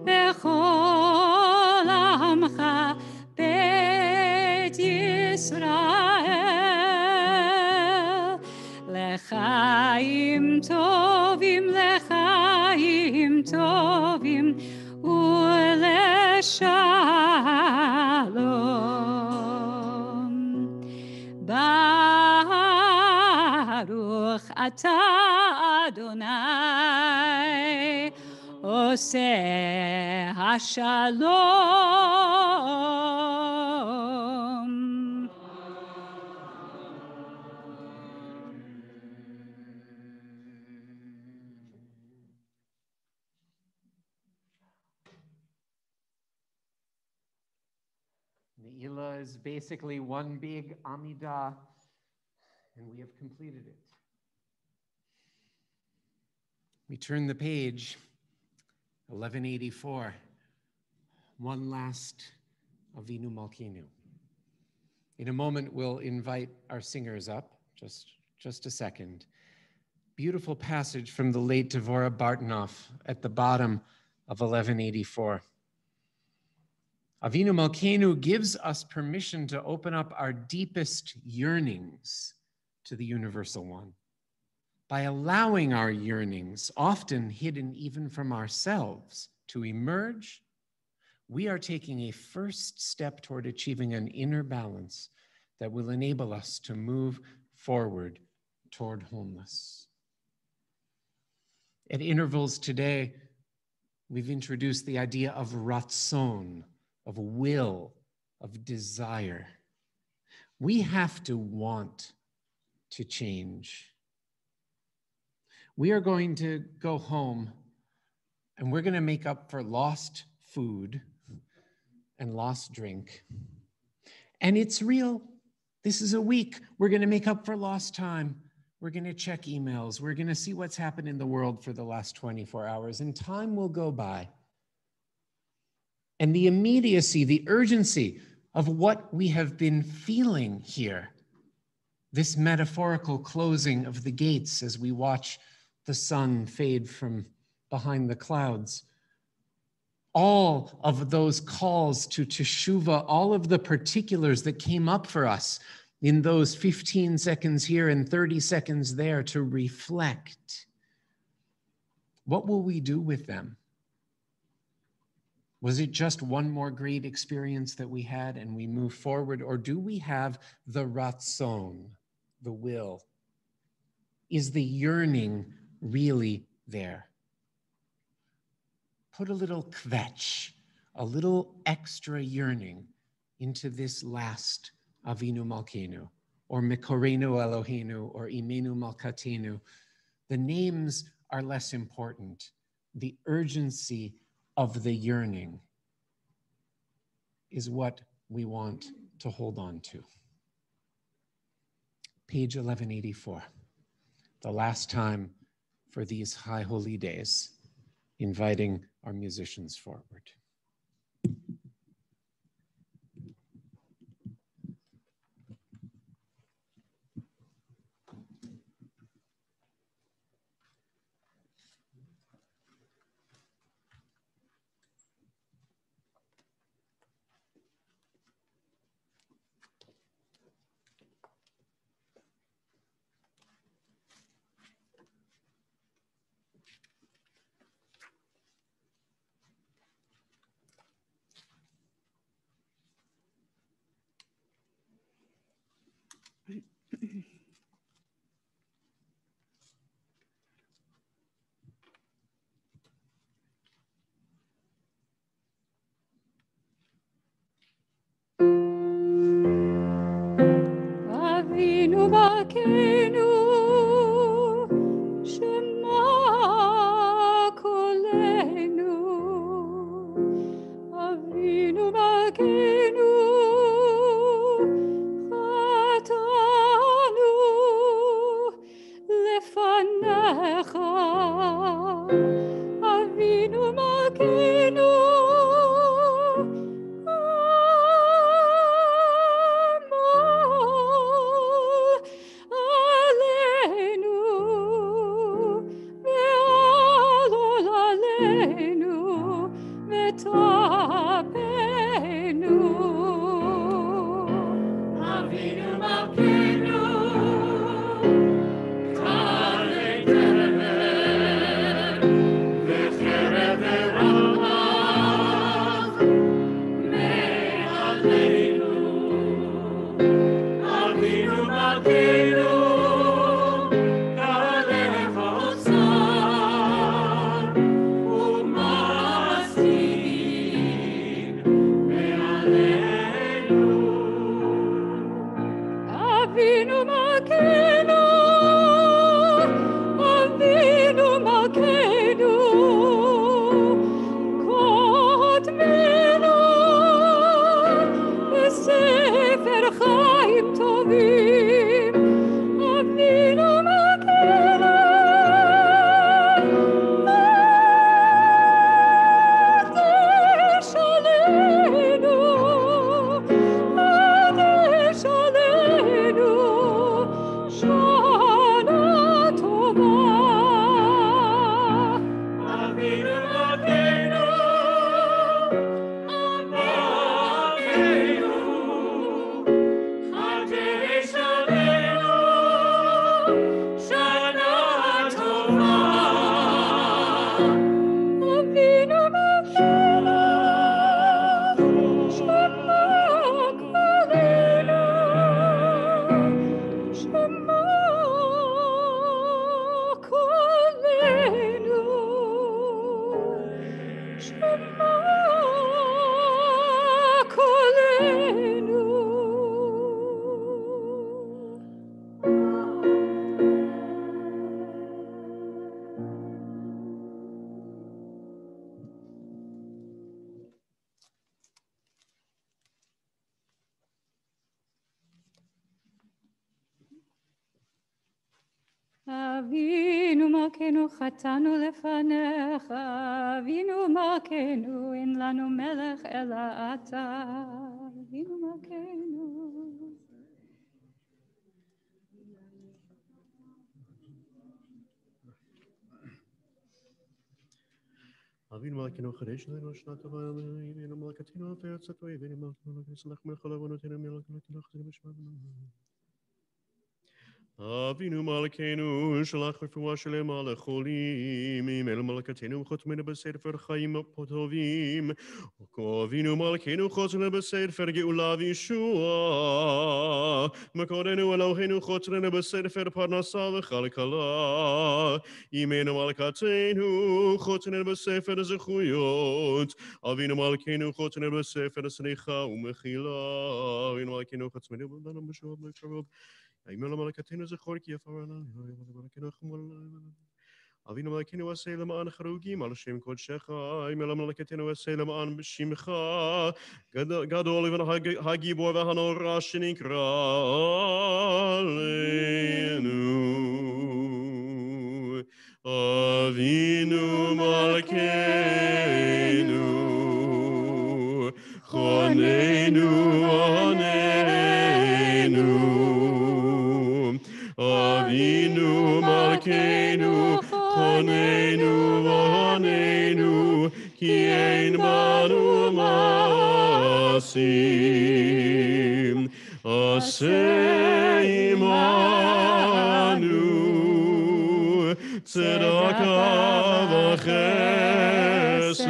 N: bechol amcha bet Yisrael, lechaim tovim u'leshalom. Baruch atah Adonai oseh hashalom.
A: Ne'ilah is basically one big Amidah, and we have completed it. We turn the page, 1184, one last Avinu Malkeinu. In a moment, we'll invite our singers up, just a second. Beautiful passage from the late Devorah Bartanoff at the bottom of 1184. Avinu Malkeinu gives us permission to open up our deepest yearnings to the Universal One. by allowing our yearnings, often hidden even from ourselves, to emerge, we are taking a first step toward achieving an inner balance that will enable us to move forward toward wholeness. At intervals today, we've introduced the idea of ratzon, of will, of desire. We have to want to change. We are going to go home and we're going to make up for lost food and lost drink. And it's real. This is a week. We're going to make up for lost time. We're going to check emails. We're going to see what's happened in the world for the last 24 hours, and time will go by. And the immediacy, the urgency of what we have been feeling here, this metaphorical closing of the gates as we watch the sun fade from behind the clouds, all of those calls to teshuvah, all of the particulars that came up for us in those 15 seconds here and 30 seconds there to reflect. What will we do with them? Was it just one more great experience that we had and we move forward? Or do we have the ratzon, the will? Is the yearning really there? Put a little kvetch, a little extra yearning into this last Avinu Malkeinu, or Mekorenu Eloheinu, or Imenu Malkatenu. The names are less important. The urgency of the yearning is what we want to hold on to. Page 1184, the last time for these high holy days, inviting our musicians forward.
N: Avinu Malkeinu, Shema Kolenu. Avinu Malkeinu, Chatanu lefanecha. Avinu Malkeinu, אבינו מלכנו חטאנו לפניך, אבינו מלכנו אין לנו מלך אלא אתה, אבינו מלכנו.
K: אבינו מלכנו חדש לנו שנת טובה, אבינו מלכתנו הפארץ הטועה, אבינו מלכנו נצלח מלך עוונותינו, מלכנו חזק בשמנו. אבינו מלכנו שלח רפואה שלמה לחולים, אל מלכתנו חותמנו בספר חיים טובים, אבינו מלכנו חותמנו בספר גאולה וישועה, מקורנו אלוהינו חותמנו בספר פרנסה וכלכלה, אמנו מלכתנו חותמנו בספר זכויות, אבינו מלכנו חותמנו בספר סליחה ומחילה, אבינו מלכנו חותמנו בנו בשוב בקרוב, אבינו מלכתנו זכור כי יפר עלינו, מלכנו חמור עלינו. אבינו מלכנו עשה למען חרוגים על שם קודשך, אבינו מלכתנו עשה למען בשמך, גדול לבן הגיבור והנורא שנקרא עלינו. אבינו מלכנו, חוננו עננו. אבינו מלכנו, חוננו ועננו, כי אין בנו מעשים. עשה עמנו צדקה וחסד.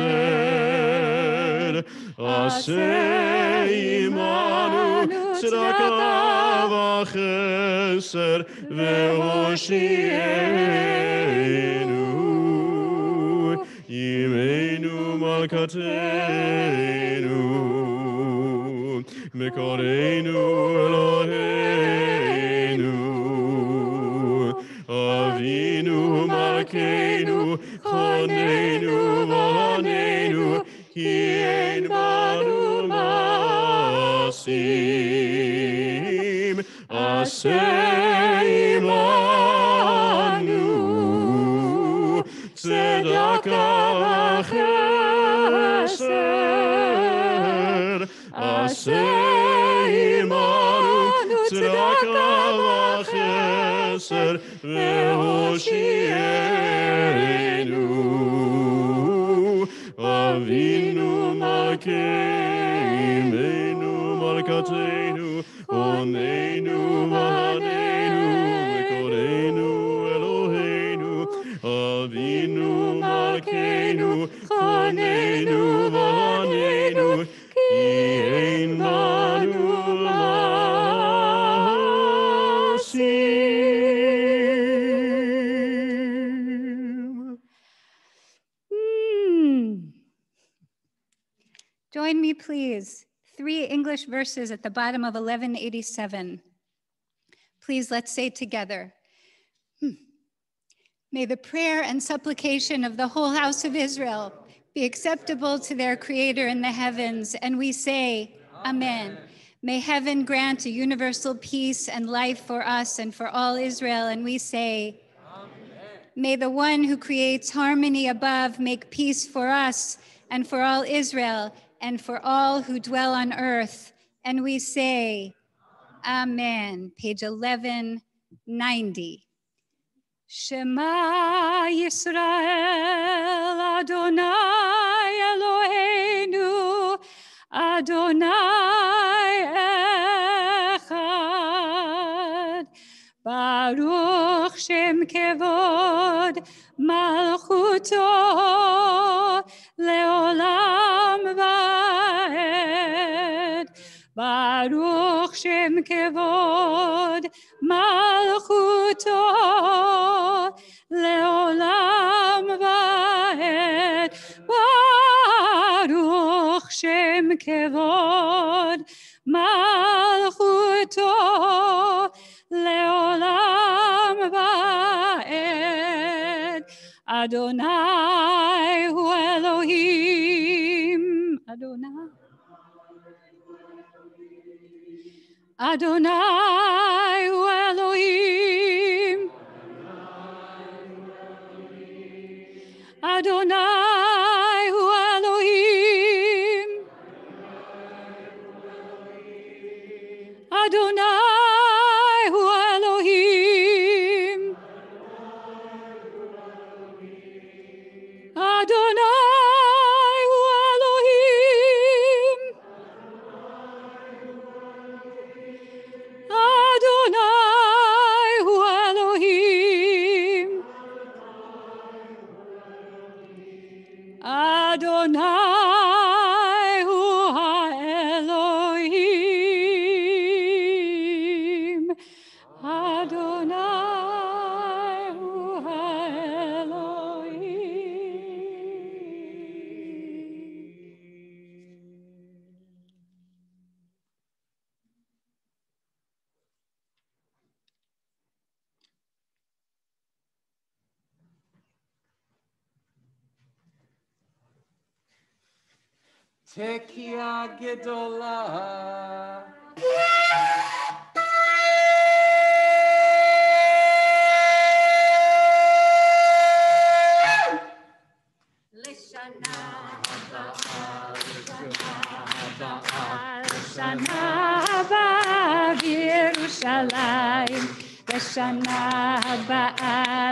K: עשה עמנו צדקה וחסד והושיענו, ימנו מלכתנו, מקורנו אלוהינו, אבינו מלכנו, חוננו ועננו, כי אין בנו מעשים. עשה עמנו צדקה וחסד. עשה עמנו צדקה וחסד והושיענו. אבינו מלכנו מלכתנו, עוננו ועננו, מקורנו אלוהינו. אבינו מלכנו, חוננו ועננו, כי אין בנו מעשים.
D: Join me, please. 3 English verses at the bottom of 1187. Please, let's say together. May the prayer and supplication of the whole house of Israel be acceptable to their Creator in the heavens, and we say, Amen. May heaven grant a universal peace and life for us and for all Israel, and we say, Amen. May the one who creates harmony above make peace for us and for all Israel and for all who dwell on earth, and we say, Amen. Page 1190. Shema Yisrael, Adonai Eloheinu, Adonai Echad. Baruch Shem Kevod Malchuto Leolam Vaed. Baruch Shem Kevod Malchuto Leolam Vaed.
N: Hashem kevod malchuto leolam va'ed. Adonai hu Elohim. Adonai. Adonai hu Elohim. Adonai hu Elohim. Adonai hu Elohim. Adonai hu Elohim. Adonai hu Elohim. Adonai hu Elohim. Adonai hu
A: Tekia Gedolah.
N: L'shana haba b'Yerushalayim. L'shana haba,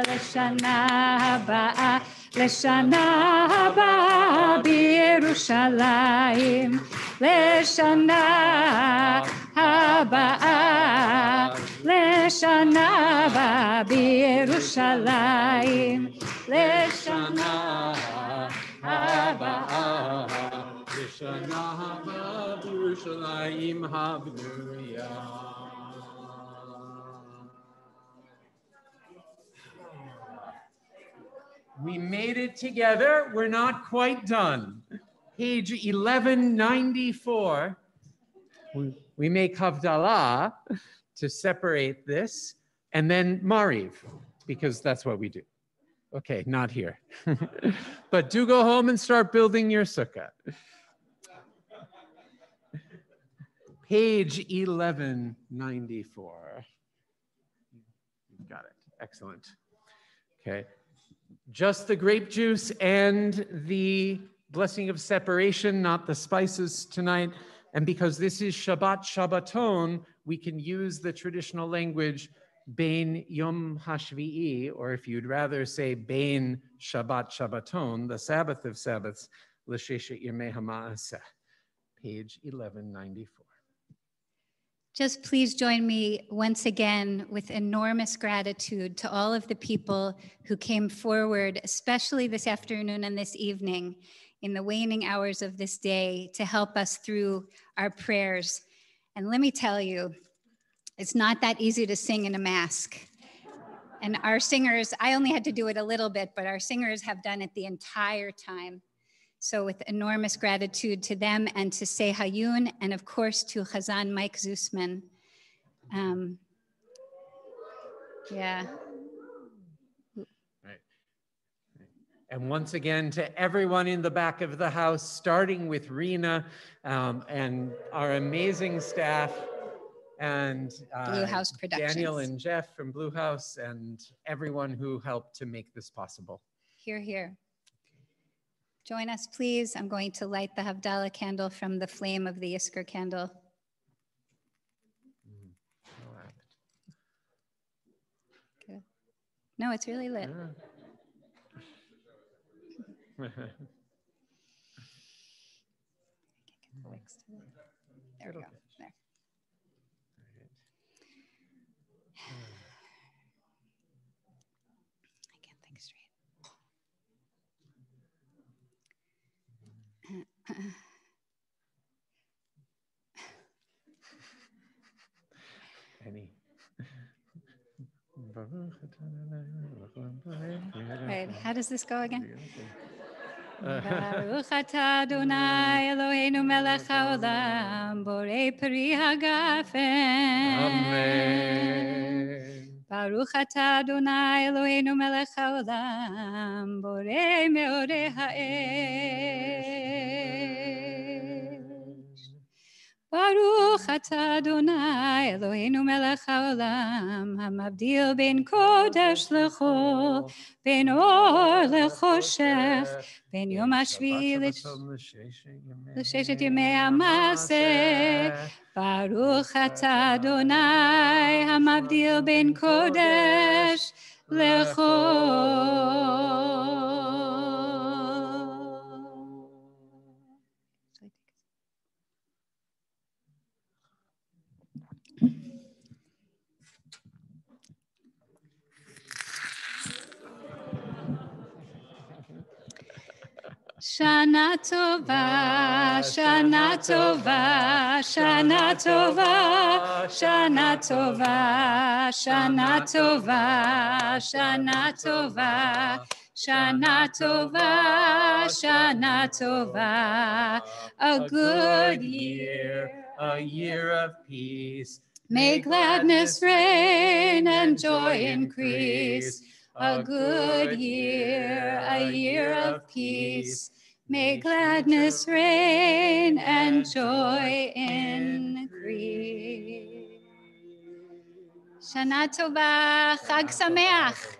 N: l'shana haba, l'shana haba b'Yerushalayim. L'shana haba, l'shana haba b'Yerushalayim. L'shana haba.
A: Lishana haba b'Yerushalayim habnuya. We made it together. We're not quite done. Page 1194. We make Havdalah to separate this, and then Mariv, because that's what we do. Okay, not here. But do go home and start building your sukkah. Page 1194. You've got it. Excellent. Okay. Just the grape juice and the blessing of separation, not the spices tonight. And because this is Shabbat Shabbaton, we can use the traditional language Bein Yom Hashvi'i, or if you'd rather say Bein Shabbat Shabbaton, the Sabbath of Sabbaths, L'Sheshet Yemei HaMaaseh, page 1194.
D: Just please join me once again with enormous gratitude to all of the people who came forward, especially this afternoon and this evening, in the waning hours of this day to help us through our prayers. And let me tell you, it's not that easy to sing in a mask. And our singers, I only had to do it a little bit, but our singers have done it the entire time. So with enormous gratitude to them and to Say Hayun, and of course to Chazan Mike Zusman. Yeah.
A: Right. And once again, to everyone in the back of the house, starting with Rena and our amazing staff, and
D: Blue House Productions.
A: Daniel and Jeff from Blue House, and everyone who helped to make this possible.
D: Here, here. Join us, please. I'm going to light the Havdalah candle from the flame of the Yizkor candle. Good. No, it's really lit.
A: Yeah.
D: There we go. There. I can't think straight.
A: Penny.
D: Right, how does this go again?
N: Baruch atah Adonai Eloheinu melech haolam, borei peri hagafen.
A: Amen.
N: Baruch atah Adonai Eloheinu melech haolam, borei meorei ha'esh. Baruch atah Adonai Eloheinu melech haolam, hamavdil ben kodesh lechol, ben or lechoshech, ben yom hashvi'i l'sheshet yemei ha'maseh. Baruch atah Adonai, hamavdil ben kodesh lechol. Shana Tova, Shana Tova, Shana Tova, Shana Tova, Shana Tova, Shana Tova, Shana Tova, Shana Tova, a good year,
A: a year of peace.
N: may gladness reign and joy increase. A good year, a year of peace. May gladness reign and joy increase. Shana Tova, Chag Sameach.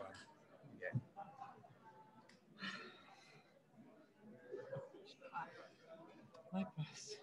A: Likewise.